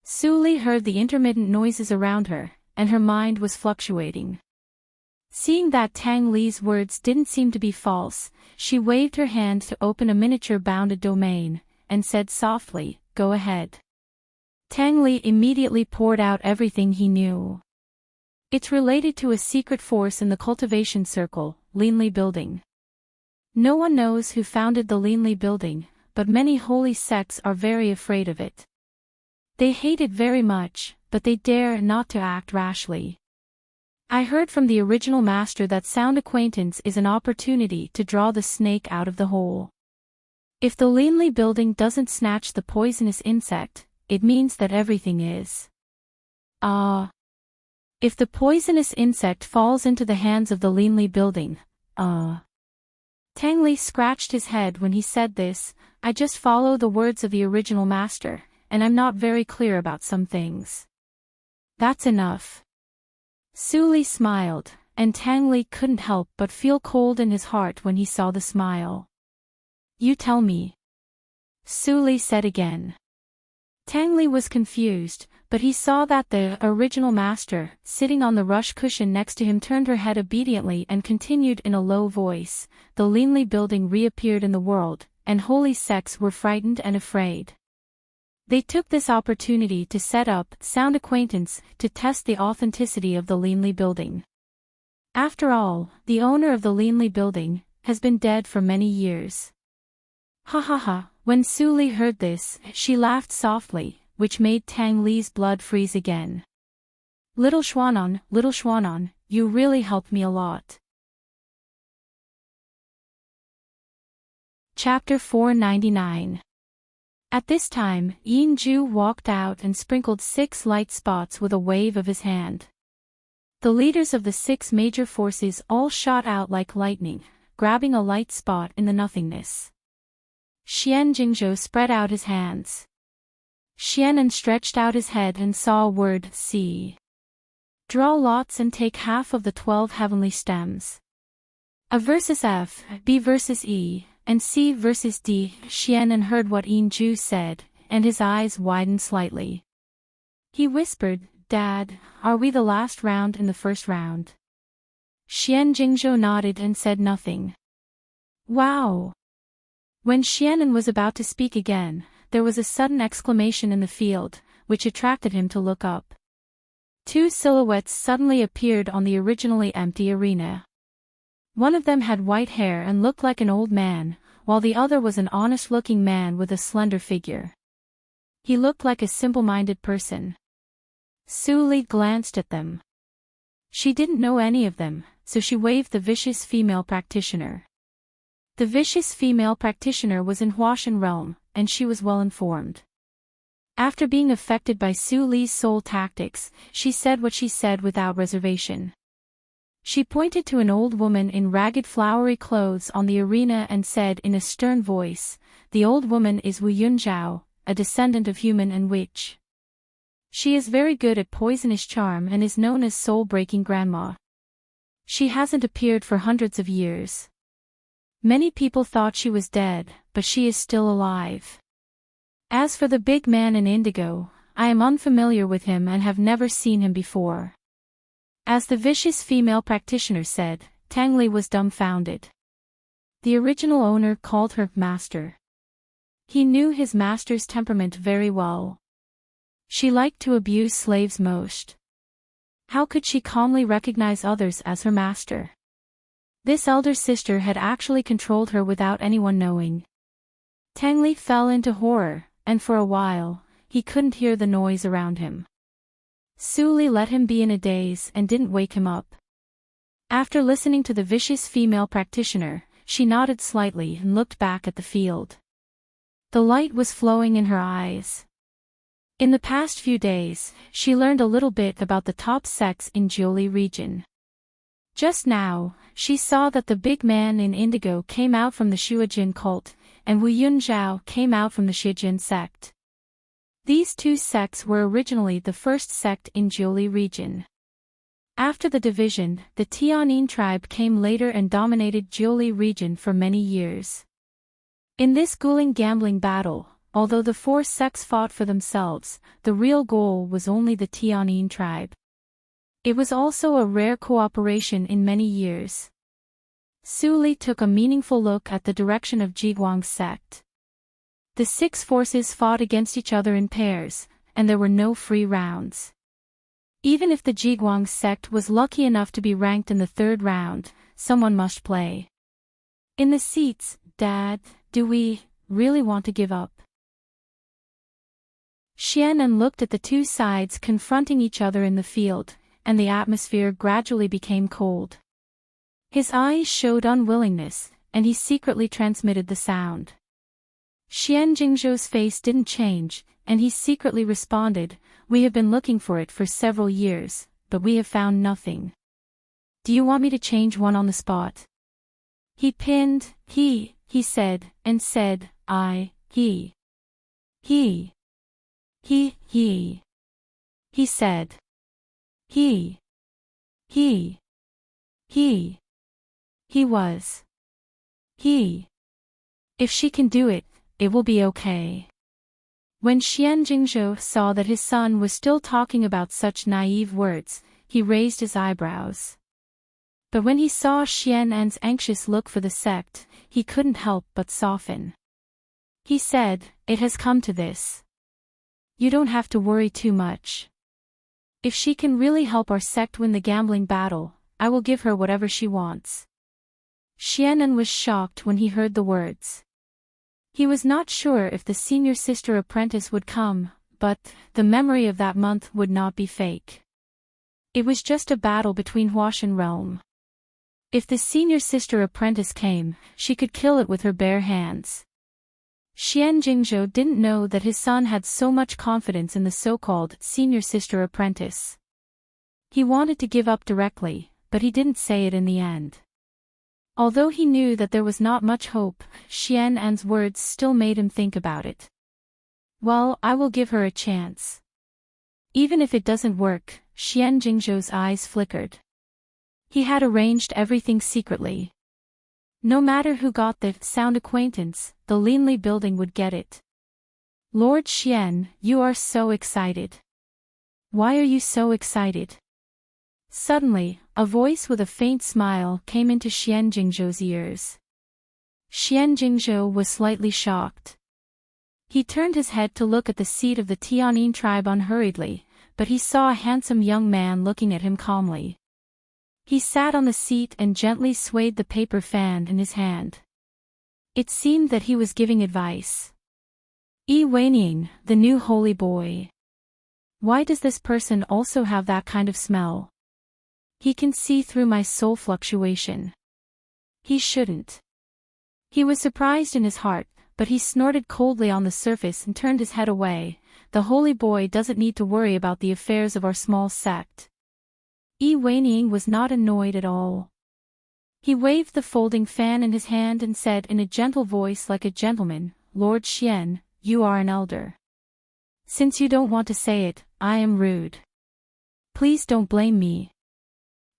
Su Li heard the intermittent noises around her, and her mind was fluctuating. Seeing that Tang Li's words didn't seem to be false, she waved her hand to open a miniature bounded domain, and said softly, "Go ahead." Tang Li immediately poured out everything he knew. It's related to a secret force in the cultivation circle, Linli Building. No one knows who founded the Linli Building, but many holy sects are very afraid of it. They hate it very much, but they dare not to act rashly. I heard from the original master that sound acquaintance is an opportunity to draw the snake out of the hole. If the Leanly building doesn't snatch the poisonous insect, it means that everything is. If the poisonous insect falls into the hands of the Leanly building, Tangli scratched his head when he said this. I just follow the words of the original master, and I'm not very clear about some things. That's enough. Suli smiled, and Tangli couldn't help but feel cold in his heart when he saw the smile. You tell me. Suli said again. Tangli was confused, but he saw that the original master, sitting on the rush cushion next to him, turned her head obediently and continued in a low voice. The Leanly building reappeared in the world, and holy sects were frightened and afraid. They took this opportunity to set up sound acquaintance to test the authenticity of the Leanly building. After all, the owner of the Leanly building has been dead for many years. Ha ha ha. When Suli heard this, she laughed softly, which made Tang Li's blood freeze again. Little Schwanon, you really helped me a lot. Chapter 499. At this time, Yin Ju walked out and sprinkled 6 light spots with a wave of his hand. The leaders of the 6 major forces all shot out like lightning, grabbing a light spot in the nothingness. Xian Jingzhou spread out his hands. Xianan stretched out his head and saw a word C. Draw lots and take half of the 12 heavenly stems. A versus F, B versus E, and C versus D. Xianan heard what Yin Ju said, and his eyes widened slightly. He whispered, Dad, are we the last round in the first round? Xian Jingzhou nodded and said nothing. Wow! When Xianan was about to speak again, there was a sudden exclamation in the field, which attracted him to look up. 2 silhouettes suddenly appeared on the originally empty arena. One of them had white hair and looked like an old man, while the other was an honest-looking man with a slender figure. He looked like a simple-minded person. Suli glanced at them. She didn't know any of them, so she waved the vicious female practitioner. The vicious female practitioner was in Huashan realm, and she was well informed. After being affected by Su Li's soul tactics, she said what she said without reservation. She pointed to an old woman in ragged flowery clothes on the arena and said in a stern voice, The old woman is Wu Yunzhao, a descendant of human and witch. She is very good at poisonous charm and is known as soul-breaking grandma. She hasn't appeared for hundreds of years. Many people thought she was dead, but she is still alive. As for the big man in indigo, I am unfamiliar with him and have never seen him before. As the vicious female practitioner said, Tangli was dumbfounded. The original owner called her master. He knew his master's temperament very well. She liked to abuse slaves most. How could she calmly recognize others as her master? This elder sister had actually controlled her without anyone knowing. Tangli fell into horror, and for a while, he couldn't hear the noise around him. Suli let him be in a daze and didn't wake him up. After listening to the vicious female practitioner, she nodded slightly and looked back at the field. The light was flowing in her eyes. In the past few days, she learned a little bit about the top sects in Jiuli region. Just now, she saw that the big man in indigo came out from the Shuajin cult, and Wu Yunzhao came out from the Shijin sect. These 2 sects were originally the first sect in Jiuli region. After the division, the Tianyin tribe came later and dominated Jiuli region for many years. In this grueling gambling battle, although the 4 sects fought for themselves, the real goal was only the Tianyin tribe. It was also a rare cooperation in many years. Suli took a meaningful look at the direction of Jiguang's sect. The 6 forces fought against each other in pairs, and there were no free rounds. Even if the Jiguang sect was lucky enough to be ranked in the 3rd round, someone must play. In the seats, Dad, do we really want to give up? Xianan looked at the 2 sides confronting each other in the field, and the atmosphere gradually became cold. His eyes showed unwillingness, and he secretly transmitted the sound. Xian Jingzhou's face didn't change, and he secretly responded, "We have been looking for it for several years, but we have found nothing. Do you want me to change one on the spot?" He said, and said, he said, he was. If she can do it, it will be okay. When Xian Jingzhou saw that his son was still talking about such naive words, he raised his eyebrows. But when he saw Xian An's anxious look for the sect, he couldn't help but soften. He said, "It has come to this. You don't have to worry too much. If she can really help our sect win the gambling battle, I will give her whatever she wants." Xian An was shocked when he heard the words. He was not sure if the senior sister apprentice would come, but the memory of that month would not be fake. It was just a battle between Huashan realm. If the senior sister apprentice came, she could kill it with her bare hands. Xian Jingzhou didn't know that his son had so much confidence in the so-called senior sister apprentice. He wanted to give up directly, but he didn't say it in the end. Although he knew that there was not much hope, Xian An's words still made him think about it. "Well, I will give her a chance." Even if it doesn't work, Xian Jingzhou's eyes flickered. He had arranged everything secretly. No matter who got the sound acquaintance, the Linli building would get it. "Lord Xian, you are so excited. Why are you so excited?" Suddenly, a voice with a faint smile came into Xian Jingzhou's ears. Xian Jingzhou was slightly shocked. He turned his head to look at the seat of the Tianyin tribe unhurriedly, but he saw a handsome young man looking at him calmly. He sat on the seat and gently swayed the paper fan in his hand. It seemed that he was giving advice. "Yi Weining, the new holy boy. Why does this person also have that kind of smell? He can see through my soul fluctuation. He shouldn't." He was surprised in his heart, but he snorted coldly on the surface and turned his head away. "The holy boy doesn't need to worry about the affairs of our small sect." Yi Weining was not annoyed at all. He waved the folding fan in his hand and said in a gentle voice like a gentleman, "Lord Xian, you are an elder. Since you don't want to say it, I am rude. Please don't blame me."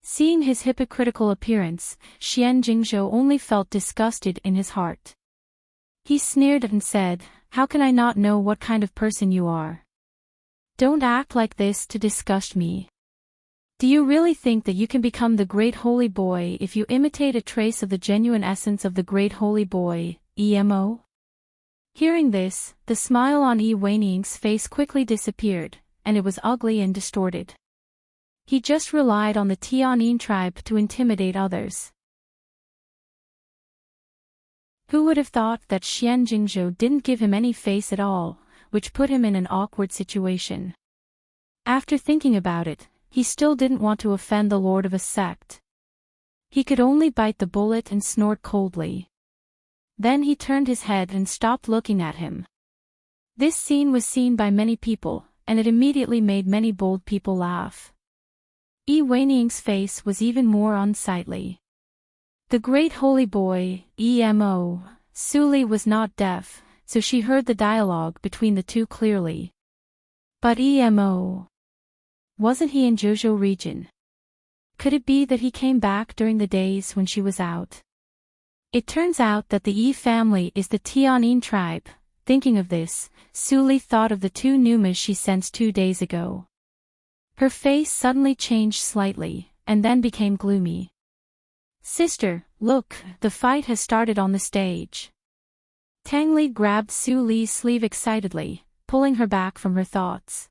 Seeing his hypocritical appearance, Xian Jingzhou only felt disgusted in his heart. He sneered and said, "How can I not know what kind of person you are? Don't act like this to disgust me. Do you really think that you can become the great holy boy if you imitate a trace of the genuine essence of the great holy boy, EMO?" Hearing this, the smile on Yi Weining's face quickly disappeared, and it was ugly and distorted. He just relied on the Tianyin tribe to intimidate others. Who would have thought that Xian Jingzhou didn't give him any face at all, which put him in an awkward situation. After thinking about it, he still didn't want to offend the lord of a sect. He could only bite the bullet and snort coldly. Then he turned his head and stopped looking at him. This scene was seen by many people, and it immediately made many bold people laugh. Yi Weining's face was even more unsightly. The great holy boy, EMO, Suli was not deaf, so she heard the dialogue between the two clearly. But EMO, wasn't he in Zhuzhou region? Could it be that he came back during the days when she was out? It turns out that the Yi family is the Tianyin tribe. Thinking of this, Suli thought of the two Numas she sensed 2 days ago. Her face suddenly changed slightly, and then became gloomy. "Sister, look, the fight has started on the stage." Tang Li grabbed Su Li's sleeve excitedly, pulling her back from her thoughts.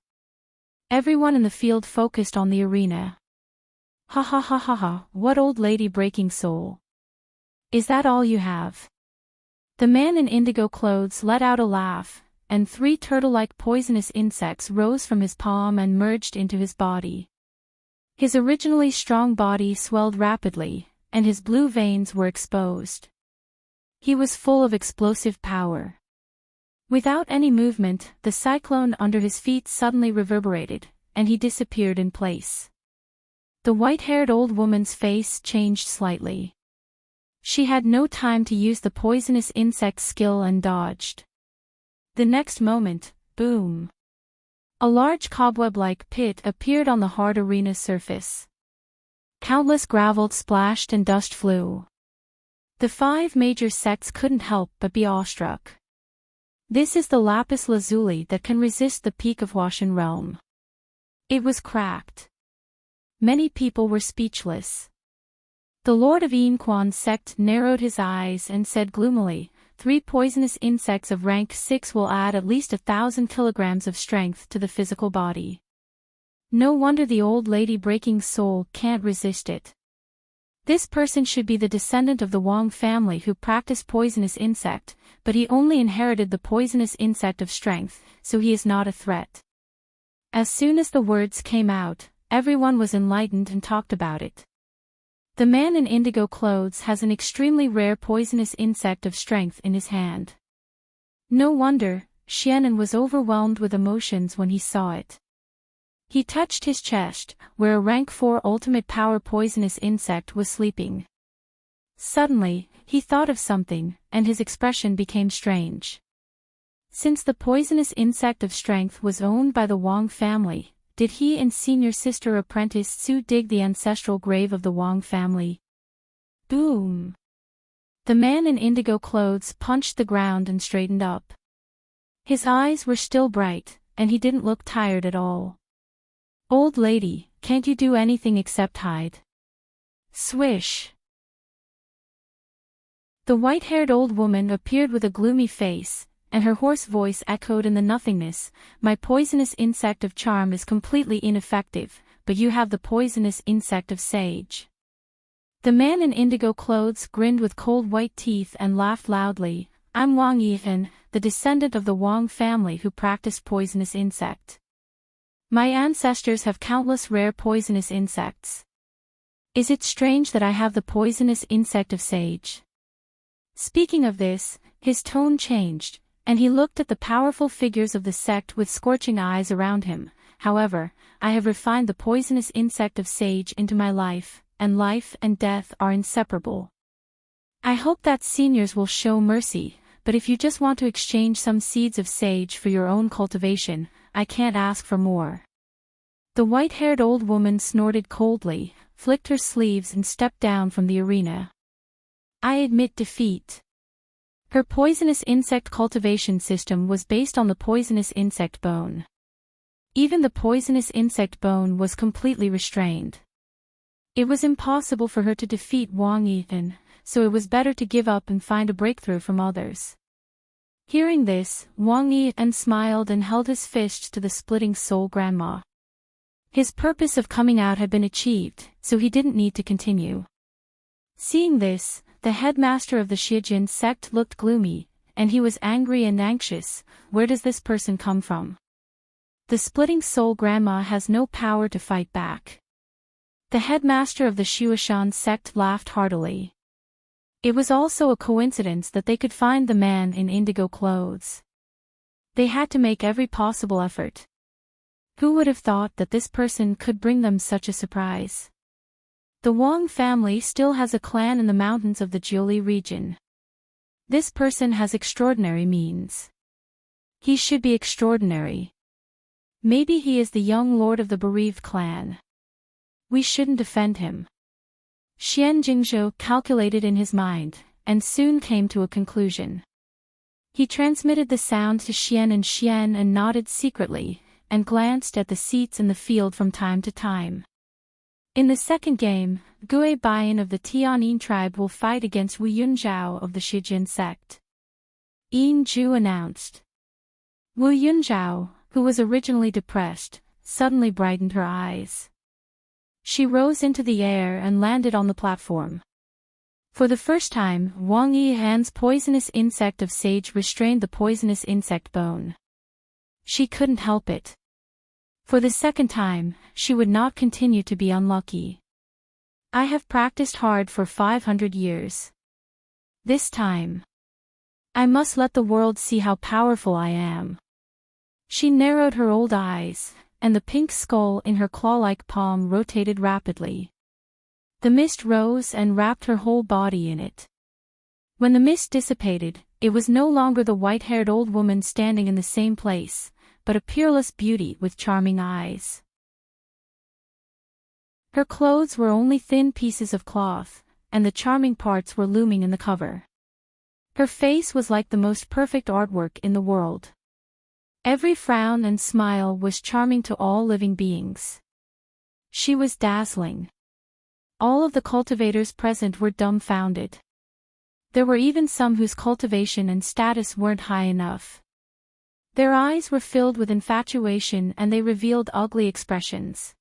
Everyone in the field focused on the arena. "Ha ha ha ha ha, what old lady breaking soul. Is that all you have?" The man in indigo clothes let out a laugh, and 3 turtle-like poisonous insects rose from his palm and merged into his body. His originally strong body swelled rapidly, and his blue veins were exposed. He was full of explosive power. Without any movement, the cyclone under his feet suddenly reverberated, and he disappeared in place. The white-haired old woman's face changed slightly. She had no time to use the poisonous insect skill and dodged. The next moment, boom! A large cobweb-like pit appeared on the hard arena's surface. Countless gravel splashed and dust flew. The 5 major sects couldn't help but be awestruck. This is the lapis lazuli that can resist the peak of Huashan realm. It was cracked. Many people were speechless. The Lord of Yinquan's sect narrowed his eyes and said gloomily, 3 poisonous insects of rank 6 will add at least 1,000 kilograms of strength to the physical body. No wonder the old lady breaking soul can't resist it. This person should be the descendant of the Wang family who practiced poisonous insect, but he only inherited the poisonous insect of strength, so he is not a threat. As soon as the words came out, everyone was enlightened and talked about it. The man in indigo clothes has an extremely rare poisonous insect of strength in his hand. No wonder, Xianan was overwhelmed with emotions when he saw it. He touched his chest, where a rank 4 ultimate power poisonous insect was sleeping. Suddenly, he thought of something, and his expression became strange. Since the poisonous insect of strength was owned by the Wang family, did he and senior sister apprentice Su dig the ancestral grave of the Wang family? Boom! The man in indigo clothes punched the ground and straightened up. His eyes were still bright, and he didn't look tired at all. Old lady, can't you do anything except hide? Swish! The white-haired old woman appeared with a gloomy face, and her hoarse voice echoed in the nothingness, my poisonous insect of charm is completely ineffective, but you have the poisonous insect of sage. The man in indigo clothes grinned with cold white teeth and laughed loudly, I'm Wang Yihan, the descendant of the Wang family who practiced poisonous insect. My ancestors have countless rare poisonous insects. Is it strange that I have the poisonous insect of sage? Speaking of this, his tone changed, and he looked at the powerful figures of the sect with scorching eyes around him. However, I have refined the poisonous insect of sage into my life and death are inseparable. I hope that seniors will show mercy, but if you just want to exchange some seeds of sage for your own cultivation, I can't ask for more. The white-haired old woman snorted coldly, flicked her sleeves and stepped down from the arena. I admit defeat. Her poisonous insect cultivation system was based on the poisonous insect bone. Even the poisonous insect bone was completely restrained. It was impossible for her to defeat Wang Yihan, so it was better to give up and find a breakthrough from others. Hearing this, Wang Yihan smiled and held his fist to the splitting soul grandma. His purpose of coming out had been achieved, so he didn't need to continue. Seeing this, the headmaster of the Shijin sect looked gloomy, and he was angry and anxious. Where does this person come from? The splitting soul grandma has no power to fight back. The headmaster of the Shuashan sect laughed heartily. It was also a coincidence that they could find the man in indigo clothes. They had to make every possible effort. Who would have thought that this person could bring them such a surprise? The Wang family still has a clan in the mountains of the Jiuli region. This person has extraordinary means. He should be extraordinary. Maybe he is the young lord of the bereaved clan. We shouldn't offend him. Xian Jingzhou calculated in his mind, and soon came to a conclusion. He transmitted the sound to Xian and nodded secretly, and glanced at the seats in the field from time to time. In the second game, Gue Baiyan of the Tianyin tribe will fight against Wu Yunzhao of the Shijin sect. Yin Zhu announced. Wu Yunzhao, who was originally depressed, suddenly brightened her eyes. She rose into the air and landed on the platform. For the first time, Wang Yihan's poisonous insect of sage restrained the poisonous insect bone. She couldn't help it. For the second time, she would not continue to be unlucky. I have practiced hard for 500 years. This time, I must let the world see how powerful I am. She narrowed her old eyes, and the pink skull in her claw-like palm rotated rapidly. The mist rose and wrapped her whole body in it. When the mist dissipated, it was no longer the white-haired old woman standing in the same place, but a peerless beauty with charming eyes. Her clothes were only thin pieces of cloth, and the charming parts were looming in the cover. Her face was like the most perfect artwork in the world. Every frown and smile was charming to all living beings. She was dazzling. All of the cultivators present were dumbfounded. There were even some whose cultivation and status weren't high enough. Their eyes were filled with infatuation and they revealed ugly expressions.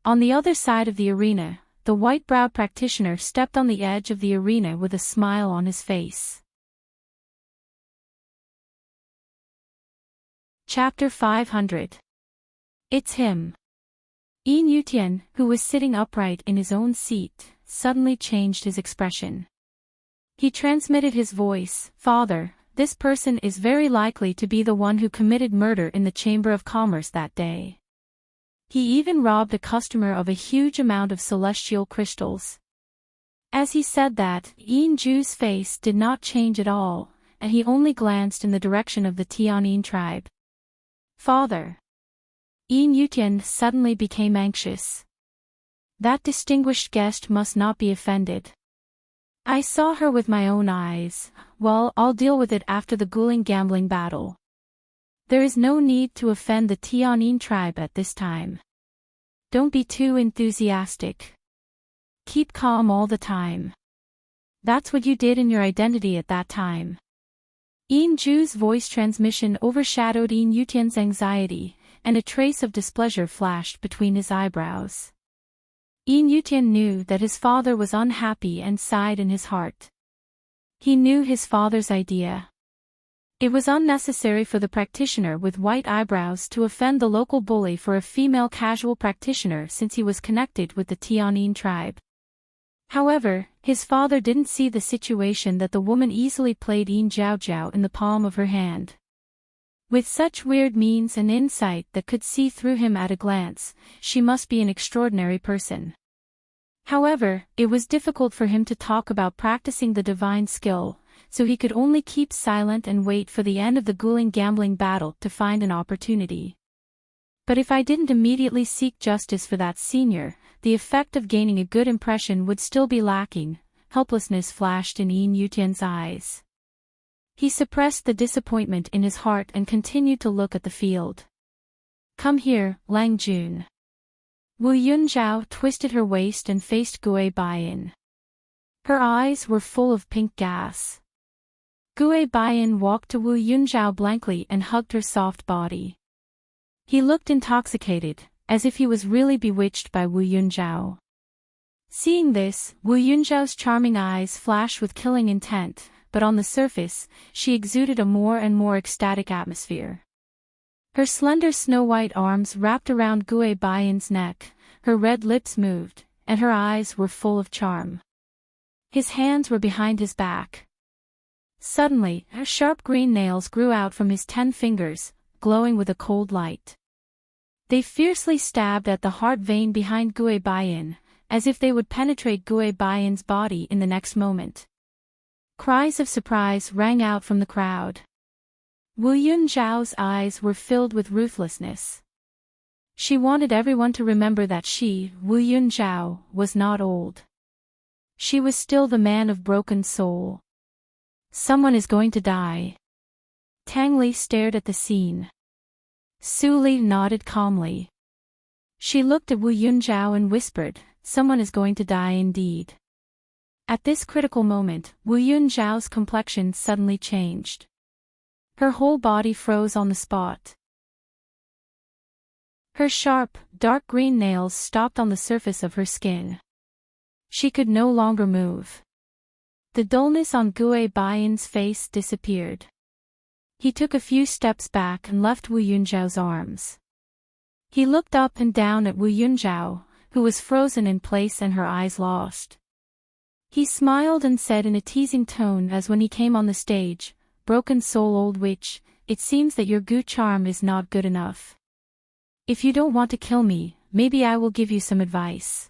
On the other side of the arena, the white-browed practitioner stepped on the edge of the arena with a smile on his face. Chapter 500. It's him. Yin Yutian, who was sitting upright in his own seat, suddenly changed his expression. He transmitted his voice, "Father, this person is very likely to be the one who committed murder in the Chamber of Commerce that day. He even robbed a customer of a huge amount of celestial crystals." As he said that, Yin Ju's face did not change at all, and he only glanced in the direction of the Tianyin tribe. "Father." Yin Yutian suddenly became anxious. That distinguished guest must not be offended. "I saw her with my own eyes. Well, I'll deal with it after the Guling gambling battle. There is no need to offend the Tianyin tribe at this time. Don't be too enthusiastic. Keep calm all the time. That's what you did in your identity at that time." Yin Ju's voice transmission overshadowed Yin Yutian's anxiety, and a trace of displeasure flashed between his eyebrows. Yin Yutian knew that his father was unhappy and sighed in his heart. He knew his father's idea. It was unnecessary for the practitioner with white eyebrows to offend the local bully for a female casual practitioner since he was connected with the Tianyin tribe. However, his father didn't see the situation that the woman easily played Yin Jiaojiao in the palm of her hand. With such weird means and insight that could see through him at a glance, she must be an extraordinary person. However, it was difficult for him to talk about practicing the divine skill, so he could only keep silent and wait for the end of the Guling gambling battle to find an opportunity. "But if I didn't immediately seek justice for that senior, the effect of gaining a good impression would still be lacking." Helplessness flashed in Yin Yutian's eyes. He suppressed the disappointment in his heart and continued to look at the field. "Come here, Lang Jun." Wu Yunzhao twisted her waist and faced Gue Baiyin. Her eyes were full of pink gas. Gue Baiyin walked to Wu Yunzhao blankly and hugged her soft body. He looked intoxicated, as if he was really bewitched by Wu Yunzhao. Seeing this, Wu Yunzhao's charming eyes flashed with killing intent, but on the surface, she exuded a more and more ecstatic atmosphere. Her slender snow-white arms wrapped around Gue Baiyin's neck, her red lips moved, and her eyes were full of charm. His hands were behind his back. Suddenly, sharp green nails grew out from his 10 fingers, glowing with a cold light. They fiercely stabbed at the heart vein behind Gue Baiyin, as if they would penetrate Gue Baiyin's body in the next moment. Cries of surprise rang out from the crowd. Wu Yunzhao's eyes were filled with ruthlessness. She wanted everyone to remember that she, Wu Yunzhao, was not old. She was still the man of broken soul. "Someone is going to die." Tang Li stared at the scene. Su Li nodded calmly. She looked at Wu Yunzhao and whispered, "Someone is going to die indeed." At this critical moment, Wu Yunzhao's complexion suddenly changed. Her whole body froze on the spot. Her sharp, dark green nails stopped on the surface of her skin. She could no longer move. The dullness on Gue Baiyin's face disappeared. He took a few steps back and left Wu Yunzhao's arms. He looked up and down at Wu Yunzhao, who was frozen in place and her eyes lost. He smiled and said in a teasing tone as when he came on the stage, "Broken soul old witch, it seems that your goo charm is not good enough. If you don't want to kill me, maybe I will give you some advice."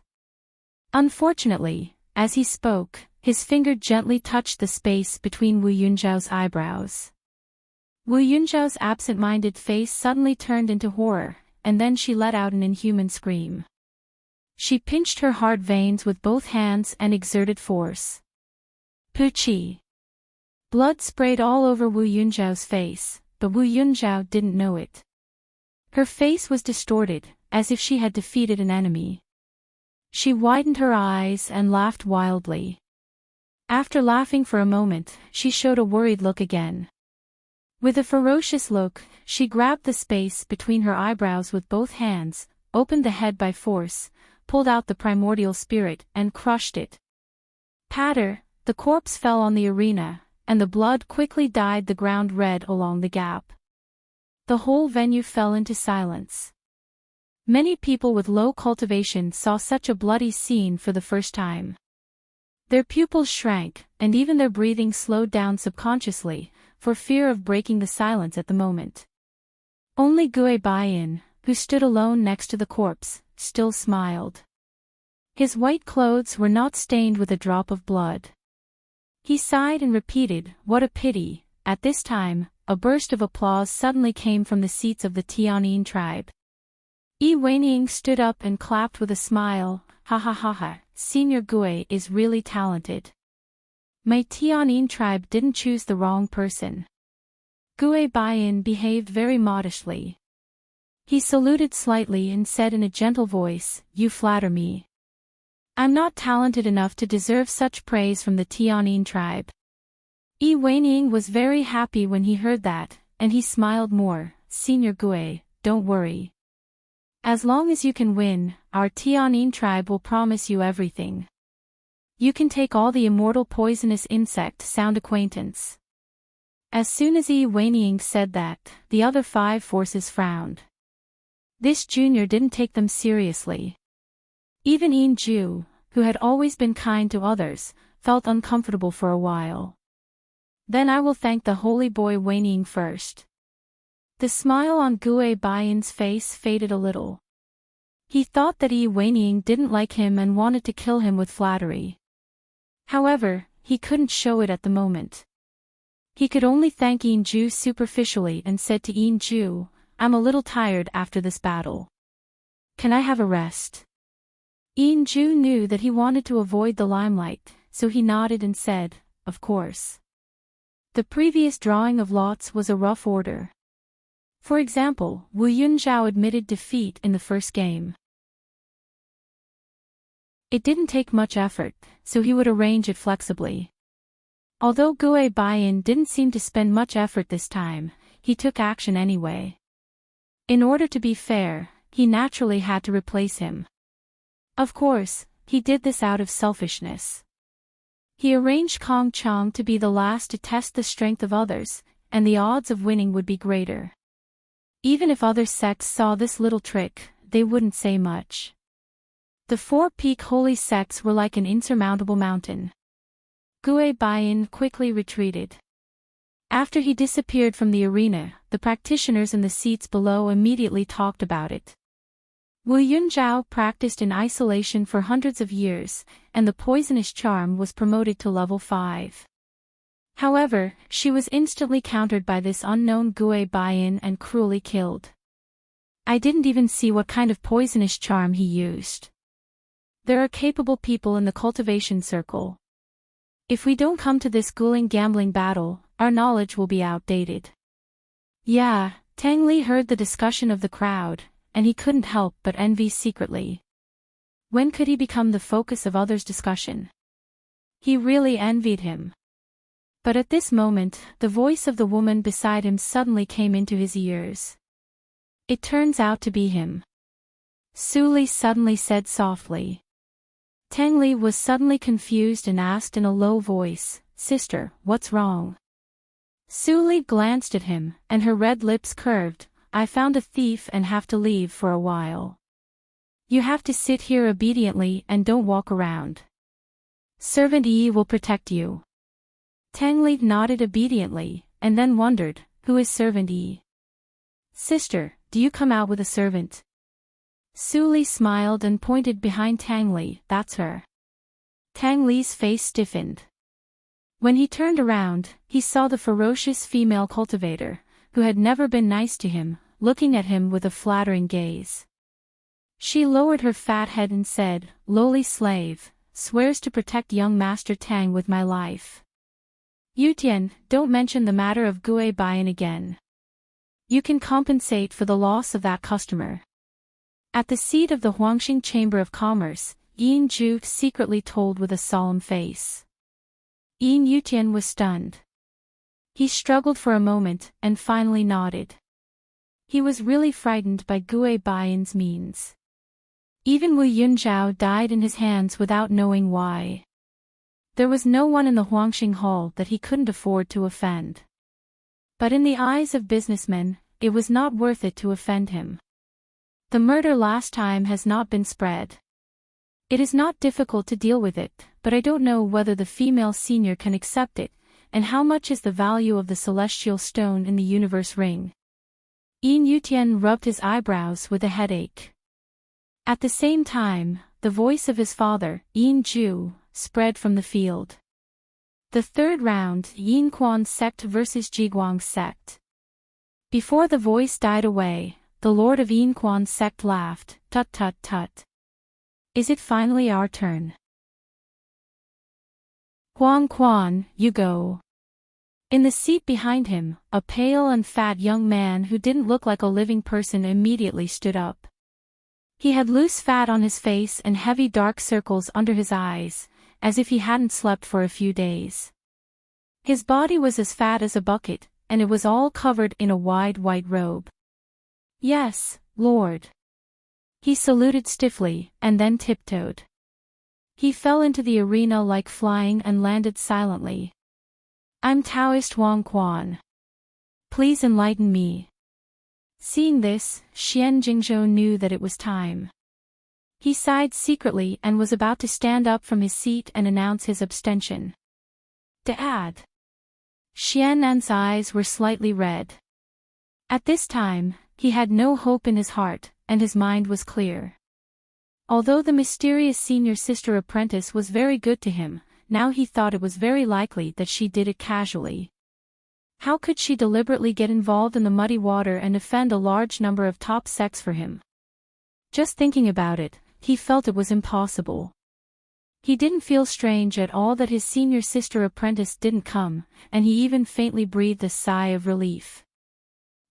Unfortunately, as he spoke, his finger gently touched the space between Wu Yunzhao's eyebrows. Wu Yunzhao's absent-minded face suddenly turned into horror, and then she let out an inhuman scream. She pinched her heart veins with both hands and exerted force. Poochie! Blood sprayed all over Wu Yunzhao's face, but Wu Yunzhao didn't know it. Her face was distorted, as if she had defeated an enemy. She widened her eyes and laughed wildly. After laughing for a moment, she showed a worried look again. With a ferocious look, she grabbed the space between her eyebrows with both hands, opened the head by force, pulled out the primordial spirit and crushed it. Patter, the corpse fell on the arena, and the blood quickly dyed the ground red along the gap. The whole venue fell into silence. Many people with low cultivation saw such a bloody scene for the first time. Their pupils shrank, and even their breathing slowed down subconsciously, for fear of breaking the silence at the moment. Only Gue Baiyin, who stood alone next to the corpse, still smiled. His white clothes were not stained with a drop of blood. He sighed and repeated, "What a pity." At this time, a burst of applause suddenly came from the seats of the Tianyin tribe. Yi Weining stood up and clapped with a smile, "Ha ha ha ha, Senior Gue is really talented. My Tianyin tribe didn't choose the wrong person." Gue Baiyin behaved very modestly. He saluted slightly and said in a gentle voice, "You flatter me. I'm not talented enough to deserve such praise from the Tianyin tribe." Yi Weining was very happy when he heard that, and he smiled more. "Senior Gue, don't worry. As long as you can win, our Tianyin tribe will promise you everything. You can take all the immortal poisonous insect sound acquaintance." As soon as Yi Weining said that, the other 5 forces frowned. This junior didn't take them seriously. Even Yin Ju, who had always been kind to others, felt uncomfortable for a while. "Then I will thank the holy boy Weining first." The smile on Gue Baiyin's face faded a little. He thought that Yi Weining didn't like him and wanted to kill him with flattery. However, he couldn't show it at the moment. He could only thank Yin Ju superficially and said to Yin Ju, "I'm a little tired after this battle. Can I have a rest?" Yin Ju knew that he wanted to avoid the limelight, so he nodded and said, "Of course." The previous drawing of lots was a rough order. For example, Wu Yunzhao admitted defeat in the first game. It didn't take much effort, so he would arrange it flexibly. Although Gue Baiyin didn't seem to spend much effort this time, he took action anyway. In order to be fair, he naturally had to replace him. Of course, he did this out of selfishness. He arranged Kong Chong to be the last to test the strength of others, and the odds of winning would be greater. Even if other sects saw this little trick, they wouldn't say much. The 4 peak holy sects were like an insurmountable mountain. Gue Baiyin quickly retreated. After he disappeared from the arena, the practitioners in the seats below immediately talked about it. Wu Yunzhao practiced in isolation for hundreds of years, and the poisonous charm was promoted to level 5. However, she was instantly countered by this unknown Gue Baiyin and cruelly killed. I didn't even see what kind of poisonous charm he used. There are capable people in the cultivation circle. If we don't come to this ghouling gambling battle, our knowledge will be outdated. Yeah, Tang Li heard the discussion of the crowd, and he couldn't help but envy secretly. When could he become the focus of others' discussion? He really envied him. But at this moment, the voice of the woman beside him suddenly came into his ears. It turns out to be him. Su Li suddenly said softly. Tang Li was suddenly confused and asked in a low voice, "Sister, what's wrong?" Su Li glanced at him, and her red lips curved, I found a thief and have to leave for a while. You have to sit here obediently and don't walk around. Servant Yi will protect you. Tang Li nodded obediently, and then wondered, who is Servant Yi? Sister, do you come out with a servant? Su Li smiled and pointed behind Tang Li, that's her. Tang Li's face stiffened. When he turned around, he saw the ferocious female cultivator, who had never been nice to him, looking at him with a flattering gaze. She lowered her fat head and said, lowly slave, swears to protect young Master Tang with my life. Yutian, don't mention the matter of Gui Baiyan again. You can compensate for the loss of that customer. At the seat of the Huangxing Chamber of Commerce, Yin Ju secretly told with a solemn face. Yin Yutian was stunned. He struggled for a moment, and finally nodded. He was really frightened by Gui Baiyan's means. Even Wu Yunzhao died in his hands without knowing why. There was no one in the Huangxing Hall that he couldn't afford to offend. But in the eyes of businessmen, it was not worth it to offend him. The murder last time has not been spread. It is not difficult to deal with it, but I don't know whether the female senior can accept it, and how much is the value of the celestial stone in the universe ring. Yin Yutian rubbed his eyebrows with a headache. At the same time, the voice of his father, Yin Ju, spread from the field. The third round, Yin Quan sect versus Jiguang sect. Before the voice died away, the lord of Yin Quan sect laughed, tut tut tut. Is it finally our turn? Huang Quan, you go. In the seat behind him, a pale and fat young man who didn't look like a living person immediately stood up. He had loose fat on his face and heavy dark circles under his eyes, as if he hadn't slept for a few days. His body was as fat as a bucket, and it was all covered in a wide white robe. Yes, Lord. He saluted stiffly, and then tiptoed. He fell into the arena like flying and landed silently. I'm Taoist Huang Quan. Please enlighten me. Seeing this, Xian Jingzhou knew that it was time. He sighed secretly and was about to stand up from his seat and announce his abstention. Dad. Xianan's eyes were slightly red. At this time, he had no hope in his heart, and his mind was clear. Although the mysterious senior sister apprentice was very good to him, now he thought it was very likely that she did it casually. How could she deliberately get involved in the muddy water and offend a large number of top sects for him? Just thinking about it, he felt it was impossible. He didn't feel strange at all that his senior sister apprentice didn't come, and he even faintly breathed a sigh of relief.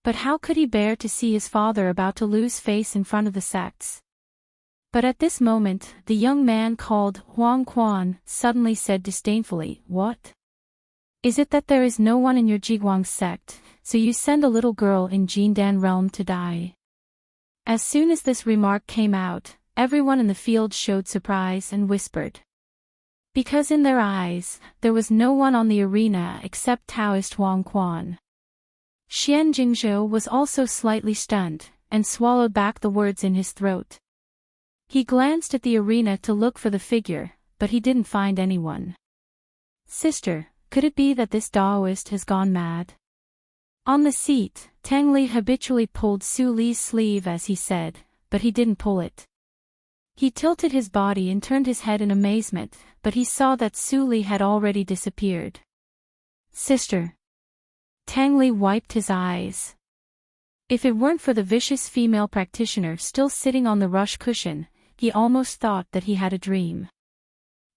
But how could he bear to see his father about to lose face in front of the sects? But at this moment, the young man called Huang Quan suddenly said disdainfully, What? Is it that there is no one in your Jiguang sect, so you send a little girl in Jindan realm to die? As soon as this remark came out, everyone in the field showed surprise and whispered. Because in their eyes, there was no one on the arena except Taoist Huang Quan. Xian Jingzhou was also slightly stunned, and swallowed back the words in his throat. He glanced at the arena to look for the figure, but he didn't find anyone. Sister, could it be that this Taoist has gone mad? On the seat, Tang Li habitually pulled Su Li's sleeve as he said, but he didn't pull it. He tilted his body and turned his head in amazement, but he saw that Su Li had already disappeared. Sister. Tang Li wiped his eyes. If it weren't for the vicious female practitioner still sitting on the rush cushion, he almost thought that he had a dream.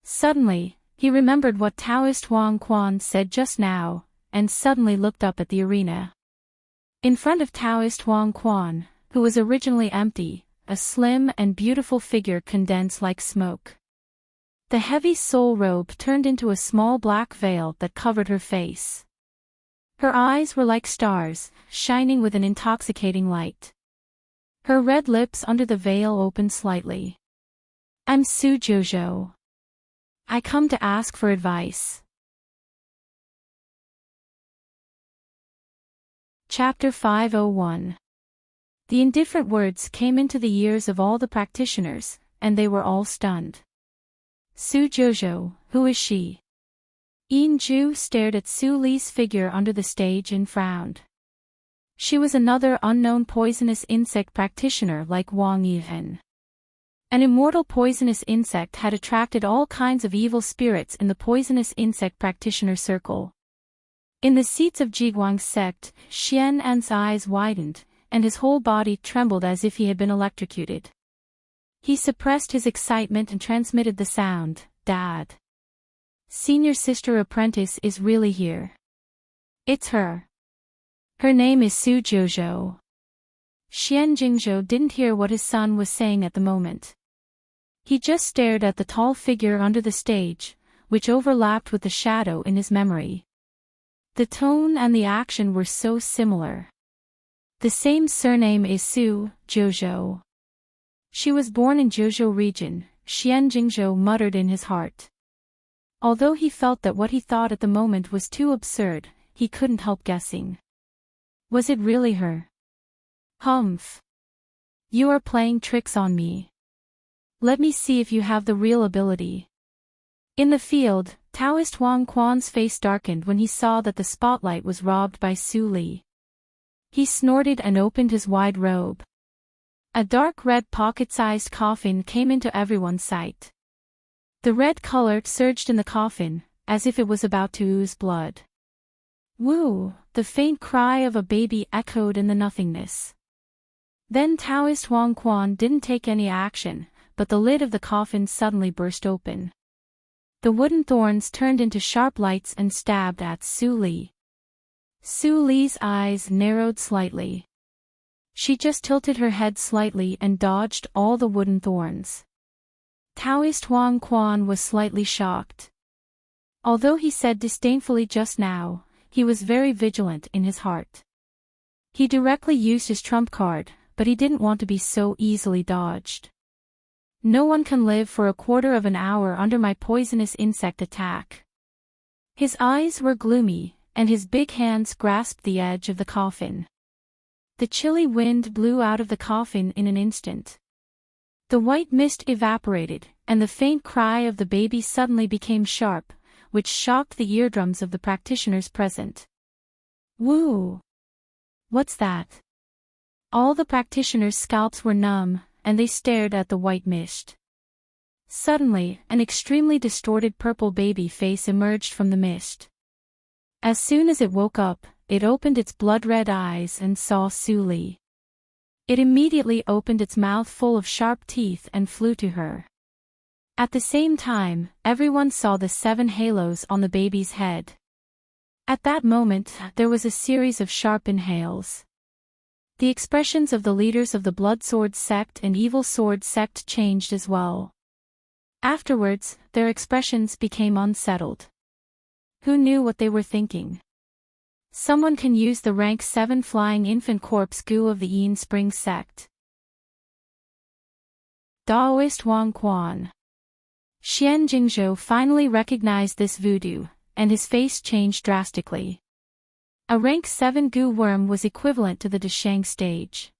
Suddenly, he remembered what Taoist Huang Quan said just now, and suddenly looked up at the arena. In front of Taoist Huang Quan, who was originally empty, a slim and beautiful figure condensed like smoke. The heavy soul robe turned into a small black veil that covered her face. Her eyes were like stars, shining with an intoxicating light. Her red lips under the veil opened slightly. I'm Su Jojo. I come to ask for advice. Chapter 501. The indifferent words came into the ears of all the practitioners, and they were all stunned. Su Jojo, who is she? Yin Ju stared at Su Li's figure under the stage and frowned. She was another unknown poisonous insect practitioner like Wang Yihen. An immortal poisonous insect had attracted all kinds of evil spirits in the poisonous insect practitioner circle. In the seats of Jiguang's sect, Xian An's eyes widened, and his whole body trembled as if he had been electrocuted. He suppressed his excitement and transmitted the sound, "Dad. Senior sister apprentice is really here. It's her. Her name is Su Jojo." Xian Jingzhou didn't hear what his son was saying at the moment. He just stared at the tall figure under the stage, which overlapped with the shadow in his memory. The tone and the action were so similar. The same surname is Su Jojo. She was born in Jojo region, Xian Jingzhou muttered in his heart. Although he felt that what he thought at the moment was too absurd, he couldn't help guessing. Was it really her? Humph. You are playing tricks on me. Let me see if you have the real ability. In the field, Taoist Wang Quan's face darkened when he saw that the spotlight was robbed by Su Li. He snorted and opened his wide robe. A dark red pocket-sized coffin came into everyone's sight. The red color surged in the coffin, as if it was about to ooze blood. Woo! The faint cry of a baby echoed in the nothingness. Then Taoist Wang Quan didn't take any action, but the lid of the coffin suddenly burst open. The wooden thorns turned into sharp lights and stabbed at Su Li. Su Li's eyes narrowed slightly. She just tilted her head slightly and dodged all the wooden thorns. Taoist Wang Quan was slightly shocked. Although he said disdainfully just now, he was very vigilant in his heart. He directly used his trump card, but he didn't want to be so easily dodged. No one can live for a quarter of an hour under my poisonous insect attack. His eyes were gloomy, and his big hands grasped the edge of the coffin. The chilly wind blew out of the coffin in an instant. The white mist evaporated, and the faint cry of the baby suddenly became sharp, which shocked the eardrums of the practitioners present. Woo! What's that? All the practitioners' scalps were numb, and they stared at the white mist. Suddenly, an extremely distorted purple baby face emerged from the mist. As soon as it woke up, it opened its blood-red eyes and saw Su Li. It immediately opened its mouth full of sharp teeth and flew to her. At the same time, everyone saw the 7 halos on the baby's head. At that moment, there was a series of sharp inhales. The expressions of the leaders of the Blood Sword sect and Evil Sword sect changed as well. Afterwards, their expressions became unsettled. Who knew what they were thinking? Someone can use the rank 7 flying infant corpse goo of the Yin Spring sect. Taoist Wang Quan. Xian Jingzhou finally recognized this voodoo, and his face changed drastically. A rank 7 goo worm was equivalent to the Deshang stage.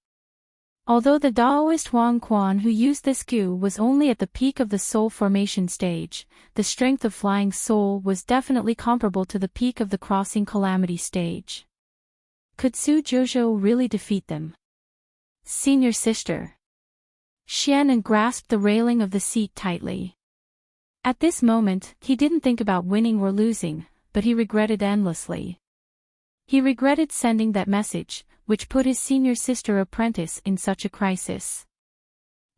Although the Taoist Wang Quan who used this goo was only at the peak of the soul formation stage, the strength of flying soul was definitely comparable to the peak of the crossing calamity stage. Could Su Jojo really defeat them? Senior sister. Xianan grasped the railing of the seat tightly. At this moment, he didn't think about winning or losing, but he regretted endlessly. He regretted sending that message, which put his senior sister apprentice in such a crisis.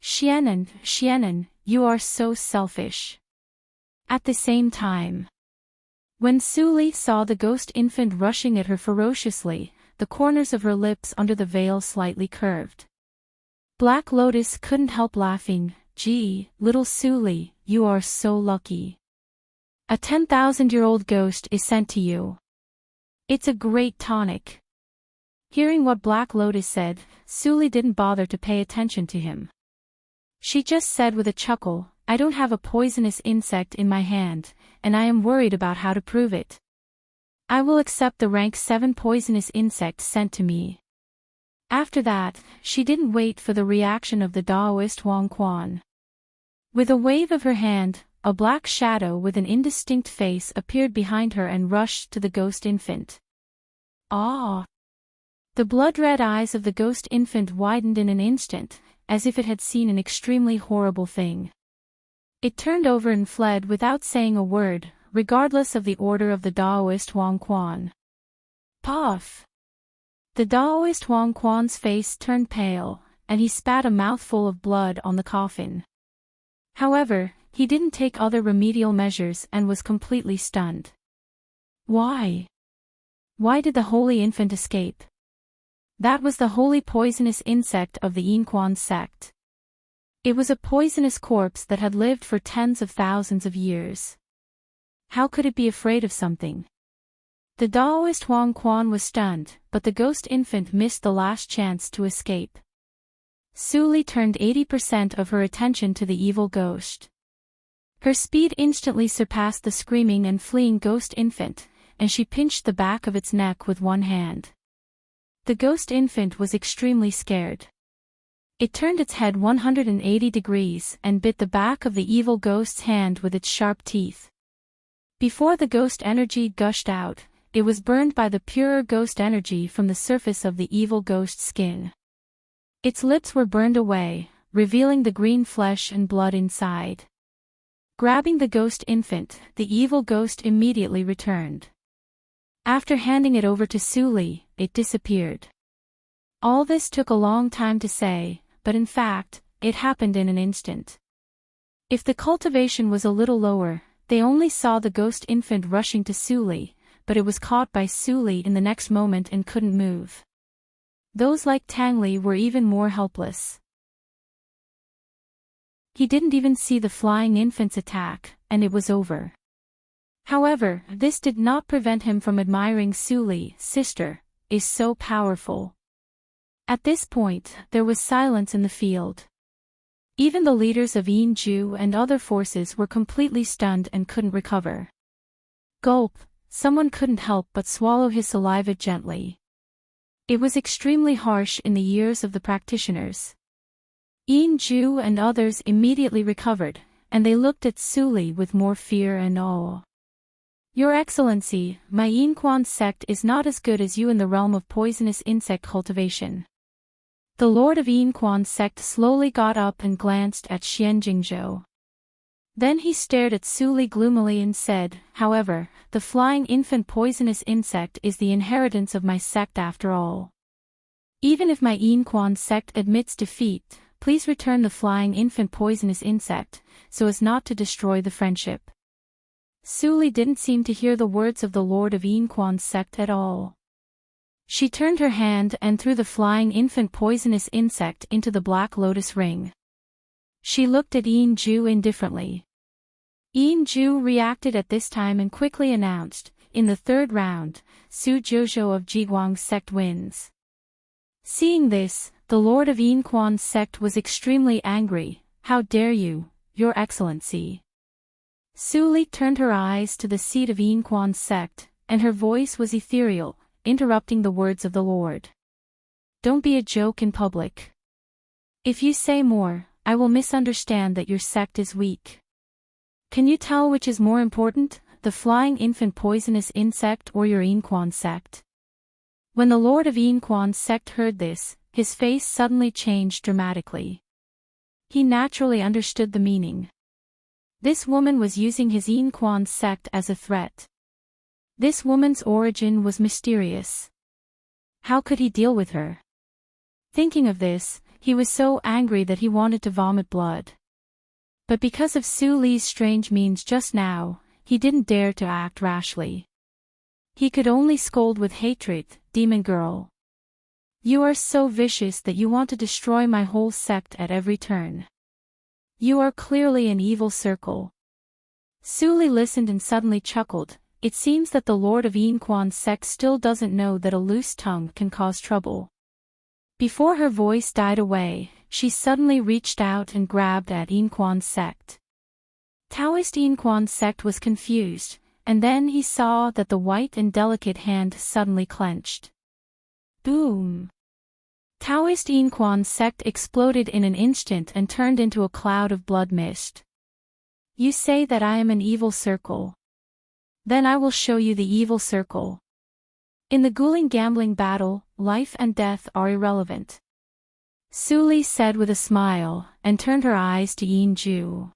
Xianan, you are so selfish. At the same time, when Su Li saw the ghost infant rushing at her ferociously, the corners of her lips under the veil slightly curved. Black Lotus couldn't help laughing. Gee, little Su Li, you are so lucky. A 10,000-year-old ghost is sent to you. It's a great tonic. Hearing what Black Lotus said, Su Li didn't bother to pay attention to him. She just said with a chuckle, I don't have a poisonous insect in my hand, and I am worried about how to prove it. I will accept the rank 7 poisonous insect sent to me. After that, she didn't wait for the reaction of the Taoist Wang Quan. With a wave of her hand, a black shadow with an indistinct face appeared behind her and rushed to the ghost infant. Ah! The blood-red eyes of the ghost infant widened in an instant, as if it had seen an extremely horrible thing. It turned over and fled without saying a word, regardless of the order of the Taoist Wang Quan. Puff! The Taoist Wang Quan's face turned pale, and he spat a mouthful of blood on the coffin. However, he didn't take other remedial measures and was completely stunned. Why? Why did the holy infant escape? That was the holy poisonous insect of the Yinquan sect. It was a poisonous corpse that had lived for tens of thousands of years. How could it be afraid of something? The Taoist Wang Quan was stunned, but the ghost infant missed the last chance to escape. Su Li turned 80% of her attention to the evil ghost. Her speed instantly surpassed the screaming and fleeing ghost infant, and she pinched the back of its neck with one hand. The ghost infant was extremely scared. It turned its head 180 degrees and bit the back of the evil ghost's hand with its sharp teeth. Before the ghost energy gushed out, it was burned by the purer ghost energy from the surface of the evil ghost's skin. Its lips were burned away, revealing the green flesh and blood inside. Grabbing the ghost infant, the evil ghost immediately returned. After handing it over to Su Li, it disappeared. All this took a long time to say, but in fact, it happened in an instant. If the cultivation was a little lower, they only saw the ghost infant rushing to Su Li, but it was caught by Su Li in the next moment and couldn't move. Those like Tang Li were even more helpless. He didn't even see the flying infant's attack, and it was over. However, this did not prevent him from admiring Su Li. Sister is so powerful. At this point, there was silence in the field. Even the leaders of Yin Ju and other forces were completely stunned and couldn't recover. Gulp, someone couldn't help but swallow his saliva gently. It was extremely harsh in the ears of the practitioners. Yin Ju and others immediately recovered, and they looked at Su Li with more fear and awe. Your Excellency, my Yinquan sect is not as good as you in the realm of poisonous insect cultivation. The Lord of Yinquan sect slowly got up and glanced at Xian Jingzhou. Then he stared at Su Li gloomily and said, however, the flying infant poisonous insect is the inheritance of my sect after all. Even if my Yinquan sect admits defeat, please return the flying infant poisonous insect, so as not to destroy the friendship. Su Li didn't seem to hear the words of the Lord of Yinquan's sect at all. She turned her hand and threw the flying infant poisonous insect into the black lotus ring. She looked at Yin Ju indifferently. Yin Ju reacted at this time and quickly announced, in the third round, Su Jouzhou of Jiguang's sect wins. Seeing this, the Lord of Yinquan's sect was extremely angry. How dare you, Your Excellency? Su Li turned her eyes to the seat of Yinquan's sect, and her voice was ethereal, interrupting the words of the Lord. Don't be a joke in public. If you say more, I will misunderstand that your sect is weak. Can you tell which is more important, the flying infant poisonous insect or your Yinquan sect? When the Lord of Yinquan's sect heard this, his face suddenly changed dramatically. He naturally understood the meaning. This woman was using his Yinquan sect as a threat. This woman's origin was mysterious. How could he deal with her? Thinking of this, he was so angry that he wanted to vomit blood. But because of Su Li's strange means just now, he didn't dare to act rashly. He could only scold with hatred, demon girl. You are so vicious that you want to destroy my whole sect at every turn. You are clearly an evil circle. Su Li listened and suddenly chuckled. It seems that the Lord of Yinquan's sect still doesn't know that a loose tongue can cause trouble. Before her voice died away, she suddenly reached out and grabbed at Yinquan's sect. Taoist Yinquan's sect was confused, and then he saw that the white and delicate hand suddenly clenched. Boom! Taoist Inquan's sect exploded in an instant and turned into a cloud of blood mist. You say that I am an evil circle. Then I will show you the evil circle. In the ghouling gambling battle, life and death are irrelevant. Su Li said with a smile, and turned her eyes to Yin Ju.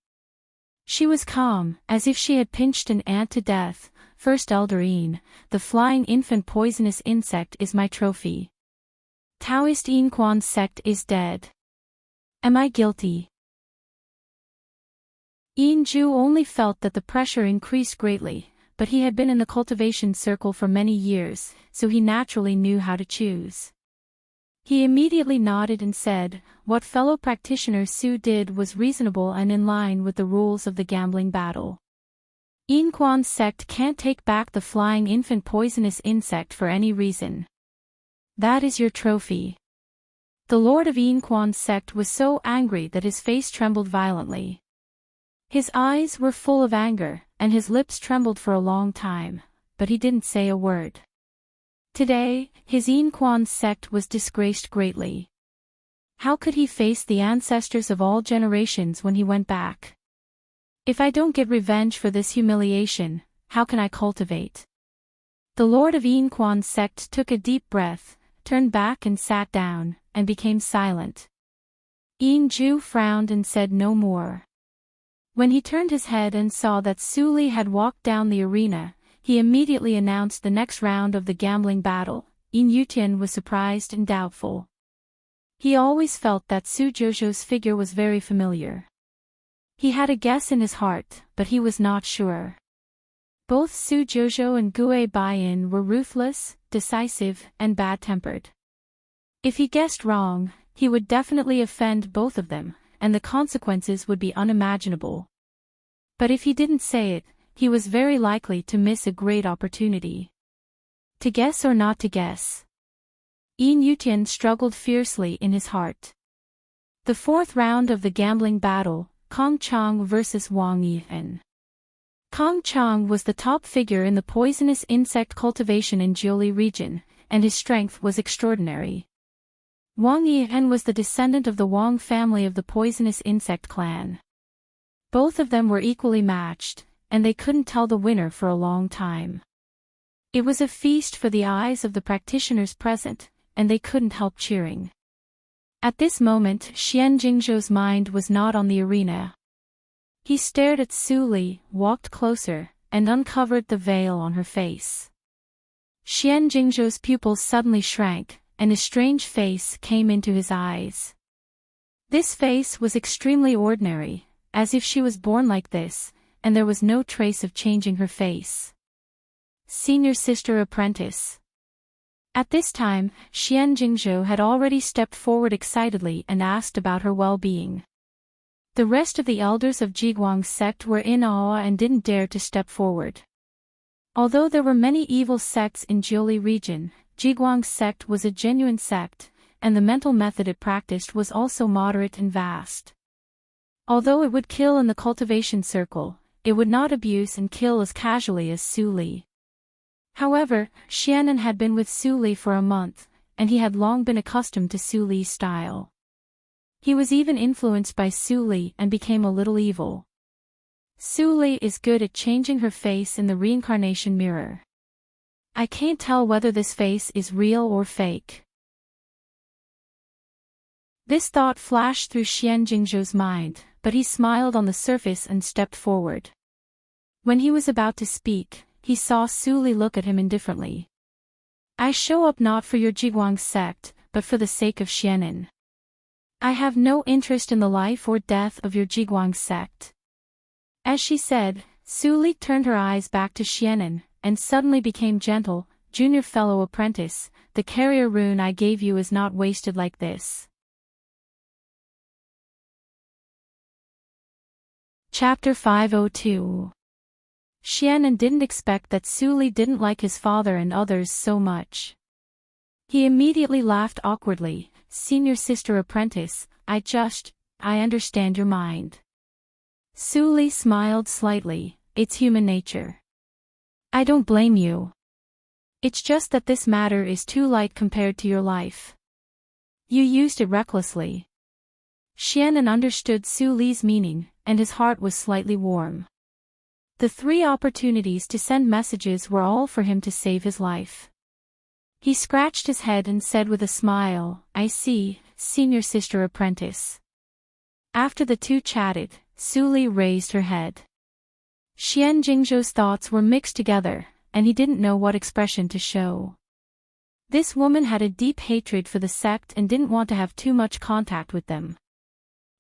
She was calm, as if she had pinched an ant to death. First Elder Yin, the flying infant poisonous insect is my trophy. Taoist Inquan's sect is dead. Am I guilty? Yin Ju only felt that the pressure increased greatly, but he had been in the cultivation circle for many years, so he naturally knew how to choose. He immediately nodded and said, what fellow practitioner Su did was reasonable and in line with the rules of the gambling battle. Inquan's sect can't take back the flying infant poisonous insect for any reason. That is your trophy. The lord of Inquan's sect was so angry that his face trembled violently. His eyes were full of anger, and his lips trembled for a long time, but he didn't say a word. Today, his Inquan's sect was disgraced greatly. How could he face the ancestors of all generations when he went back? If I don't get revenge for this humiliation, how can I cultivate? The lord of Inquan's sect took a deep breath, turned back and sat down, and became silent. Yin Ju frowned and said no more. When he turned his head and saw that Su Li had walked down the arena, he immediately announced the next round of the gambling battle. Yin Yutian was surprised and doubtful. He always felt that Su Jojo's figure was very familiar. He had a guess in his heart, but he was not sure. Both Su Jojo and Gue Baiyin were ruthless, decisive, and bad-tempered. If he guessed wrong, he would definitely offend both of them, and the consequences would be unimaginable. But if he didn't say it, he was very likely to miss a great opportunity. To guess or not to guess? Yin Yutian struggled fiercely in his heart. The fourth round of the gambling battle, Kong Chang vs. Wang Yihen. Kong Chang was the top figure in the poisonous insect cultivation in Jiuli region, and his strength was extraordinary. Wang Yihen was the descendant of the Wang family of the poisonous insect clan. Both of them were equally matched, and they couldn't tell the winner for a long time. It was a feast for the eyes of the practitioners present, and they couldn't help cheering. At this moment Xian Jingzhou's mind was not on the arena. He stared at Su Li, walked closer, and uncovered the veil on her face. Xian Jingzhou's pupils suddenly shrank, and a strange face came into his eyes. This face was extremely ordinary, as if she was born like this, and there was no trace of changing her face. Senior sister apprentice. At this time, Xian Jingzhou had already stepped forward excitedly and asked about her well-being. The rest of the elders of Jiguang's sect were in awe and didn't dare to step forward. Although there were many evil sects in Jiuli region, Jiguang's sect was a genuine sect, and the mental method it practiced was also moderate and vast. Although it would kill in the cultivation circle, it would not abuse and kill as casually as Su Li. However, Xianan had been with Su Li for a month, and he had long been accustomed to Su Li's style. He was even influenced by Su Li and became a little evil. Su Li is good at changing her face in the reincarnation mirror. I can't tell whether this face is real or fake. This thought flashed through Xian Jingzhou's mind, but he smiled on the surface and stepped forward. When he was about to speak, he saw Su Li look at him indifferently. I show up not for your Jiguang sect, but for the sake of Xianan. I have no interest in the life or death of your Jiguang sect. As she said, Su Li turned her eyes back to Xianan, and suddenly became gentle. Junior fellow apprentice, the carrier rune I gave you is not wasted like this. Chapter 502. Xianan didn't expect that Su Li didn't like his father and others so much. He immediately laughed awkwardly. Senior sister apprentice, I understand your mind. Su Li smiled slightly. It's human nature. I don't blame you. It's just that this matter is too light compared to your life. You used it recklessly. Xianan understood Su Li's meaning, and his heart was slightly warm. The 3 opportunities to send messages were all for him to save his life. He scratched his head and said with a smile, I see, senior sister apprentice. After the 2 chatted, Su Li raised her head. Xian Jingzhou's thoughts were mixed together, and he didn't know what expression to show. This woman had a deep hatred for the sect and didn't want to have too much contact with them.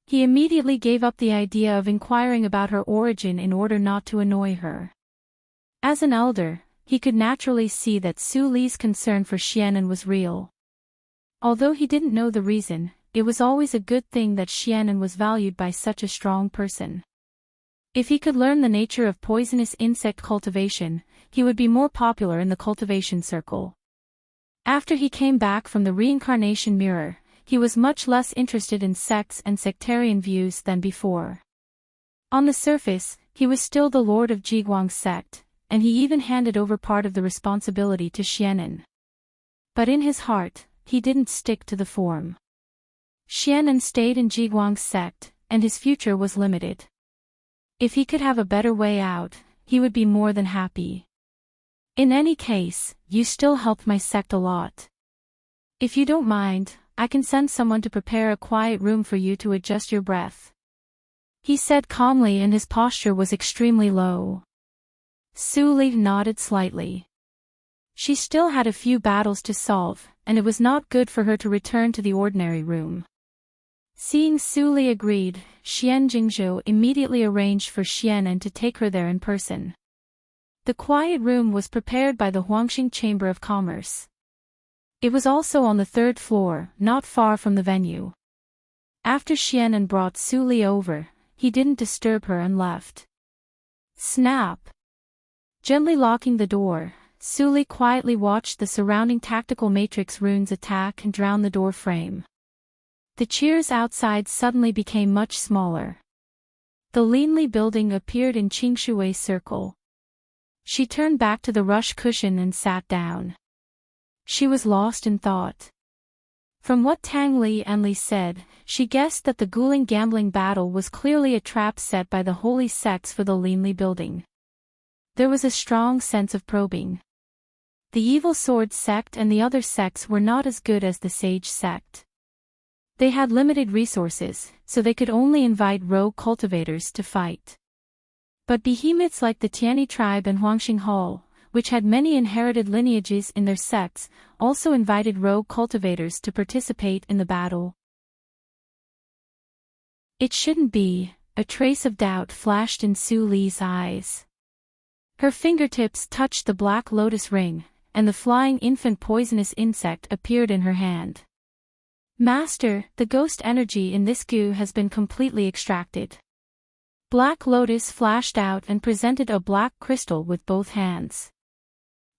He immediately gave up the idea of inquiring about her origin in order not to annoy her. As an elder, he could naturally see that Su Li's concern for Xianan was real. Although he didn't know the reason, it was always a good thing that Xianan was valued by such a strong person. If he could learn the nature of poisonous insect cultivation, he would be more popular in the cultivation circle. After he came back from the reincarnation mirror, he was much less interested in sects and sectarian views than before. On the surface, he was still the lord of Jiguang's sect, and he even handed over part of the responsibility to Xianan. But in his heart, he didn't stick to the form. Xianan stayed in Jiguang's sect, and his future was limited. If he could have a better way out, he would be more than happy. In any case, you still helped my sect a lot. If you don't mind, I can send someone to prepare a quiet room for you to adjust your breath. He said calmly, and his posture was extremely low. Su Li nodded slightly. She still had a few battles to solve, and it was not good for her to return to the ordinary room. Seeing Su Li agreed, Xian Jingzhou immediately arranged for Xianan to take her there in person. The quiet room was prepared by the Huangxing Chamber of Commerce. It was also on the 3rd floor, not far from the venue. After Xianan brought Su Li over, he didn't disturb her and left. Snap! Gently locking the door, Su Li quietly watched the surrounding tactical matrix runes attack and drown the door frame. The cheers outside suddenly became much smaller. The Linli building appeared in Qingshui's circle. She turned back to the rush cushion and sat down. She was lost in thought. From what Tang Li and Li said, she guessed that the Guling gambling battle was clearly a trap set by the holy sects for the Linli building. There was a strong sense of probing. The evil sword sect and the other sects were not as good as the sage sect. They had limited resources, so they could only invite rogue cultivators to fight. But behemoths like the Tiani tribe and Huangxing Hall, which had many inherited lineages in their sects, also invited rogue cultivators to participate in the battle. It shouldn't be, a trace of doubt flashed in Su Li's eyes. Her fingertips touched the black lotus ring, and the flying infant poisonous insect appeared in her hand. Master, the ghost energy in this goo has been completely extracted. Black Lotus flashed out and presented a black crystal with both hands.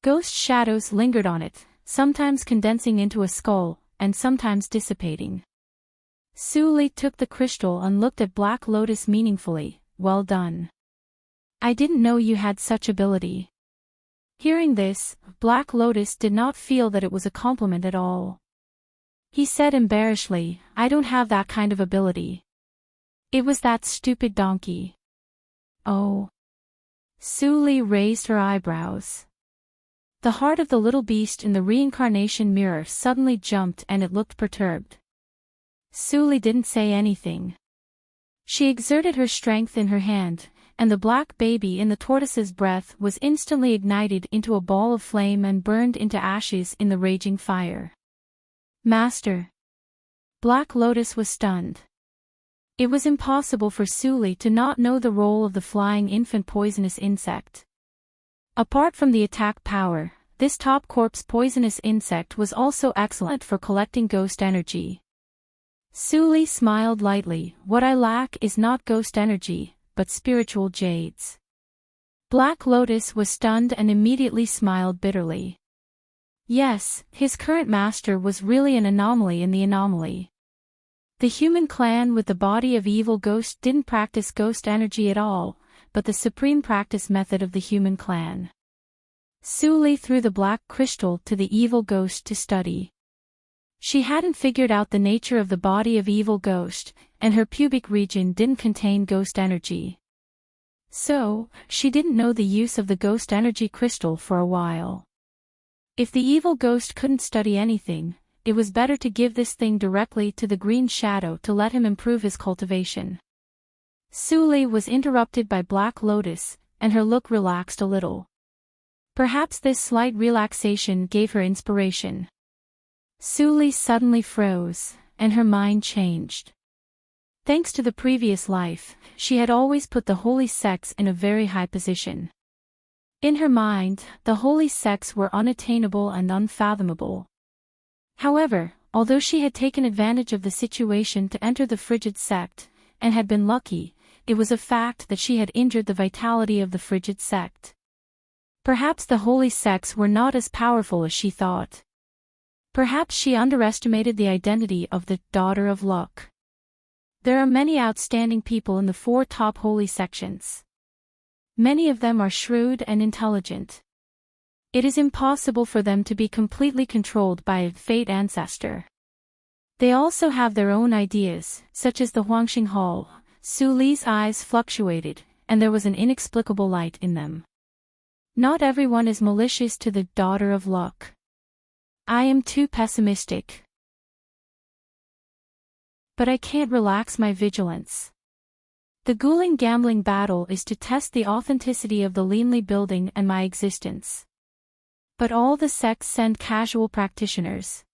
Ghost shadows lingered on it, sometimes condensing into a skull, and sometimes dissipating. Su Li took the crystal and looked at Black Lotus meaningfully. Well done. I didn't know you had such ability. Hearing this, Black Lotus did not feel that it was a compliment at all. He said embarrassedly, I don't have that kind of ability. It was that stupid donkey. Oh. Su Li raised her eyebrows. The heart of the little beast in the reincarnation mirror suddenly jumped and it looked perturbed. Su Li didn't say anything. She exerted her strength in her hand, and the black baby in the tortoise's breath was instantly ignited into a ball of flame and burned into ashes in the raging fire. Master. Black Lotus was stunned. It was impossible for Su Li to not know the role of the flying infant poisonous insect. Apart from the attack power, this top corpse poisonous insect was also excellent for collecting ghost energy. Su Li smiled lightly. What I lack is not ghost energy, but spiritual jades. Black Lotus was stunned and immediately smiled bitterly. Yes, his current master was really an anomaly in the anomaly. The human clan with the body of evil ghost didn't practice ghost energy at all, but the supreme practice method of the human clan. Su Li threw the black crystal to the evil ghost to study. She hadn't figured out the nature of the body of evil ghost, and her pubic region didn't contain ghost energy. So, she didn't know the use of the ghost energy crystal for a while. If the evil ghost couldn't study anything, it was better to give this thing directly to the green shadow to let him improve his cultivation. Suli was interrupted by Black Lotus, and her look relaxed a little. Perhaps this slight relaxation gave her inspiration. Suli suddenly froze, and her mind changed. Thanks to the previous life, she had always put the holy sex in a very high position. In her mind, the holy sex were unattainable and unfathomable. However, although she had taken advantage of the situation to enter the frigid sect, and had been lucky, it was a fact that she had injured the vitality of the frigid sect. Perhaps the holy sects were not as powerful as she thought. Perhaps she underestimated the identity of the Daughter of Luck. There are many outstanding people in the 4 top holy sections. Many of them are shrewd and intelligent. It is impossible for them to be completely controlled by a fate ancestor. They also have their own ideas, such as the Huangxing Hall. Su Li's eyes fluctuated, and there was an inexplicable light in them. Not everyone is malicious to the Daughter of Luck. I am too pessimistic. But I can't relax my vigilance. The Guling gambling battle is to test the authenticity of the Leanly building and my existence. But all the sects send casual practitioners.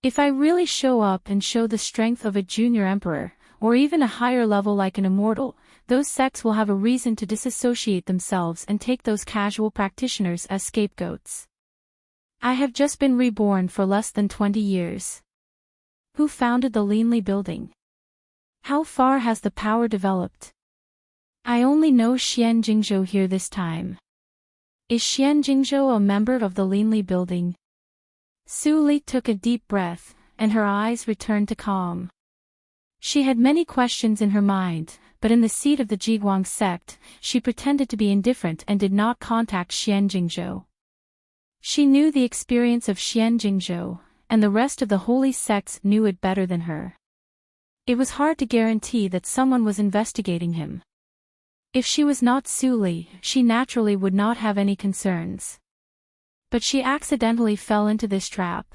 If I really show up and show the strength of a junior emperor, or even a higher level like an immortal, those sects will have a reason to disassociate themselves and take those casual practitioners as scapegoats. I have just been reborn for less than 20 years. Who founded the Leanly building? How far has the power developed? I only know Xian Jingzhou here this time. Is Xian Jingzhou a member of the Leanly building? Su Li took a deep breath, and her eyes returned to calm. She had many questions in her mind, but in the seat of the Jiguang sect, she pretended to be indifferent and did not contact Xian Jingzhou. She knew the experience of Xian Jingzhou, and the rest of the holy sects knew it better than her. It was hard to guarantee that someone was investigating him. If she was not Su Li, she naturally would not have any concerns. But she accidentally fell into this trap.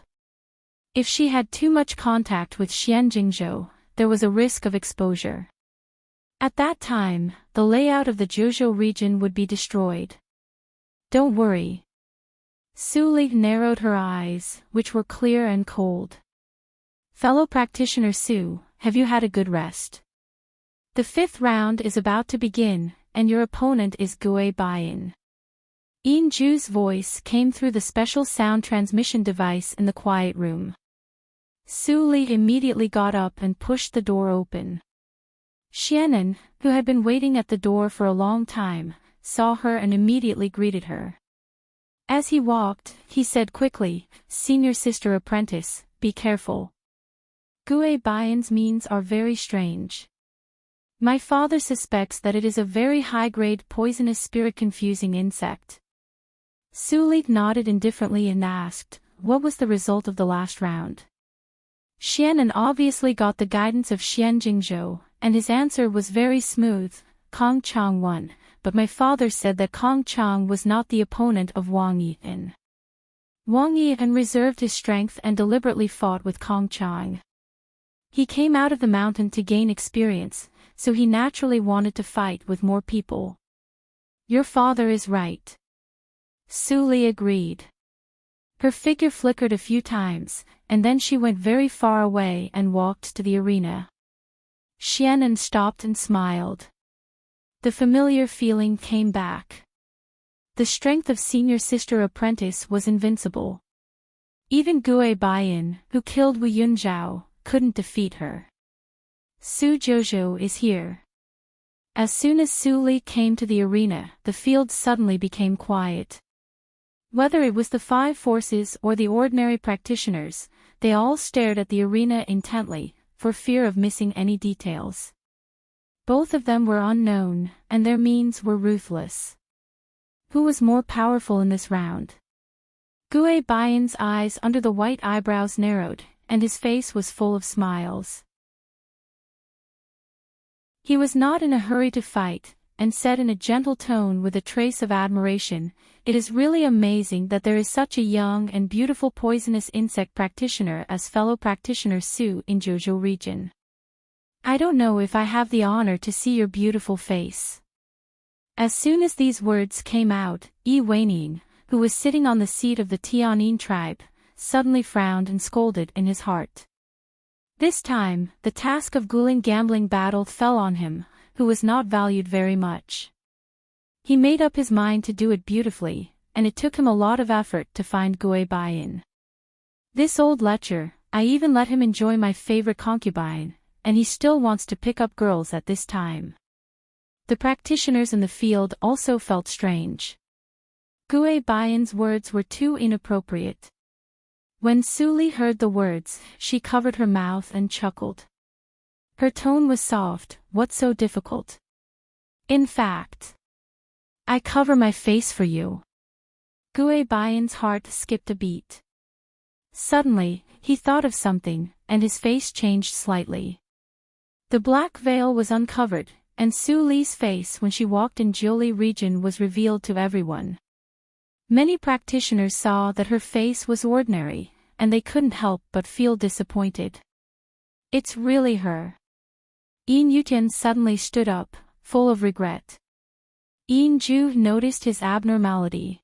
If she had too much contact with Xian Jingzhou, there was a risk of exposure. At that time, the layout of the Zhuzhou region would be destroyed. Don't worry. Su Li narrowed her eyes, which were clear and cold. Fellow practitioner Su, have you had a good rest? The 5th round is about to begin, and your opponent is Gui Baiyan. Yin Ju's voice came through the special sound transmission device in the quiet room. Su Li immediately got up and pushed the door open. Xianan, who had been waiting at the door for a long time, saw her and immediately greeted her. As he walked, he said quickly, "Senior sister apprentice, be careful. Gui Baiyan's means are very strange. My father suspects that it is a very high-grade poisonous spirit-confusing insect." Su Li nodded indifferently and asked, what was the result of the last round? Xianan obviously got the guidance of Xian Jingzhou, and his answer was very smooth. Kong Chang won, but my father said that Kong Chang was not the opponent of Wang Yian. Wang Yian reserved his strength and deliberately fought with Kong Chang. He came out of the mountain to gain experience, so he naturally wanted to fight with more people. Your father is right. Su Li agreed. Her figure flickered a few times, and then she went very far away and walked to the arena. Xianan stopped and smiled. The familiar feeling came back. The strength of senior sister apprentice was invincible. Even Gui Baiyan, who killed Wu Yunzhao, couldn't defeat her. Su Jouzhou is here. As soon as Su Li came to the arena, the field suddenly became quiet. Whether it was the 5 forces or the ordinary practitioners, they all stared at the arena intently, for fear of missing any details. Both of them were unknown, and their means were ruthless. Who was more powerful in this round? Gui Baiyan's eyes under the white eyebrows narrowed, and his face was full of smiles. He was not in a hurry to fight, and said in a gentle tone with a trace of admiration, "It is really amazing that there is such a young and beautiful poisonous insect practitioner as fellow practitioner Sue in Jojo region. I don't know if I have the honor to see your beautiful face." As soon as these words came out, Weining, who was sitting on the seat of the Tianyin tribe, suddenly frowned and scolded in his heart. This time, the task of gambling battle fell on him, who was not valued very much. He made up his mind to do it beautifully, and it took him a lot of effort to find Gui Baiyin. This old lecher, I even let him enjoy my favorite concubine, and he still wants to pick up girls at this time. The practitioners in the field also felt strange. Gui Baiyin's words were too inappropriate. When Su Li heard the words, she covered her mouth and chuckled. Her tone was soft. "What's so difficult? In fact, I cover my face for you." Gui Baiyin's heart skipped a beat. Suddenly, he thought of something, and his face changed slightly. The black veil was uncovered, and Su Li's face when she walked in Jiuli region was revealed to everyone. Many practitioners saw that her face was ordinary, and they couldn't help but feel disappointed. "It's really her." Yin Yutian suddenly stood up, full of regret. Yin Ju noticed his abnormality.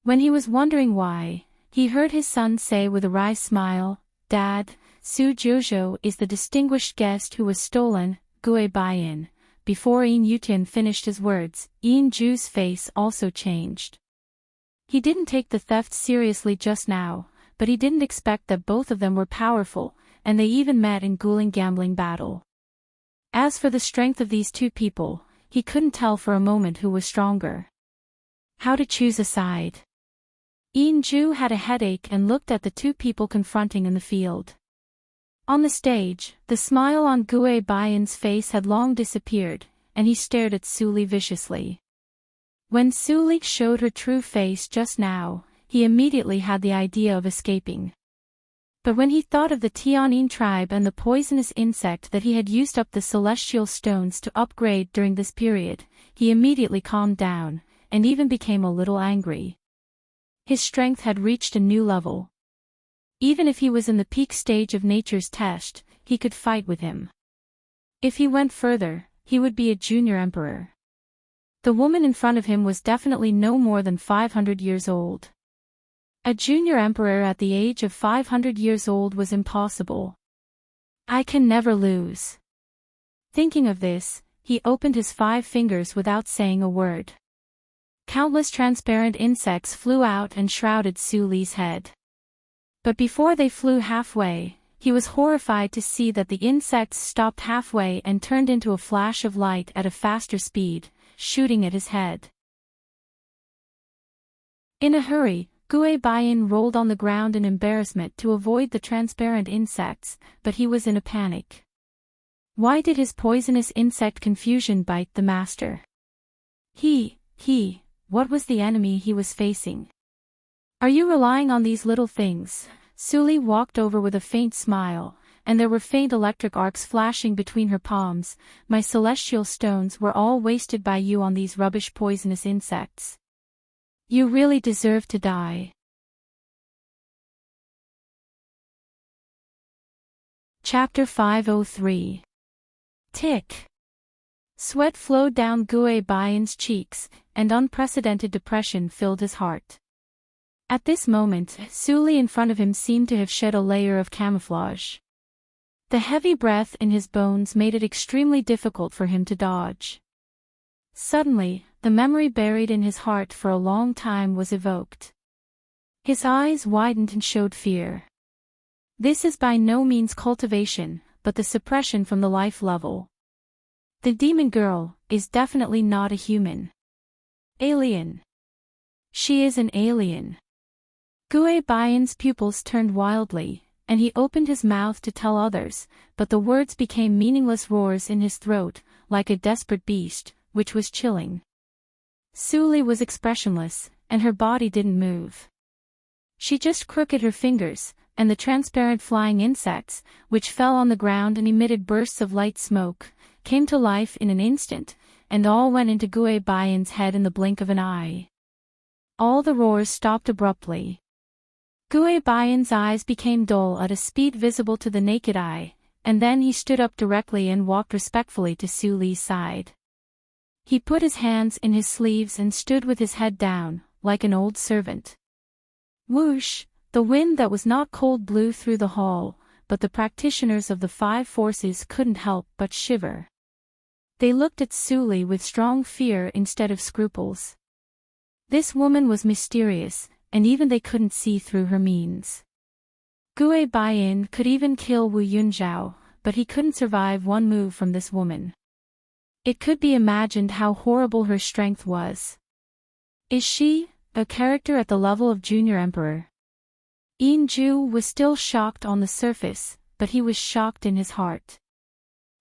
When he was wondering why, he heard his son say with a wry smile, "Dad, Su Jojo is the distinguished guest who was stolen, Gui Baiyin." Before Yin Yutian finished his words, Yin Ju's face also changed. He didn't take the theft seriously just now, but he didn't expect that both of them were powerful, and they even met in gambling battle. As for the strength of these two people, he couldn't tell for a moment who was stronger. How to choose a side? Yin Ju had a headache and looked at the two people confronting in the field. On the stage, the smile on Gui Baiyin's face had long disappeared, and he stared at Su Li viciously. When Su Li showed her true face just now, he immediately had the idea of escaping. But when he thought of the Tianyin tribe and the poisonous insect that he had used up the celestial stones to upgrade during this period, he immediately calmed down, and even became a little angry. His strength had reached a new level. Even if he was in the peak stage of nature's test, he could fight with him. If he went further, he would be a junior emperor. The woman in front of him was definitely no more than 500 years old. A junior emperor at the age of 500 years old was impossible. I can never lose. Thinking of this, he opened his 5 fingers without saying a word. Countless transparent insects flew out and shrouded Su Li's head. But before they flew halfway, he was horrified to see that the insects stopped halfway and turned into a flash of light at a faster speed, shooting at his head. In a hurry, Gui Baiyin rolled on the ground in embarrassment to avoid the transparent insects, but he was in a panic. Why did his poisonous insect confusion bite the master? What was the enemy he was facing? Are you relying on these little things? Su Li walked over with a faint smile, and there were faint electric arcs flashing between her palms. My celestial stones were all wasted by you on these rubbish poisonous insects. You really deserve to die. Chapter 503. Tick. Sweat flowed down Gui Baiyin's cheeks, and unprecedented depression filled his heart. At this moment, Su Li in front of him seemed to have shed a layer of camouflage. The heavy breath in his bones made it extremely difficult for him to dodge. Suddenly, the memory buried in his heart for a long time was evoked. His eyes widened and showed fear. This is by no means cultivation, but the suppression from the life level. The demon girl is definitely not a human. Alien. She is an alien. Gui Baiyin's pupils turned wildly, and he opened his mouth to tell others, but the words became meaningless roars in his throat, like a desperate beast, which was chilling. Su Li was expressionless, and her body didn't move. She just crooked her fingers, and the transparent flying insects, which fell on the ground and emitted bursts of light smoke, came to life in an instant, and all went into Gue Bayan's head in the blink of an eye. All the roars stopped abruptly. Gue Bayan's eyes became dull at a speed visible to the naked eye, and then he stood up directly and walked respectfully to Su Li's side. He put his hands in his sleeves and stood with his head down, like an old servant. Whoosh! The wind that was not cold blew through the hall, but the practitioners of the 5 forces couldn't help but shiver. They looked at Su Li with strong fear instead of scruples. This woman was mysterious, and even they couldn't see through her means. Gue Bayan could even kill Wu Yunzhao, but he couldn't survive one move from this woman. It could be imagined how horrible her strength was. Is she a character at the level of Junior Emperor? Yin Ju was still shocked on the surface, but he was shocked in his heart.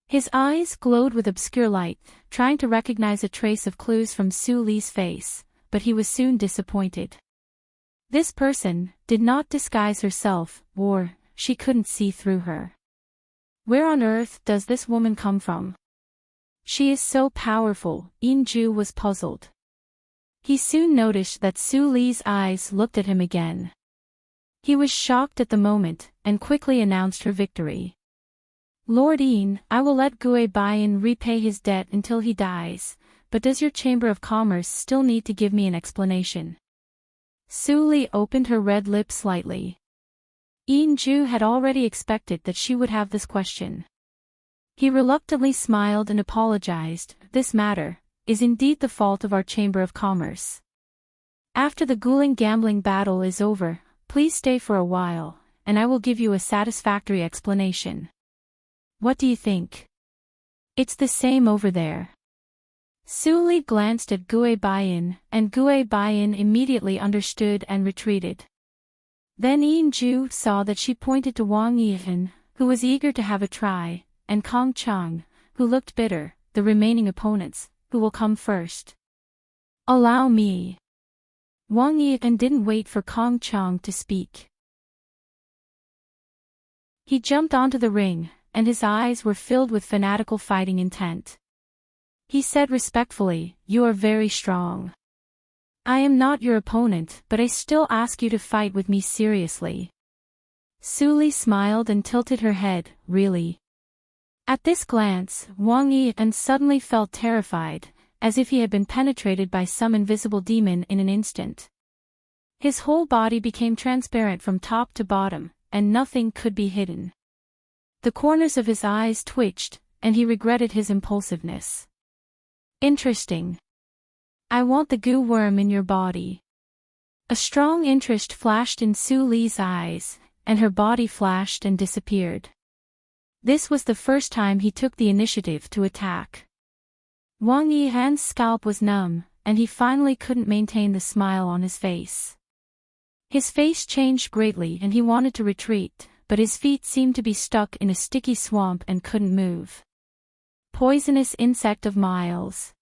His eyes glowed with obscure light, trying to recognize a trace of clues from Su Li's face, but he was soon disappointed. This person did not disguise herself, or she couldn't see through her. Where on earth does this woman come from? She is so powerful, Yin Ju was puzzled. He soon noticed that Su Li's eyes looked at him again. He was shocked at the moment, and quickly announced her victory. Lord Yin, I will let Gue Bayan repay his debt until he dies, but does your Chamber of Commerce still need to give me an explanation? Su Li opened her red lips slightly. Yin Ju had already expected that she would have this question. He reluctantly smiled and apologized. This matter is indeed the fault of our Chamber of Commerce. After the Guling gambling battle is over, please stay for a while, and I will give you a satisfactory explanation. What do you think? It's the same over there. Su Li glanced at Gue Bayan, and Gue Bayan immediately understood and retreated. Then Yin Ju saw that she pointed to Wang Yihan, who was eager to have a try, and Kong Chang, who looked bitter, the remaining opponents, who will come first. Allow me. Wang Yihan didn't wait for Kong Chang to speak. He jumped onto the ring, and his eyes were filled with fanatical fighting intent. He said respectfully, "You are very strong. I am not your opponent, but I still ask you to fight with me seriously." Su Li smiled and tilted her head, "Really?" At this glance, Wang Yihan suddenly felt terrified, as if he had been penetrated by some invisible demon in an instant. His whole body became transparent from top to bottom, and nothing could be hidden. The corners of his eyes twitched, and he regretted his impulsiveness. Interesting. I want the goo worm in your body. A strong interest flashed in Su Li's eyes, and her body flashed and disappeared. This was the first time he took the initiative to attack. Wang Yihan's scalp was numb, and he finally couldn't maintain the smile on his face. His face changed greatly and he wanted to retreat, but his feet seemed to be stuck in a sticky swamp and couldn't move. Poisonous insect of miles.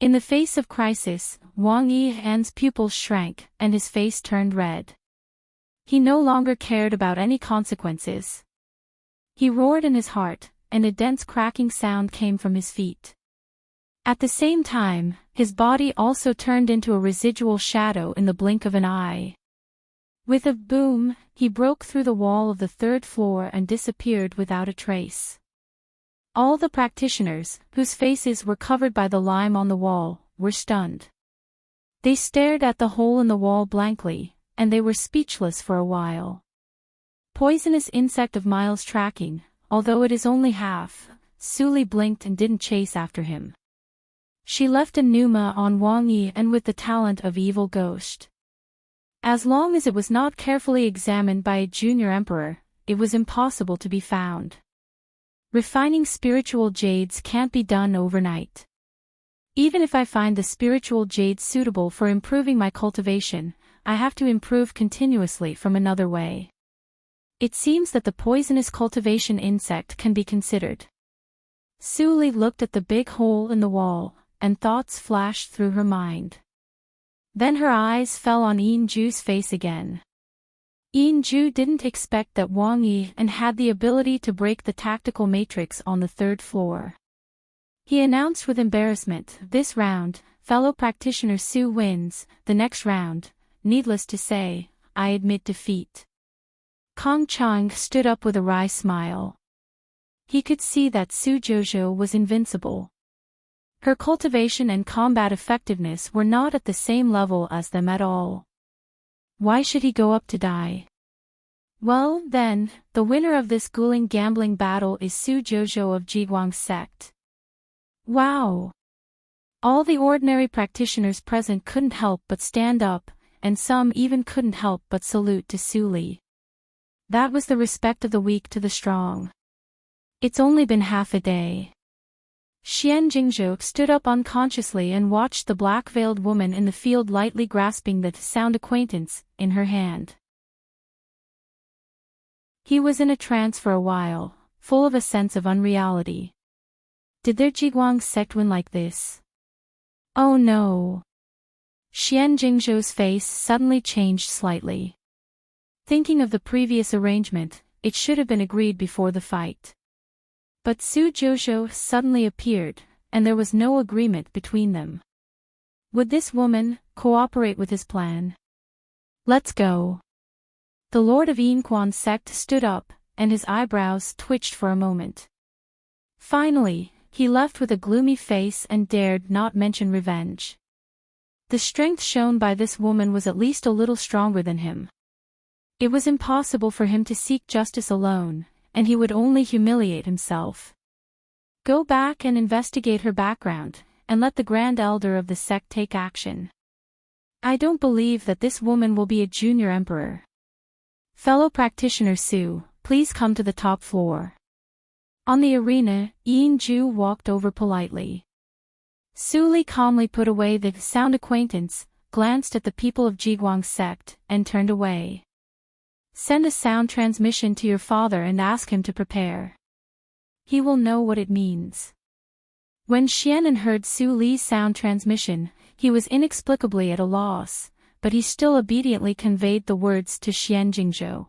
In the face of crisis, Wang Yihan's pupils shrank, and his face turned red. He no longer cared about any consequences. He roared in his heart, and a dense cracking sound came from his feet. At the same time, his body also turned into a residual shadow in the blink of an eye. With a boom, he broke through the wall of the 3rd floor and disappeared without a trace. All the practitioners, whose faces were covered by the lime on the wall, were stunned. They stared at the hole in the wall blankly, and they were speechless for a while. Poisonous insect of miles tracking, although it is only half, Su Li blinked and didn't chase after him. She left a pneuma on Wang Yi and with the talent of evil ghost. As long as it was not carefully examined by a junior emperor, it was impossible to be found. Refining spiritual jades can't be done overnight. Even if I find the spiritual jade suitable for improving my cultivation, I have to improve continuously from another way. It seems that the poisonous cultivation insect can be considered. Su Li looked at the big hole in the wall, and thoughts flashed through her mind. Then her eyes fell on Yin Ju's face again. Ju didn't expect that Wang Yi and had the ability to break the tactical matrix on the third floor. He announced with embarrassment, "This round, fellow practitioner Su wins. The next round, needless to say, I admit defeat." Kong Chang stood up with a wry smile. He could see that Su Jojo was invincible. Her cultivation and combat effectiveness were not at the same level as them at all. Why should he go up to die? Well, then, the winner of this grueling gambling battle is Su Jojo of Jiguang's sect. Wow! All the ordinary practitioners present couldn't help but stand up, and some even couldn't help but salute to Su Li. That was the respect of the weak to the strong. It's only been half a day. Xian Jingzhou stood up unconsciously and watched the black-veiled woman in the field lightly grasping the sound acquaintance in her hand. He was in a trance for a while, full of a sense of unreality. Did their Jiguang sect win like this? Oh no! Xian Jingzhou's face suddenly changed slightly. Thinking of the previous arrangement, it should have been agreed before the fight. But Su Jojo suddenly appeared, and there was no agreement between them. Would this woman cooperate with his plan? Let's go. The Lord of Yinquan's sect stood up, and his eyebrows twitched for a moment. Finally, he left with a gloomy face and dared not mention revenge. The strength shown by this woman was at least a little stronger than him. It was impossible for him to seek justice alone, and he would only humiliate himself. Go back and investigate her background, and let the Grand Elder of the sect take action. I don't believe that this woman will be a junior emperor. Fellow practitioner Su, please come to the top floor. On the arena, Ju walked over politely. Su Li calmly put away the sound acquaintance, glanced at the people of Jiguang's sect, and turned away. Send a sound transmission to your father and ask him to prepare. He will know what it means. When Xianan heard Su Li's sound transmission, he was inexplicably at a loss, but he still obediently conveyed the words to Xian Jingzhou.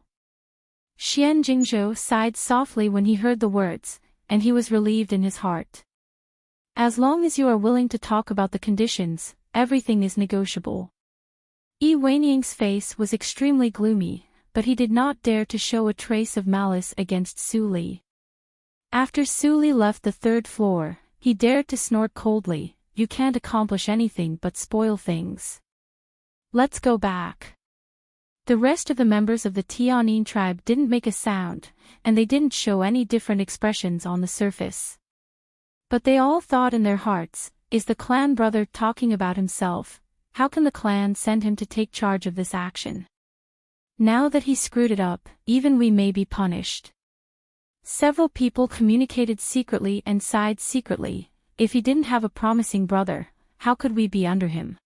Xian Jingzhou sighed softly when he heard the words, and he was relieved in his heart. As long as you are willing to talk about the conditions, everything is negotiable. Yi Weiniang's face was extremely gloomy, but he did not dare to show a trace of malice against Su Li. After Su Li left the third floor, he dared to snort coldly, "You can't accomplish anything but spoil things. Let's go back." The rest of the members of the Tianyin tribe didn't make a sound, and they didn't show any different expressions on the surface. But they all thought in their hearts, is the clan brother talking about himself? How can the clan send him to take charge of this action? Now that he screwed it up, even we may be punished. Several people communicated secretly and sighed secretly. If he didn't have a promising brother, how could we be under him?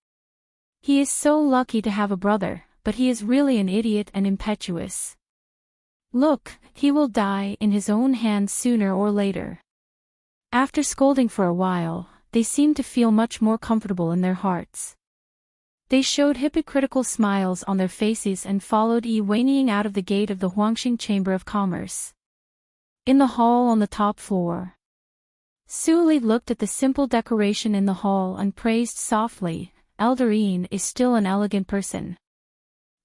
He is so lucky to have a brother, but he is really an idiot and impetuous. Look, he will die in his own hands sooner or later. After scolding for a while, they seemed to feel much more comfortable in their hearts. They showed hypocritical smiles on their faces and followed Yi Weiniang out of the gate of the Huangxing Chamber of Commerce. In the hall on the top floor, Su Li looked at the simple decoration in the hall and praised softly, "Elder Yin is still an elegant person.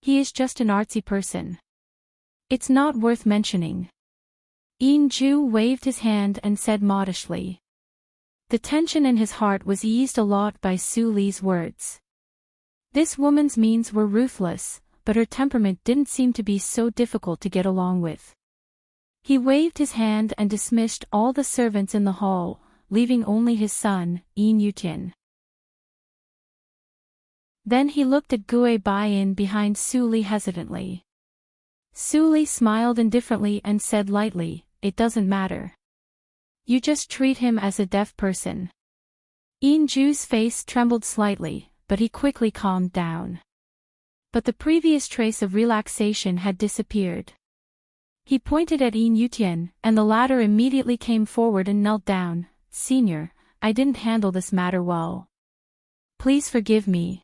He is just an artsy person. It's not worth mentioning." Ju waved his hand and said modestly. The tension in his heart was eased a lot by Su Li's words. This woman's means were ruthless, but her temperament didn't seem to be so difficult to get along with. He waved his hand and dismissed all the servants in the hall, leaving only his son, Yin Yutian. Then he looked at Gue Baiyin behind Su Li hesitantly. Su Li smiled indifferently and said lightly, "It doesn't matter. You just treat him as a deaf person." Ju's face trembled slightly, but he quickly calmed down. But the previous trace of relaxation had disappeared. He pointed at Yin Yutian, and the latter immediately came forward and knelt down. "Senior, I didn't handle this matter well. Please forgive me."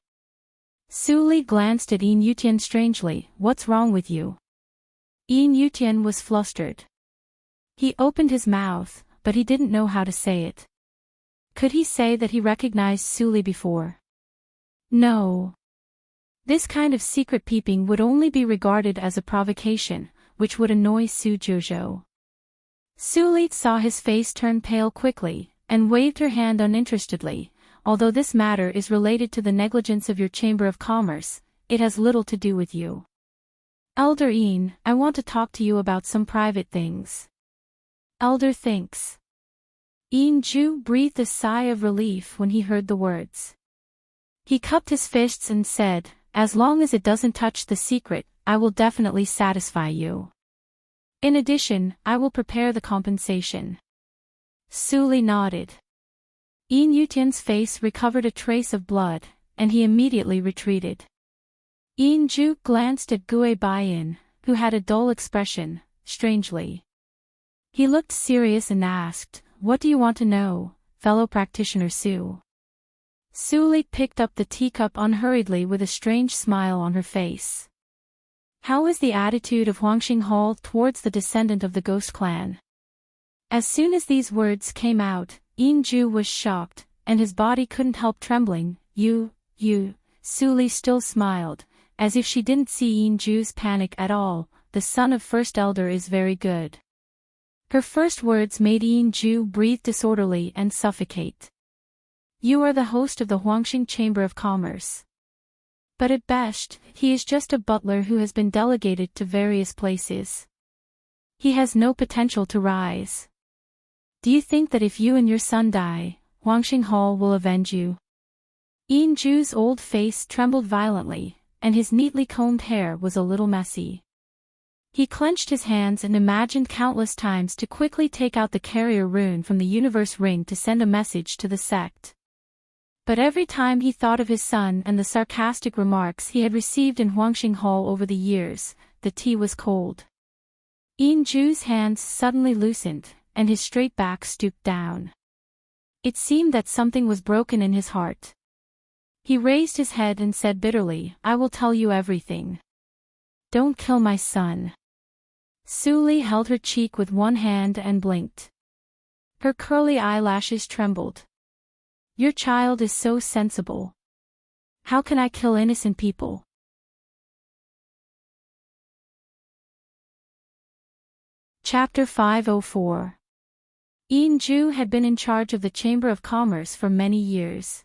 Su glanced at Yin Yutian strangely. What's wrong with you? Yin Yutian was flustered. He opened his mouth, but he didn't know how to say it. Could he say that he recognized Su before? No. This kind of secret peeping would only be regarded as a provocation, which would annoy Su Jojo. Su saw his face turn pale quickly, and waved her hand uninterestedly. Although this matter is related to the negligence of your Chamber of Commerce, it has little to do with you. Elder Yin, I want to talk to you about some private things. Elder thinks. Yin Ju breathed a sigh of relief when he heard the words. He cupped his fists and said, as long as it doesn't touch the secret, I will definitely satisfy you. In addition, I will prepare the compensation. Su nodded. Yin Yutian's face recovered a trace of blood, and he immediately retreated. Yin Ju glanced at Gue Baiyin, who had a dull expression, strangely. He looked serious and asked, what do you want to know, fellow practitioner Su? Su picked up the teacup unhurriedly with a strange smile on her face. How is the attitude of Huangxing Hall towards the descendant of the Ghost Clan? As soon as these words came out, Yin Ju was shocked, and his body couldn't help trembling. You, Su still smiled, as if she didn't see Yin Ju's panic at all. The son of First Elder is very good. Her first words made Yin Ju breathe disorderly and suffocate. You are the host of the Huangxing Chamber of Commerce. But at best, he is just a butler who has been delegated to various places. He has no potential to rise. Do you think that if you and your son die, Huangxing Hall will avenge you? Yin Ju's old face trembled violently, and his neatly combed hair was a little messy. He clenched his hands and imagined countless times to quickly take out the carrier rune from the universe ring to send a message to the sect. But every time he thought of his son and the sarcastic remarks he had received in Huangxing Hall over the years, the tea was cold. Yin Ju's hands suddenly loosened, and his straight back stooped down. It seemed that something was broken in his heart. He raised his head and said bitterly, I will tell you everything. Don't kill my son. Su held her cheek with one hand and blinked. Her curly eyelashes trembled. Your child is so sensible. How can I kill innocent people? Chapter 504. Yin Ju had been in charge of the Chamber of Commerce for many years.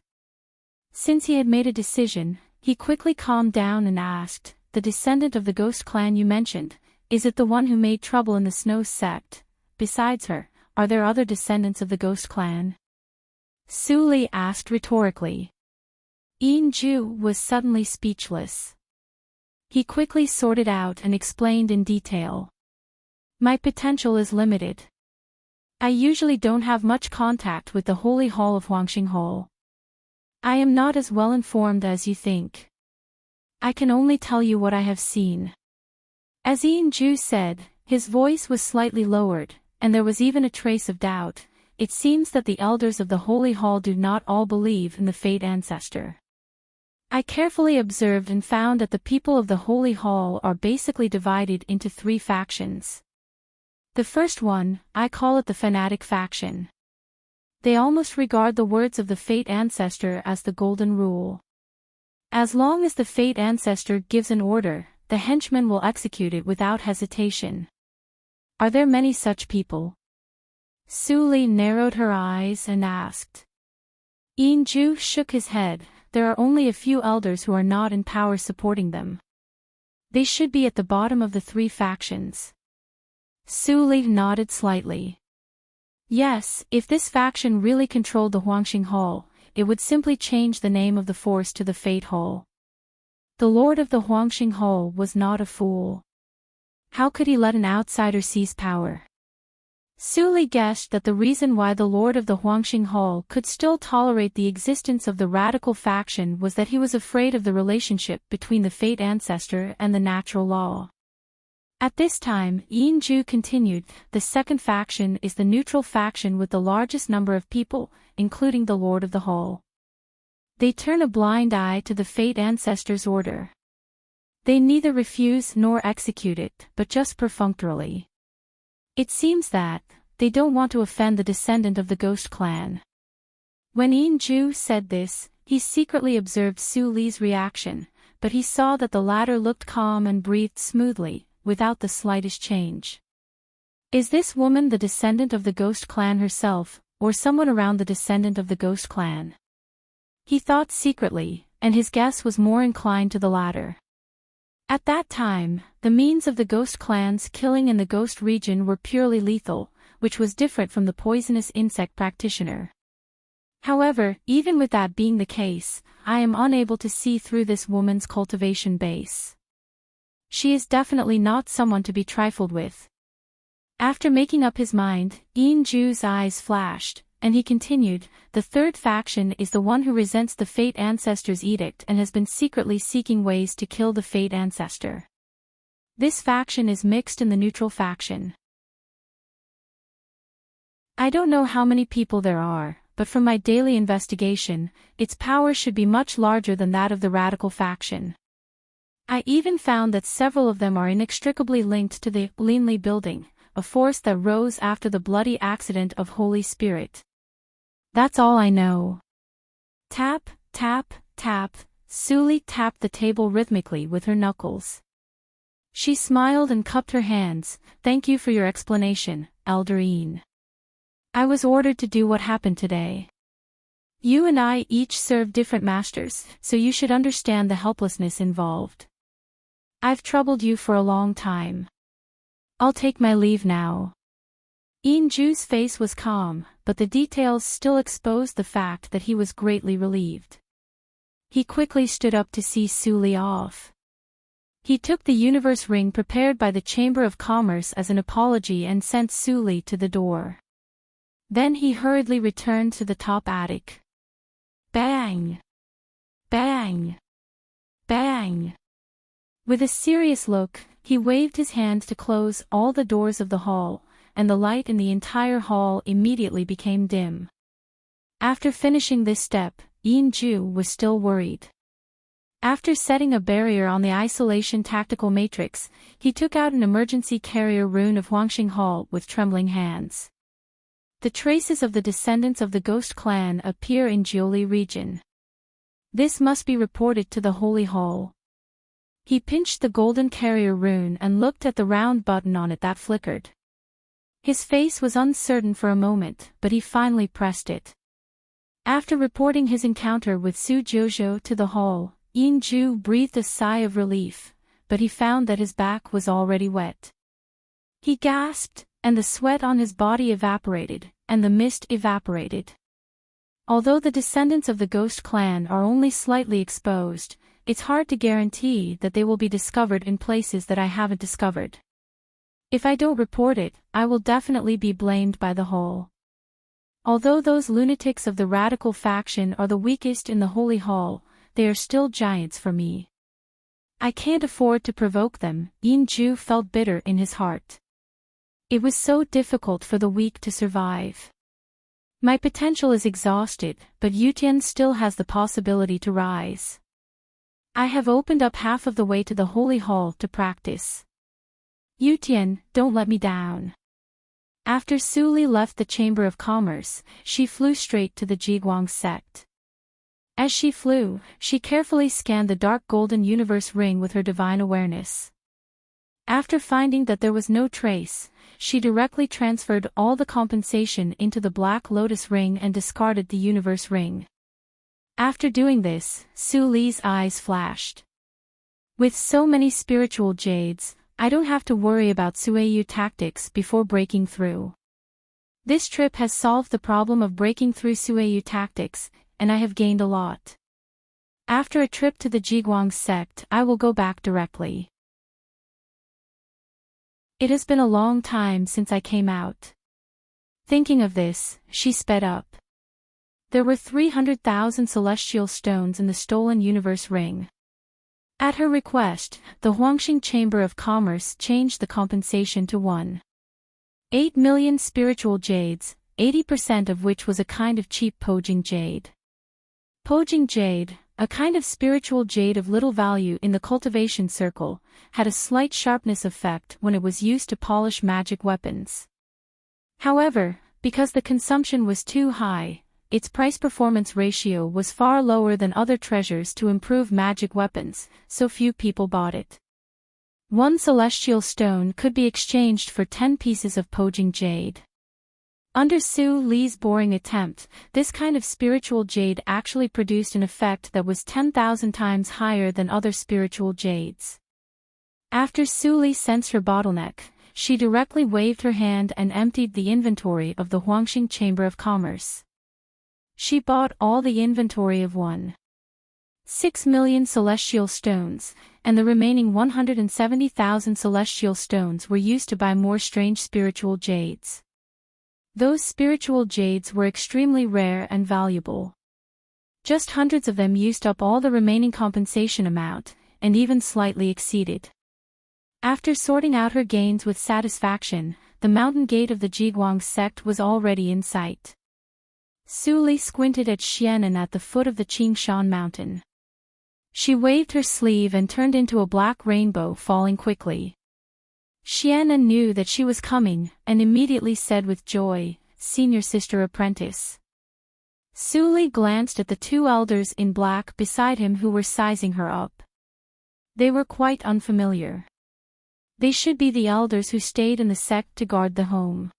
Since he had made a decision, he quickly calmed down and asked, the descendant of the Ghost Clan you mentioned, is it the one who made trouble in the Snow sect? Besides her, are there other descendants of the Ghost Clan? Su asked rhetorically. Yin Ju was suddenly speechless. He quickly sorted out and explained in detail. My potential is limited. I usually don't have much contact with the Holy Hall of Huangxing Hall. I am not as well informed as you think. I can only tell you what I have seen. As Yin Ju said, his voice was slightly lowered, and there was even a trace of doubt. It seems that the elders of the Holy Hall do not all believe in the Fate Ancestor. I carefully observed and found that the people of the Holy Hall are basically divided into 3 factions. The first one, I call it the Fanatic faction. They almost regard the words of the Fate Ancestor as the golden rule. As long as the Fate Ancestor gives an order, the henchman will execute it without hesitation. Are there many such people? Su narrowed her eyes and asked. Yin Ju shook his head. There are only a few elders who are not in power supporting them. They should be at the bottom of the 3 factions. Su nodded slightly. Yes, if this faction really controlled the Huangxing Hall, it would simply change the name of the force to the Fate Hall. The Lord of the Huangxing Hall was not a fool. How could he let an outsider seize power? Su guessed that the reason why the Lord of the Huangxing Hall could still tolerate the existence of the radical faction was that he was afraid of the relationship between the Fate Ancestor and the natural law. At this time, Yin Ju continued, the second faction is the neutral faction with the largest number of people, including the Lord of the Hall. They turn a blind eye to the Fate Ancestors' order. They neither refuse nor execute it, but just perfunctorily. It seems that they don't want to offend the descendant of the Ghost Clan. When Ju said this, he secretly observed Su Li's reaction, but he saw that the latter looked calm and breathed smoothly, without the slightest change. Is this woman the descendant of the Ghost Clan herself, or someone around the descendant of the Ghost Clan? He thought secretly, and his guess was more inclined to the latter. At that time, the means of the Ghost Clan's killing in the Ghost region were purely lethal, which was different from the poisonous insect practitioner. However, even with that being the case, I am unable to see through this woman's cultivation base. She is definitely not someone to be trifled with. After making up his mind, Ju's eyes flashed, and he continued, the third faction is the one who resents the Fate Ancestors' edict and has been secretly seeking ways to kill the Fate Ancestor. This faction is mixed in the neutral faction. I don't know how many people there are, but from my daily investigation, its power should be much larger than that of the radical faction. I even found that several of them are inextricably linked to the Linley building, a force that rose after the bloody accident of Holy Spirit. That's all I know. Tap, tap, tap, Su Li tapped the table rhythmically with her knuckles. She smiled and cupped her hands. Thank you for your explanation, Elder Ian. I was ordered to do what happened today. You and I each serve different masters, so you should understand the helplessness involved. I've troubled you for a long time. I'll take my leave now. Ju's face was calm, but the details still exposed the fact that he was greatly relieved. He quickly stood up to see Su Li off. He took the universe ring prepared by the Chamber of Commerce as an apology and sent Su Li to the door. Then he hurriedly returned to the top attic. Bang! Bang! Bang! With a serious look, he waved his hand to close all the doors of the hall, and the light in the entire hall immediately became dim. After finishing this step, Ju was still worried. After setting a barrier on the isolation tactical matrix, he took out an emergency carrier rune of Huangxing Hall with trembling hands. The traces of the descendants of the Ghost Clan appear in Jiuli region. This must be reported to the Holy Hall. He pinched the golden carrier rune and looked at the round button on it that flickered. His face was uncertain for a moment, but he finally pressed it. After reporting his encounter with Su Jojo to the hall, Ju breathed a sigh of relief, but he found that his back was already wet. He gasped, and the sweat on his body evaporated, and the mist evaporated. Although the descendants of the Ghost Clan are only slightly exposed, it's hard to guarantee that they will be discovered in places that I haven't discovered. If I don't report it, I will definitely be blamed by the whole. Although those lunatics of the radical faction are the weakest in the Holy Hall, they are still giants for me. I can't afford to provoke them. Ju felt bitter in his heart. It was so difficult for the weak to survive. My potential is exhausted, but Yutian still has the possibility to rise. I have opened up half of the way to the Holy Hall to practice. Yutian, don't let me down. After Su Li left the Chamber of Commerce, she flew straight to the Jiguang sect. As she flew, she carefully scanned the dark golden universe ring with her divine awareness. After finding that there was no trace, she directly transferred all the compensation into the Black Lotus ring and discarded the universe ring. After doing this, Su Li's eyes flashed. With so many spiritual jades, I don't have to worry about Sueyu tactics before breaking through. This trip has solved the problem of breaking through Sueyu tactics, and I have gained a lot. After a trip to the Jiguang sect, I will go back directly. It has been a long time since I came out. Thinking of this, she sped up. There were 300,000 celestial stones in the stolen universe ring. At her request, the Huangxing Chamber of Commerce changed the compensation to 1.8 million spiritual jades, 80% of which was a kind of cheap Pojing jade. Pojing jade, a kind of spiritual jade of little value in the cultivation circle, had a slight sharpness effect when it was used to polish magic weapons. However, because the consumption was too high, its price-performance ratio was far lower than other treasures to improve magic weapons, so few people bought it. One celestial stone could be exchanged for 10 pieces of Pojing jade. Under Su Li's boring attempt, this kind of spiritual jade actually produced an effect that was 10,000 times higher than other spiritual jades. After Su Li sensed her bottleneck, she directly waved her hand and emptied the inventory of the Huangxing Chamber of Commerce. She bought all the inventory of 1.6 million celestial stones, and the remaining 170,000 celestial stones were used to buy more strange spiritual jades. Those spiritual jades were extremely rare and valuable. Just hundreds of them used up all the remaining compensation amount, and even slightly exceeded. After sorting out her gains with satisfaction, the mountain gate of the Jiguang sect was already in sight. Su Li squinted at Xianan at the foot of the Qingshan mountain. She waved her sleeve and turned into a black rainbow falling quickly. Xianan knew that she was coming, and immediately said with joy, "Senior sister apprentice." Su Li glanced at the two elders in black beside him who were sizing her up. They were quite unfamiliar. They should be the elders who stayed in the sect to guard the home.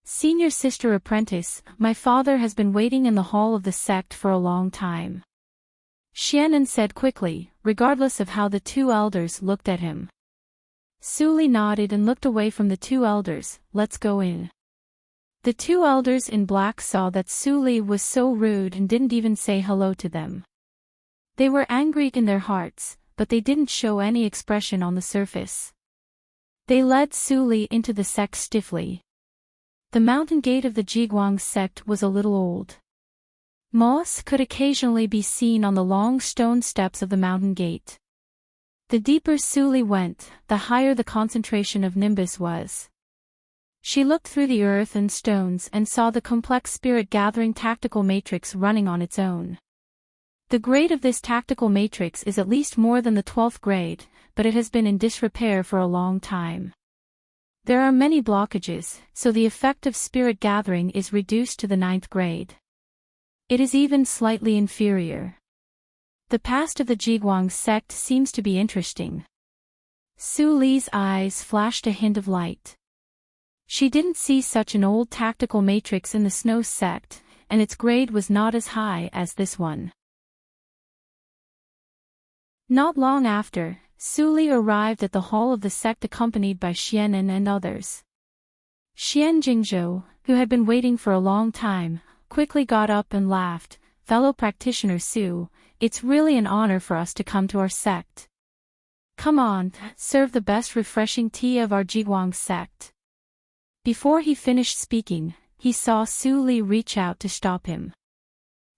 "Senior sister apprentice, my father has been waiting in the hall of the sect for a long time," Xianan said quickly, regardless of how the two elders looked at him. Su Li nodded and looked away from the two elders. "Let's go in." The two elders in black saw that Su Li was so rude and didn't even say hello to them. They were angry in their hearts, but they didn't show any expression on the surface. They led Su Li into the sect stiffly. The mountain gate of the Jiguang sect was a little old. Moss could occasionally be seen on the long stone steps of the mountain gate. The deeper Su Li went, the higher the concentration of nimbus was. She looked through the earth and stones and saw the complex spirit-gathering tactical matrix running on its own. The grade of this tactical matrix is at least more than the 12th grade, but it has been in disrepair for a long time. There are many blockages, so the effect of spirit gathering is reduced to the 9th grade. It is even slightly inferior. The past of the Jiguang sect seems to be interesting. Su Li's eyes flashed a hint of light. She didn't see such an old tactical matrix in the Snow sect, and its grade was not as high as this one. Not long after, Su Li arrived at the hall of the sect accompanied by Xianan and others. Xian Jingzhou, who had been waiting for a long time, quickly got up and laughed. "Fellow practitioner Su, it's really an honor for us to come to our sect. Come on, serve the best refreshing tea of our Jiguang sect." Before he finished speaking, he saw Su Li reach out to stop him.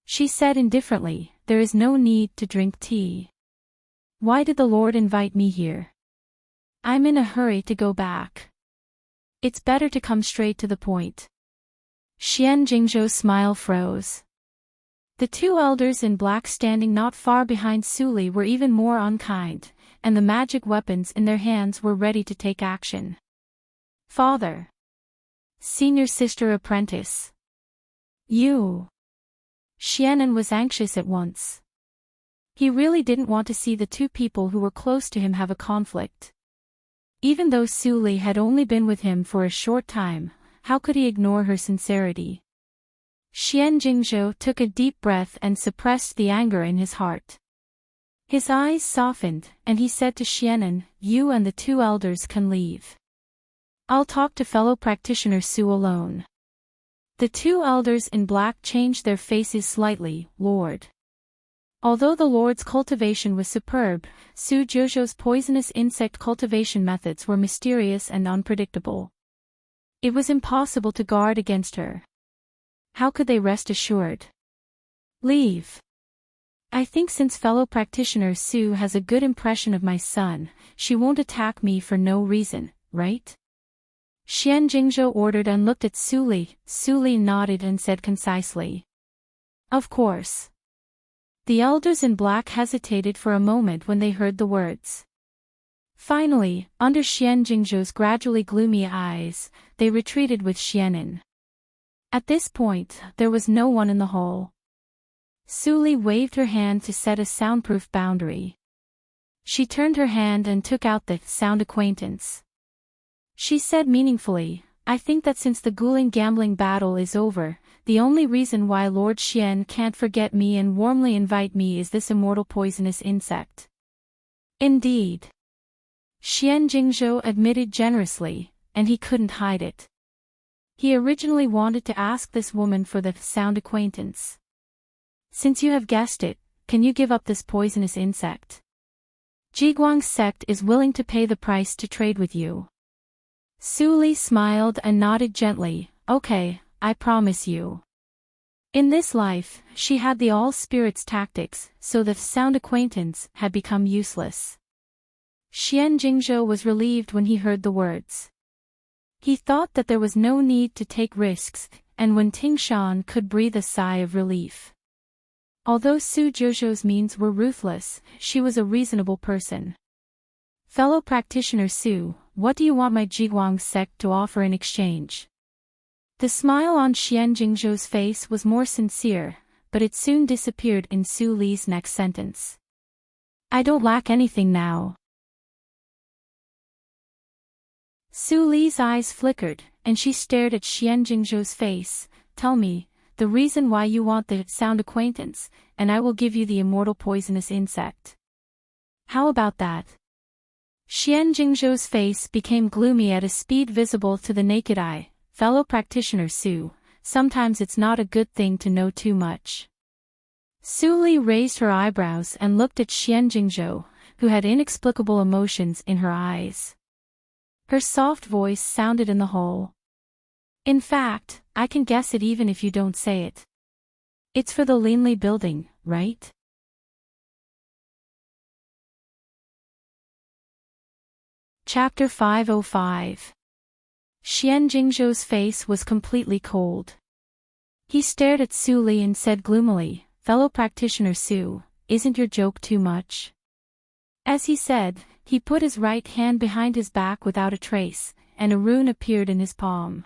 She said indifferently, "There is no need to drink tea. Why did the Lord invite me here? I'm in a hurry to go back. It's better to come straight to the point." Xian Jingzhou's smile froze. The two elders in black standing not far behind Su Li were even more unkind, and the magic weapons in their hands were ready to take action. "Father. Senior sister apprentice. You." Xianan was anxious at once. He really didn't want to see the two people who were close to him have a conflict. Even though Su Li had only been with him for a short time, how could he ignore her sincerity? Xian Jingzhou took a deep breath and suppressed the anger in his heart. His eyes softened, and he said to Xianan, "You and the two elders can leave. I'll talk to fellow practitioner Su alone." The two elders in black changed their faces slightly. "Lord." Although the Lord's cultivation was superb, Su Jiuzhou's poisonous insect cultivation methods were mysterious and unpredictable. It was impossible to guard against her. How could they rest assured? "Leave. I think since fellow practitioner Su has a good impression of my son, she won't attack me for no reason, right?" Xian Jingzhou ordered and looked at Su Li. Su Li nodded and said concisely, "Of course." The elders in black hesitated for a moment when they heard the words. Finally, under Xian Jingzhou's gradually gloomy eyes, they retreated with Xianin. At this point, there was no one in the hall. Su Li waved her hand to set a soundproof boundary. She turned her hand and took out the sound acquaintance. She said meaningfully, I think that since the Guling gambling battle is over, the only reason why Lord Xian can't forget me and warmly invite me is this immortal poisonous insect. Indeed. Xian Jingzhou admitted generously, and he couldn't hide it. He originally wanted to ask this woman for the sound acquaintance. Since you have guessed it, can you give up this poisonous insect? Jiguang's sect is willing to pay the price to trade with you. Su Li smiled and nodded gently, okay, I promise you. In this life, she had the all-spirits tactics, so the sound acquaintance had become useless. Xian Jingzhou was relieved when he heard the words. He thought that there was no need to take risks, and when Tingshan could breathe a sigh of relief. Although Su Jiuzhou's means were ruthless, she was a reasonable person. Fellow practitioner Su, what do you want my Jiguang sect to offer in exchange? The smile on Xian Jingzhou's face was more sincere, but it soon disappeared in Su Li's next sentence. I don't lack anything now. Su Li's eyes flickered, and she stared at Xian Jingzhou's face. Tell me, the reason why you want the sound acquaintance, and I will give you the immortal poisonous insect. How about that? Xian Jingzhou's face became gloomy at a speed visible to the naked eye. Fellow practitioner Su, sometimes it's not a good thing to know too much. Su Li raised her eyebrows and looked at Xian Jingzhou, who had inexplicable emotions in her eyes. Her soft voice sounded in the hall. In fact, I can guess it even if you don't say it. It's for the Linley building, right? Chapter 505. Xian Jingzhou's face was completely cold. He stared at Su Li and said gloomily, Fellow practitioner Su, isn't your joke too much? As he said, he put his right hand behind his back without a trace, and a rune appeared in his palm.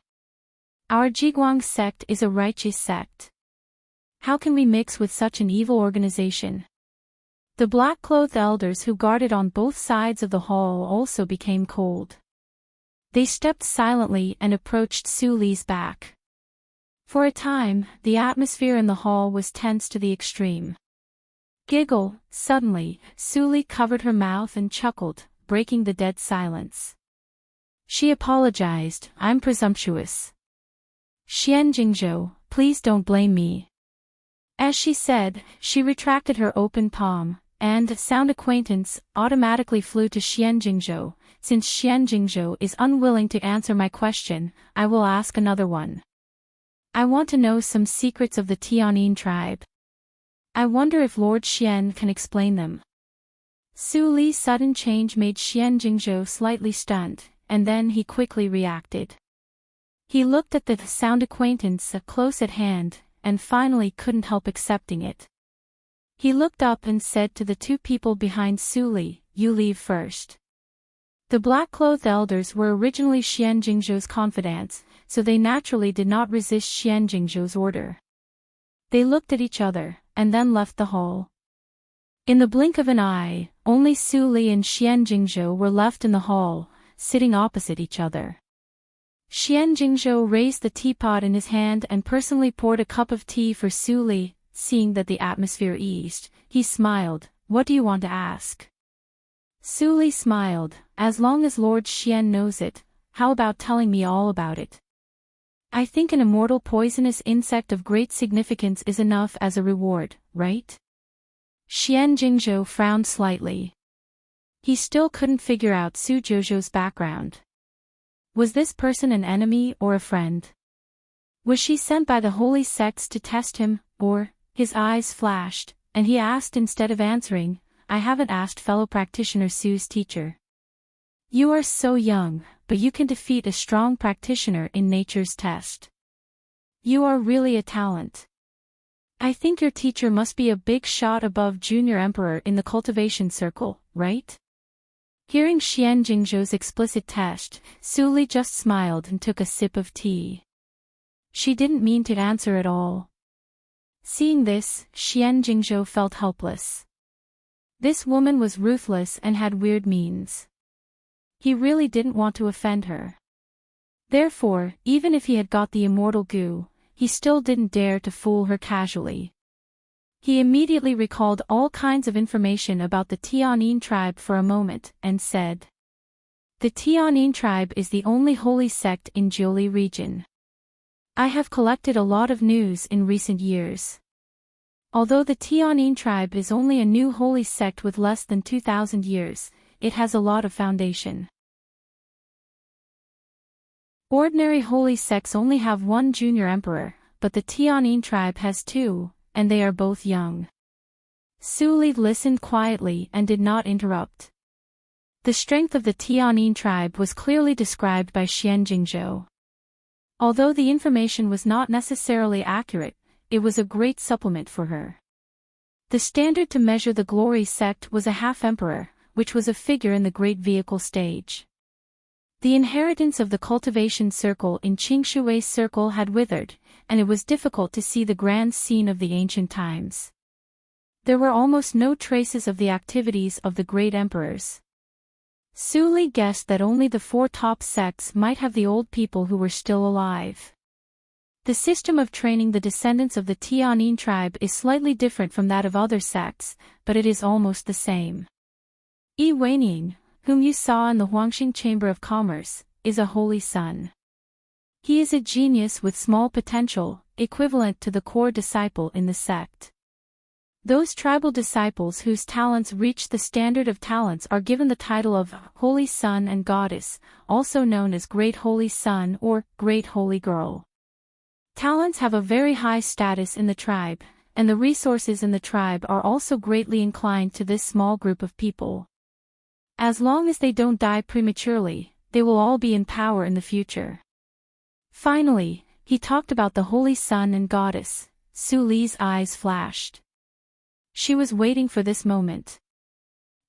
Our Jiguang sect is a righteous sect. How can we mix with such an evil organization? The black-clothed elders who guarded on both sides of the hall also became cold. They stepped silently and approached Su Li's back. For a time, the atmosphere in the hall was tense to the extreme. Giggle, suddenly, Su Li covered her mouth and chuckled, breaking the dead silence. She apologized, I'm presumptuous. Xian Jingzhou, please don't blame me. As she said, she retracted her open palm, and sound acquaintance automatically flew to Xian Jingzhou. Since Xian Jingzhou is unwilling to answer my question, I will ask another one. I want to know some secrets of the Tianyin tribe. I wonder if Lord Xian can explain them. Su Li's sudden change made Xian Jingzhou slightly stunned, and then he quickly reacted. He looked at the sound acquaintance close at hand, and finally couldn't help accepting it. He looked up and said to the two people behind Su Li, you leave first. The black-clothed elders were originally Xian Jingzhou's confidants, so they naturally did not resist Xian Jingzhou's order. They looked at each other, and then left the hall. In the blink of an eye, only Su Li and Xian Jingzhou were left in the hall, sitting opposite each other. Xian Jingzhou raised the teapot in his hand and personally poured a cup of tea for Su Li. Seeing that the atmosphere eased, he smiled, what do you want to ask? Su Li smiled, as long as Lord Xian knows it, how about telling me all about it? I think an immortal poisonous insect of great significance is enough as a reward, right? Xian Jingzhou frowned slightly. He still couldn't figure out Su Jiuzhou's background. Was this person an enemy or a friend? Was she sent by the holy sects to test him, or? His eyes flashed, and he asked instead of answering, I haven't asked fellow practitioner Su's teacher. You are so young, but you can defeat a strong practitioner in nature's test. You are really a talent. I think your teacher must be a big shot above junior emperor in the cultivation circle, right? Hearing Xian Jingzhou's explicit test, Su Li just smiled and took a sip of tea. She didn't mean to answer at all. Seeing this, Xian Jingzhou felt helpless. This woman was ruthless and had weird means. He really didn't want to offend her. Therefore, even if he had got the immortal goo, he still didn't dare to fool her casually. He immediately recalled all kinds of information about the Tianyin tribe for a moment, and said, "The Tianyin tribe is the only holy sect in Jiuli region. I have collected a lot of news in recent years. Although the Tianyin tribe is only a new holy sect with less than 2,000 years, it has a lot of foundation. Ordinary holy sects only have one junior emperor, but the Tianyin tribe has two, and they are both young." Su Li listened quietly and did not interrupt. The strength of the Tianyin tribe was clearly described by Xian Jingzhou. Although the information was not necessarily accurate, it was a great supplement for her. The standard to measure the glory sect was a half-emperor, which was a figure in the great vehicle stage. The inheritance of the cultivation circle in Qingshui's circle had withered, and it was difficult to see the grand scene of the ancient times. There were almost no traces of the activities of the great emperors. Su Li guessed that only the four top sects might have the old people who were still alive. The system of training the descendants of the Tianyin tribe is slightly different from that of other sects, but it is almost the same. Yi Weining, whom you saw in the Huangxing Chamber of Commerce, is a holy son. He is a genius with small potential, equivalent to the core disciple in the sect. Those tribal disciples whose talents reach the standard of talents are given the title of Holy Son and Goddess, also known as Great Holy Son or Great Holy Girl. Talents have a very high status in the tribe, and the resources in the tribe are also greatly inclined to this small group of people. As long as they don't die prematurely, they will all be in power in the future. Finally, he talked about the Holy Son and Goddess. Su Li's eyes flashed. She was waiting for this moment.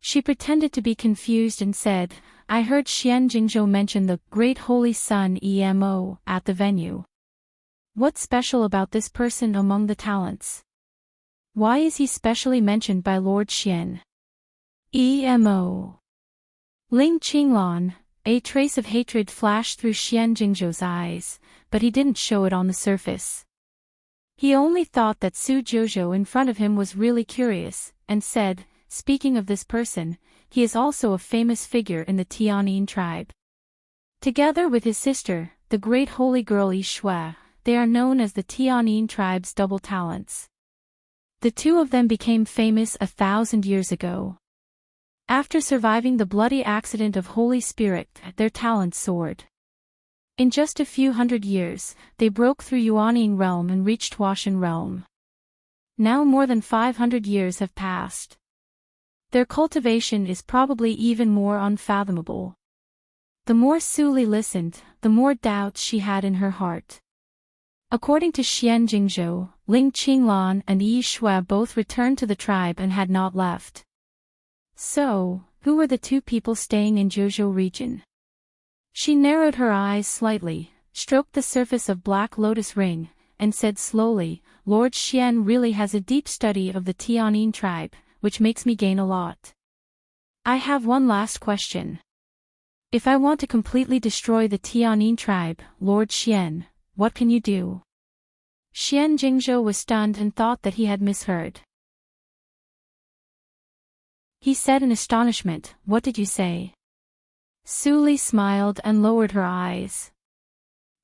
She pretended to be confused and said, "I heard Xian Jingzhou mention the Great Holy Son EMO at the venue. What's special about this person among the talents? Why is he specially mentioned by Lord Xian?" EMO. Ling Qinglan, a trace of hatred flashed through Xian Jingzhou's eyes, but he didn't show it on the surface. He only thought that Su Jiuzhou in front of him was really curious, and said, "Speaking of this person, he is also a famous figure in the Tianyin tribe. Together with his sister, the great holy girl Yi Shui, they are known as the Tianyin tribe's double talents. The two of them became famous 1,000 years ago. After surviving the bloody accident of Holy Spirit, their talents soared. In just a few hundred years, they broke through Yuanying realm and reached Huashan realm. Now more than 500 years have passed. Their cultivation is probably even more unfathomable." The more Su Li listened, the more doubts she had in her heart. According to Xian Jingzhou, Ling Qinglan and Yi Shui both returned to the tribe and had not left. So, who were the two people staying in Jiuzhou region? She narrowed her eyes slightly, stroked the surface of Black Lotus Ring, and said slowly, "Lord Xian really has a deep study of the Tianyin tribe, which makes me gain a lot. I have one last question. If I want to completely destroy the Tianyin tribe, Lord Xian, what can you do?" Xian Jingzhou was stunned and thought that he had misheard. He said in astonishment, "What did you say?" Su Li smiled and lowered her eyes.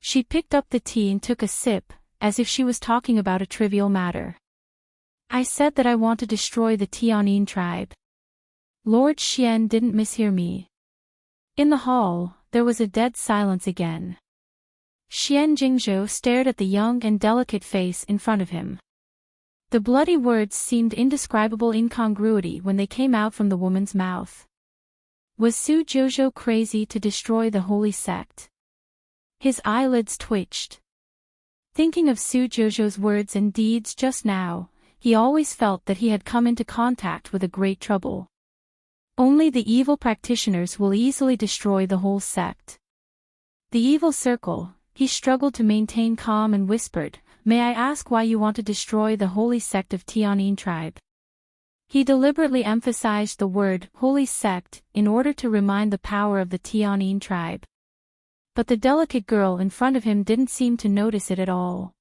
She picked up the tea and took a sip, as if she was talking about a trivial matter. "I said that I want to destroy the Tianyin tribe." Lord Xian didn't mishear me. In the hall, there was a dead silence again. Xian Jingzhou stared at the young and delicate face in front of him. The bloody words seemed indescribable incongruity when they came out from the woman's mouth. Was Su Jiuzhou crazy to destroy the holy sect? His eyelids twitched. Thinking of Su Jojo's words and deeds just now, he always felt that he had come into contact with a great trouble. Only the evil practitioners will easily destroy the whole sect. The evil circle, he struggled to maintain calm and whispered, "May I ask why you want to destroy the holy sect of Tianyin tribe?" He deliberately emphasized the word holy sect in order to remind the power of the Tianyin tribe. But the delicate girl in front of him didn't seem to notice it at all.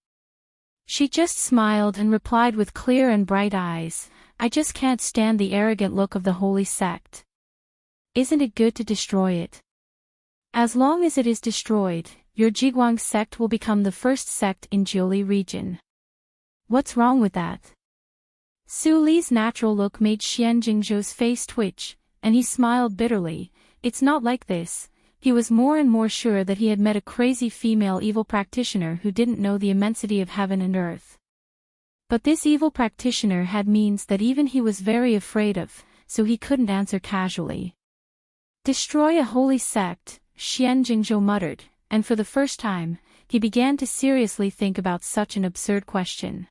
She just smiled and replied with clear and bright eyes, "I just can't stand the arrogant look of the holy sect. Isn't it good to destroy it? As long as it is destroyed, your Jiguang sect will become the first sect in Jiuli region. What's wrong with that?" Su Li's natural look made Xian Jingzhou's face twitch, and he smiled bitterly. It's not like this. He was more and more sure that he had met a crazy female evil practitioner who didn't know the immensity of heaven and earth. But this evil practitioner had means that even he was very afraid of, so he couldn't answer casually. "Destroy a holy sect," Xian Jingzhou muttered, and for the first time, he began to seriously think about such an absurd question.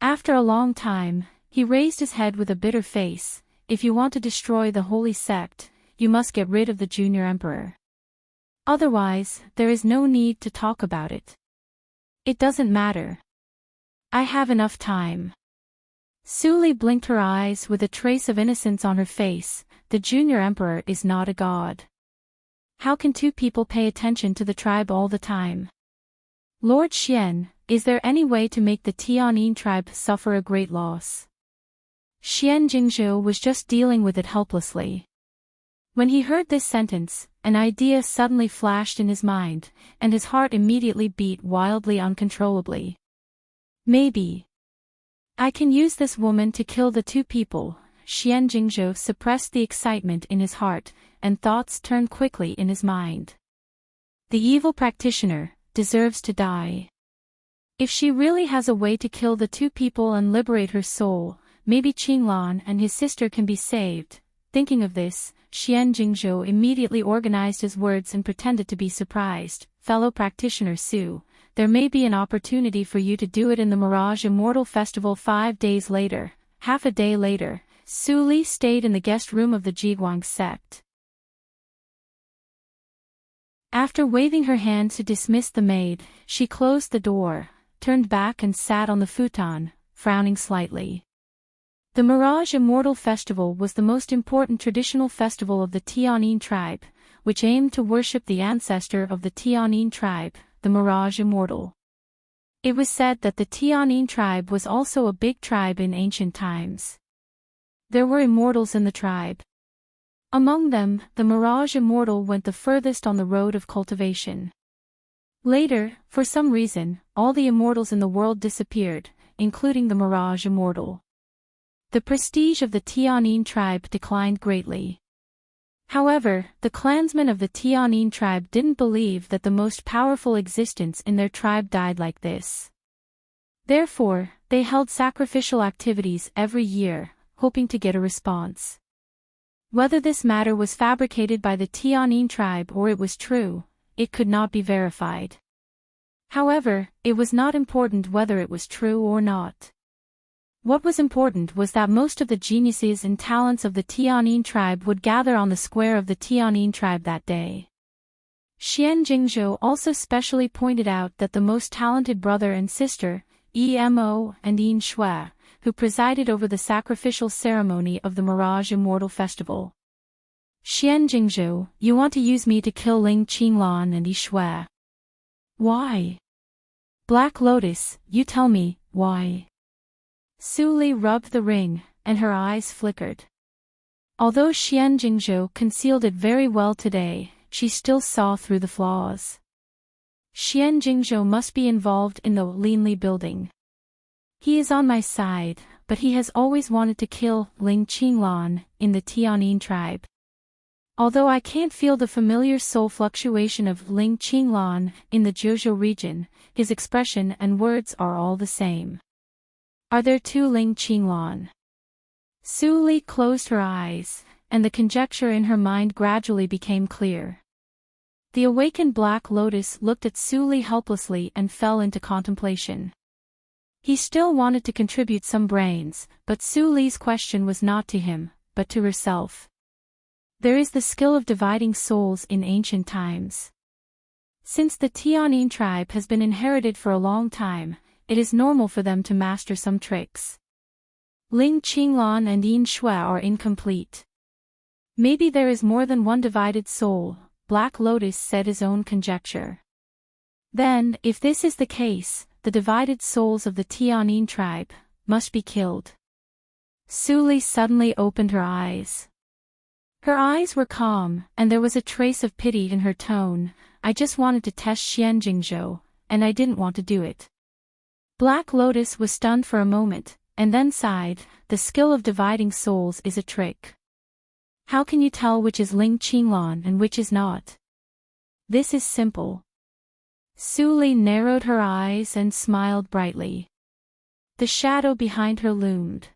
After a long time, he raised his head with a bitter face. "If you want to destroy the holy sect, you must get rid of the junior emperor. Otherwise, there is no need to talk about it. It doesn't matter. I have enough time." Su Li blinked her eyes with a trace of innocence on her face. "The junior emperor is not a god. How can two people pay attention to the tribe all the time? Lord Xian, is there any way to make the Tianyin tribe suffer a great loss?" Xian Jingzhou was just dealing with it helplessly. When he heard this sentence, an idea suddenly flashed in his mind, and his heart immediately beat wildly uncontrollably. "Maybe I can use this woman to kill the two people." Xian Jingzhou suppressed the excitement in his heart, and thoughts turned quickly in his mind. The evil practitioner deserves to die. If she really has a way to kill the two people and liberate her soul, maybe Qinglan and his sister can be saved. Thinking of this, Xian Jingzhou immediately organized his words and pretended to be surprised. "Fellow practitioner Su, there may be an opportunity for you to do it in the Mirage Immortal Festival 5 days later." Half a day later, Su Li stayed in the guest room of the Jiguang sect. After waving her hand to dismiss the maid, she closed the door, turned back and sat on the futon, frowning slightly. The Mirage Immortal Festival was the most important traditional festival of the Tianyin tribe, which aimed to worship the ancestor of the Tianyin tribe, the Mirage Immortal. It was said that the Tianyin tribe was also a big tribe in ancient times. There were immortals in the tribe. Among them, the Mirage Immortal went the furthest on the road of cultivation. Later, for some reason, all the immortals in the world disappeared, including the Mirage Immortal. The prestige of the Tianyin tribe declined greatly. However, the clansmen of the Tianyin tribe didn't believe that the most powerful existence in their tribe died like this. Therefore, they held sacrificial activities every year, hoping to get a response. Whether this matter was fabricated by the Tianyin tribe or it was true, it could not be verified. However, it was not important whether it was true or not. What was important was that most of the geniuses and talents of the Tianyin tribe would gather on the square of the Tianyin tribe that day. Xian Jingzhou also specially pointed out that the most talented brother and sister, Emo and Yin Shui, who presided over the sacrificial ceremony of the Mirage Immortal Festival. "Xian Jingzhou, you want to use me to kill Ling Qinglan and Yi Shui. Why? Black Lotus, you tell me, why?" Su Li rubbed the ring, and her eyes flickered. Although Xian Jingzhou concealed it very well today, she still saw through the flaws. Xian Jingzhou must be involved in the Linli building. He is on my side, but he has always wanted to kill Ling Qinglan in the Tianyin tribe. Although I can't feel the familiar soul fluctuation of Ling Qinglan in the Jiuzhou region, his expression and words are all the same. Are there two Ling Qinglan? Su Li closed her eyes, and the conjecture in her mind gradually became clear. The awakened Black Lotus looked at Su Li helplessly and fell into contemplation. He still wanted to contribute some brains, but Su Li's question was not to him, but to herself. There is the skill of dividing souls in ancient times. Since the Tianyin tribe has been inherited for a long time, it is normal for them to master some tricks. Ling Qinglan and Yin Shui are incomplete. Maybe there is more than one divided soul, Black Lotus said his own conjecture. Then, if this is the case, the divided souls of the Tianyin tribe must be killed. Su Li suddenly opened her eyes. Her eyes were calm, and there was a trace of pity in her tone. I just wanted to test Xian Jingzhou, and I didn't want to do it. Black Lotus was stunned for a moment, and then sighed. The skill of dividing souls is a trick. How can you tell which is Ling Qinglan and which is not? This is simple. Su Li narrowed her eyes and smiled brightly. The shadow behind her loomed.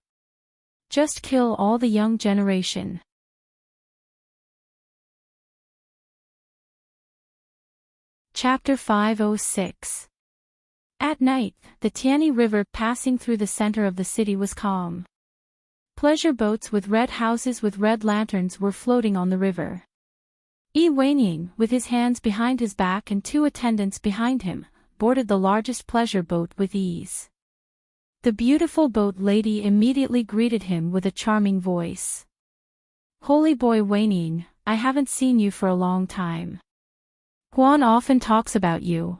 Just kill all the young generation. Chapter 506. At night, the Tianyi River passing through the center of the city was calm. Pleasure boats with red houses with red lanterns were floating on the river. Yi Wenying, with his hands behind his back and 2 attendants behind him, boarded the largest pleasure boat with ease. The beautiful boat lady immediately greeted him with a charming voice. Holy boy Wenying, I haven't seen you for a long time. Huan often talks about you.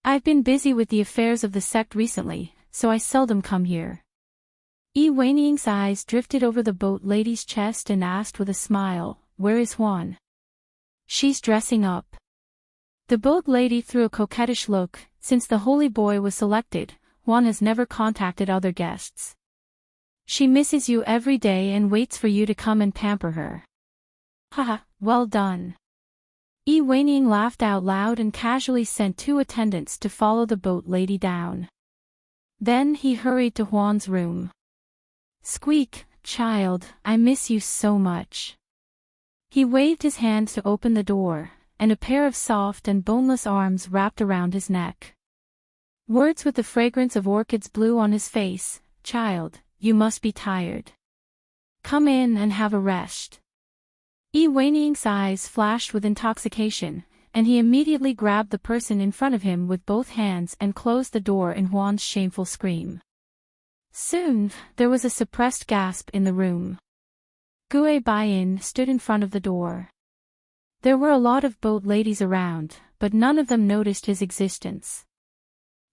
I've been busy with the affairs of the sect recently, so I seldom come here. Yi Wenying's eyes drifted over the boat lady's chest and asked with a smile, where is Huan? She's dressing up. The boat lady threw a coquettish look. Since the holy boy was selected, Huan has never contacted other guests. She misses you every day and waits for you to come and pamper her. Haha, well done. Yi Wenying laughed out loud and casually sent 2 attendants to follow the boat lady down. Then he hurried to Huan's room. Squeak, child, I miss you so much. He waved his hand to open the door, and a pair of soft and boneless arms wrapped around his neck. Words with the fragrance of orchids blew on his face. Child, you must be tired. Come in and have a rest. Yi Wenying's eyes flashed with intoxication, and he immediately grabbed the person in front of him with both hands and closed the door in Huan's shameful scream. Soon, there was a suppressed gasp in the room. Gue Baiyin stood in front of the door. There were a lot of boat ladies around, but none of them noticed his existence.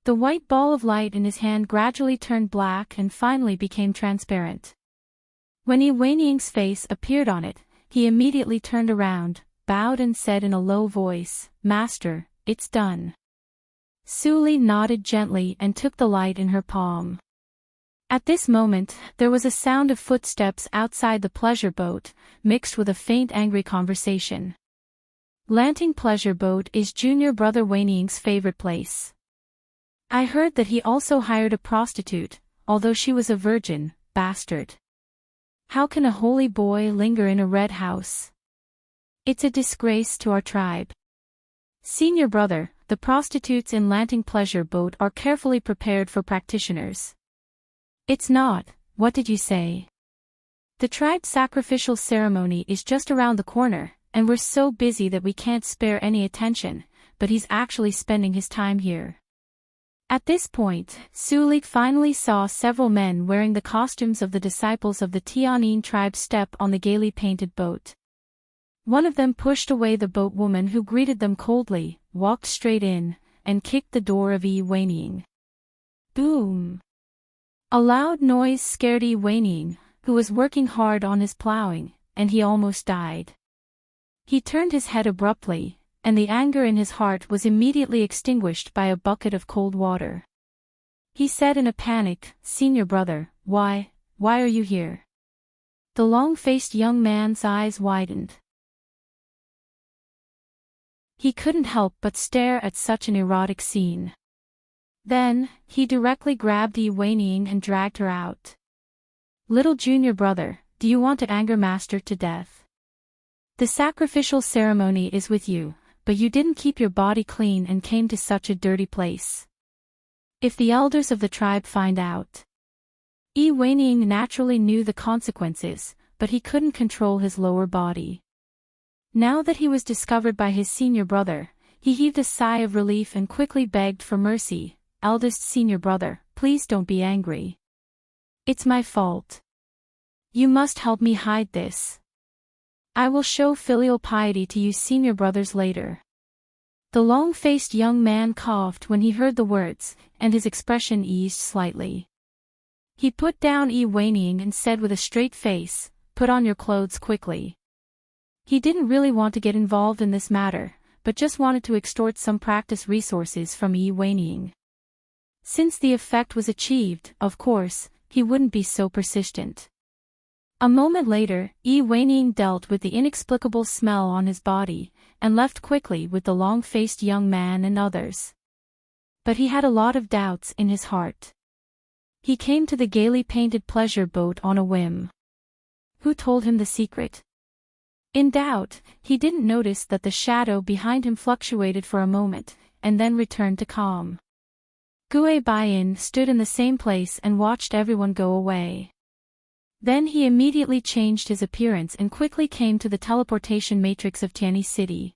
The white ball of light in his hand gradually turned black and finally became transparent. When Yi Wenying's face appeared on it, he immediately turned around, bowed and said in a low voice, Master, it's done. Su Li nodded gently and took the light in her palm. At this moment, there was a sound of footsteps outside the pleasure boat, mixed with a faint angry conversation. Lanting pleasure boat is junior brother Wenying's favorite place. I heard that he also hired a prostitute, although she was a virgin, bastard. How can a holy boy linger in a red house? It's a disgrace to our tribe. Senior brother, the prostitutes in Lanting pleasure boat are carefully prepared for practitioners. It's not, what did you say? The tribe's sacrificial ceremony is just around the corner, and we're so busy that we can't spare any attention, but he's actually spending his time here. At this point, Su Li finally saw several men wearing the costumes of the disciples of the Tianyin tribe step on the gaily painted boat. One of them pushed away the boat woman who greeted them coldly, walked straight in, and kicked the door of Yi Wenying. Boom! A loud noise scared Yi Wenying, who was working hard on his plowing, and he almost died. He turned his head abruptly, and the anger in his heart was immediately extinguished by a bucket of cold water. He said in a panic, Senior brother, why are you here? The long-faced young man's eyes widened. He couldn't help but stare at such an erotic scene. Then, he directly grabbed Yi Wenying and dragged her out. Little junior brother, do you want to anger Master to death? The sacrificial ceremony is with you, but you didn't keep your body clean and came to such a dirty place. If the elders of the tribe find out. Wei-Ning naturally knew the consequences, but he couldn't control his lower body. Now that he was discovered by his senior brother, he heaved a sigh of relief and quickly begged for mercy. Eldest senior brother, please don't be angry. It's my fault. You must help me hide this. I will show filial piety to you senior brothers later. The long-faced young man coughed when he heard the words, and his expression eased slightly. He put down Wei-Ning and said with a straight face, "Put on your clothes quickly." He didn't really want to get involved in this matter, but just wanted to extort some practice resources from Wei-Ning. Since the effect was achieved, of course, he wouldn't be so persistent. A moment later, Wei-Ning dealt with the inexplicable smell on his body, and left quickly with the long-faced young man and others. But he had a lot of doubts in his heart. He came to the gaily painted pleasure boat on a whim. Who told him the secret? In doubt, he didn't notice that the shadow behind him fluctuated for a moment, and then returned to calm. Gue Baiyin stood in the same place and watched everyone go away. Then he immediately changed his appearance and quickly came to the teleportation matrix of Tianyi City.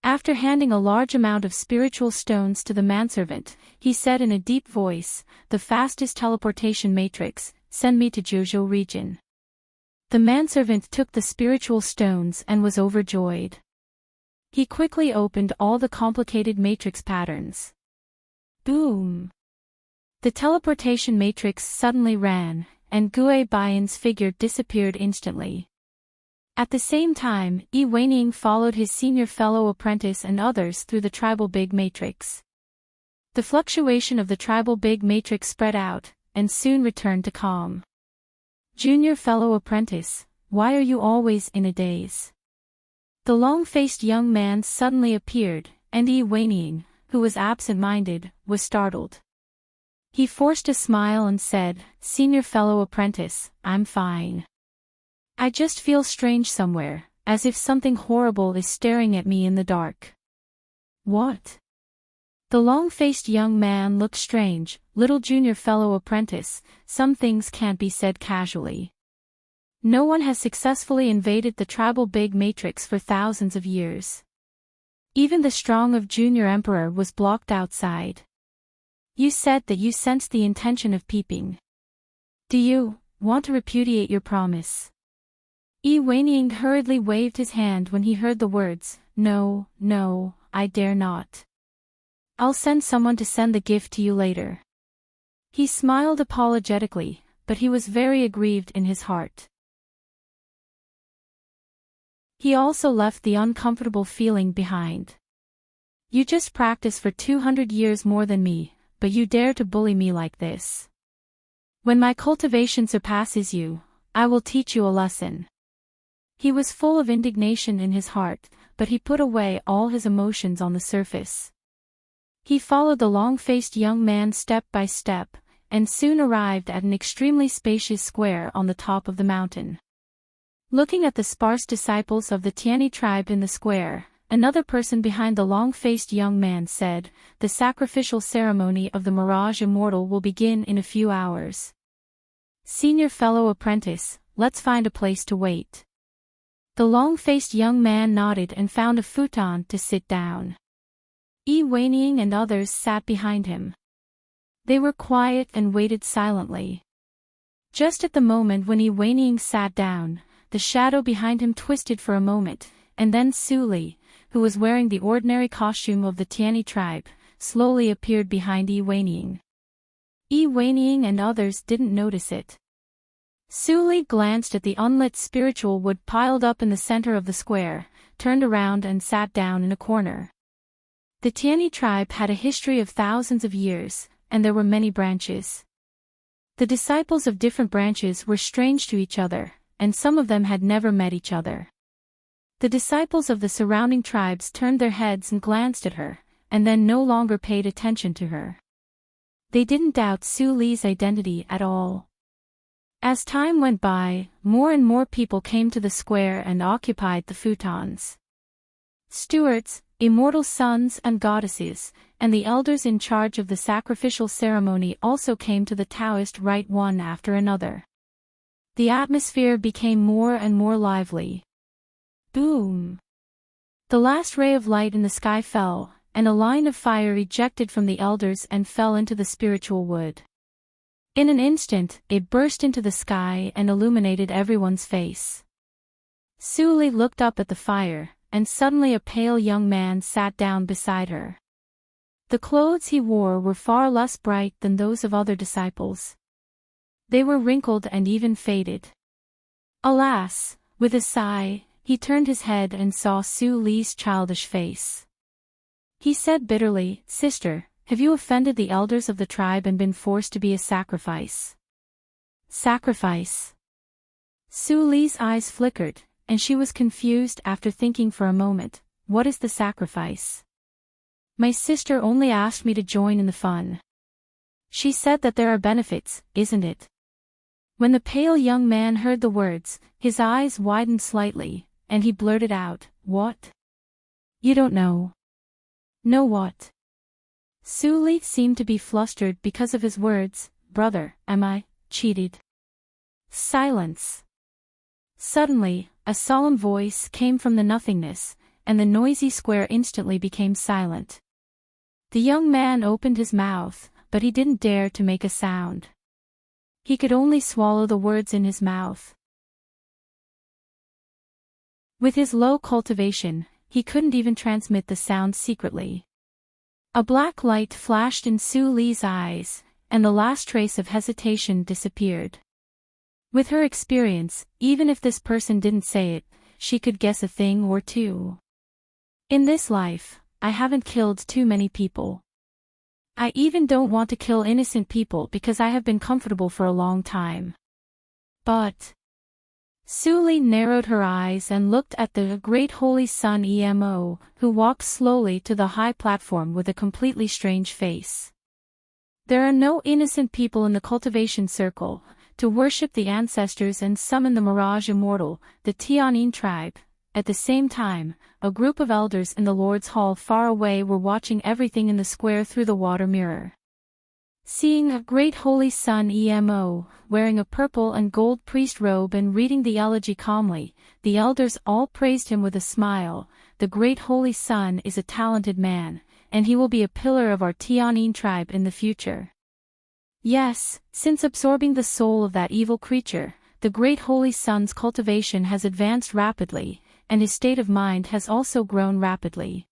After handing a large amount of spiritual stones to the manservant, he said in a deep voice, "The fastest teleportation matrix, send me to Zhuzhou region." The manservant took the spiritual stones and was overjoyed. He quickly opened all the complicated matrix patterns. Boom! The teleportation matrix suddenly ran, and Gue Baiyin's figure disappeared instantly. At the same time, Wei-Ning followed his senior fellow apprentice and others through the tribal big matrix. The fluctuation of the tribal big matrix spread out, and soon returned to calm. Junior fellow apprentice, why are you always in a daze? The long-faced young man suddenly appeared, and Wei-Ning, who was absent-minded, was startled. He forced a smile and said, "Senior fellow apprentice, I'm fine. I just feel strange somewhere, as if something horrible is staring at me in the dark." What? The long-faced young man looked strange. Little junior fellow apprentice, some things can't be said casually. No one has successfully invaded the tribal big matrix for thousands of years. Even the strong of junior emperor was blocked outside. You said that you sensed the intention of peeping. Do you want to repudiate your promise? Wei-Ning hurriedly waved his hand when he heard the words, "No, no, I dare not. I'll send someone to send the gift to you later." He smiled apologetically, but he was very aggrieved in his heart. He also left the uncomfortable feeling behind. You just practice for 200 years more than me, but you dare to bully me like this. When my cultivation surpasses you, I will teach you a lesson. He was full of indignation in his heart, but he put away all his emotions on the surface. He followed the long-faced young man step by step, and soon arrived at an extremely spacious square on the top of the mountain. Looking at the sparse disciples of the Tianyi tribe in the square, another person behind the long-faced young man said, "The sacrificial ceremony of the Mirage Immortal will begin in a few hours. Senior fellow apprentice, let's find a place to wait." The long-faced young man nodded and found a futon to sit down. Wei-Ning and others sat behind him. They were quiet and waited silently. Just at the moment when Wei-Ning sat down, the shadow behind him twisted for a moment, and then Su Li, who was wearing the ordinary costume of the Tianyi tribe, slowly appeared behind Wei-Ning. Wei-Ning and others didn't notice it. Su Li glanced at the unlit spiritual wood piled up in the center of the square, turned around and sat down in a corner. The Tianyi tribe had a history of thousands of years, and there were many branches. The disciples of different branches were strange to each other, and some of them had never met each other. The disciples of the surrounding tribes turned their heads and glanced at her, and then no longer paid attention to her. They didn't doubt Su Li's identity at all. As time went by, more and more people came to the square and occupied the futons. Stewards, immortal sons and goddesses, and the elders in charge of the sacrificial ceremony also came to the Taoist rite one after another. The atmosphere became more and more lively. Boom! The last ray of light in the sky fell, and a line of fire ejected from the elders and fell into the spiritual wood. In an instant, it burst into the sky and illuminated everyone's face. Su Li looked up at the fire, and suddenly a pale young man sat down beside her. The clothes he wore were far less bright than those of other disciples. They were wrinkled and even faded. Alas, with a sigh, he turned his head and saw Su Li's childish face. He said bitterly, "Sister, have you offended the elders of the tribe and been forced to be a sacrifice?" Sacrifice? Su Li's eyes flickered, and she was confused after thinking for a moment. What is the sacrifice? My sister only asked me to join in the fun. She said that there are benefits, isn't it? When the pale young man heard the words, his eyes widened slightly, and he blurted out, "What? You don't know." "Know what?" Su Li seemed to be flustered because of his words. "Brother, am I cheated?" Silence. Suddenly, a solemn voice came from the nothingness, and the noisy square instantly became silent. The young man opened his mouth, but he didn't dare to make a sound. He could only swallow the words in his mouth. With his low cultivation, he couldn't even transmit the sound secretly. A black light flashed in Su Li's eyes, and the last trace of hesitation disappeared. With her experience, even if this person didn't say it, she could guess a thing or two. In this life, I haven't killed too many people. I even don't want to kill innocent people because I have been comfortable for a long time. But... Su Li narrowed her eyes and looked at the great holy son Emo, who walked slowly to the high platform with a completely strange face. There are no innocent people in the cultivation circle. To worship the ancestors and summon the Mirage Immortal, the Tianyin tribe. At the same time, a group of elders in the Lord's Hall far away were watching everything in the square through the water mirror. Seeing a great holy son Emo, wearing a purple and gold priest robe and reading the elegy calmly, the elders all praised him with a smile. The great holy son is a talented man, and he will be a pillar of our Tianyin tribe in the future. Yes, since absorbing the soul of that evil creature, the great holy son's cultivation has advanced rapidly, and his state of mind has also grown rapidly.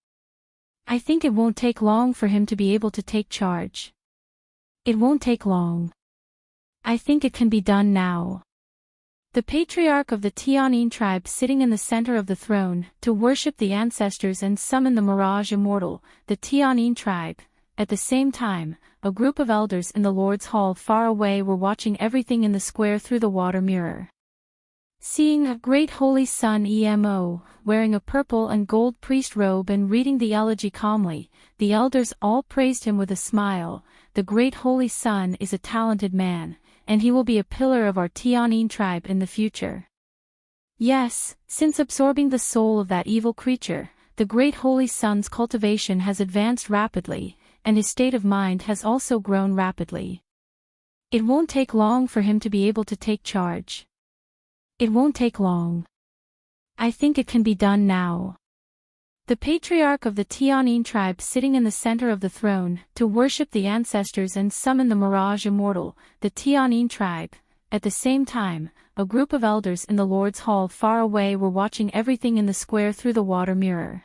I think it won't take long for him to be able to take charge. It won't take long. I think it can be done now. The patriarch of the Tianyin tribe sitting in the center of the throne, to worship the ancestors and summon the Mirage Immortal, the Tianyin tribe. At the same time, a group of elders in the Lord's Hall far away were watching everything in the square through the water mirror. Seeing a great holy son Emo, wearing a purple and gold priest robe and reading the elegy calmly, the elders all praised him with a smile. The great holy son is a talented man, and he will be a pillar of our Tianyin tribe in the future. Yes, since absorbing the soul of that evil creature, the great holy son's cultivation has advanced rapidly, and his state of mind has also grown rapidly. It won't take long for him to be able to take charge. It won't take long. I think it can be done now. The patriarch of the Tianyin tribe sitting in the center of the throne, to worship the ancestors and summon the Mirage Immortal, the Tianyin tribe. At the same time, a group of elders in the Lord's Hall far away were watching everything in the square through the water mirror.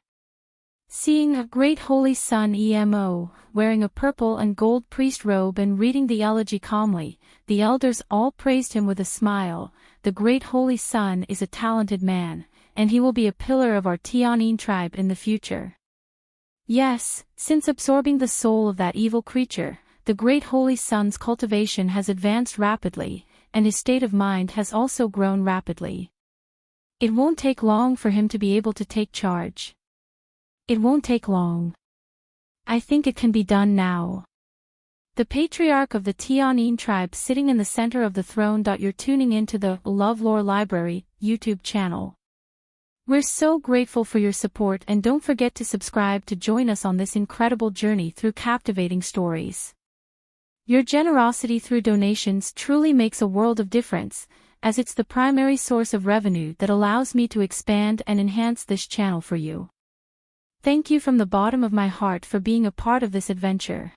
Seeing a great holy son Emo, wearing a purple and gold priest robe and reading the elegy calmly, the elders all praised him with a smile. The great holy son is a talented man, and he will be a pillar of our Tianyin tribe in the future. Yes, since absorbing the soul of that evil creature, the great holy son's cultivation has advanced rapidly, and his state of mind has also grown rapidly. It won't take long for him to be able to take charge. It won't take long. I think it can be done now. The patriarch of the Tianyin tribe sitting in the center of the throne. You're tuning into the LoveLore Library YouTube channel. We're so grateful for your support, and don't forget to subscribe to join us on this incredible journey through captivating stories. Your generosity through donations truly makes a world of difference, as it's the primary source of revenue that allows me to expand and enhance this channel for you. Thank you from the bottom of my heart for being a part of this adventure.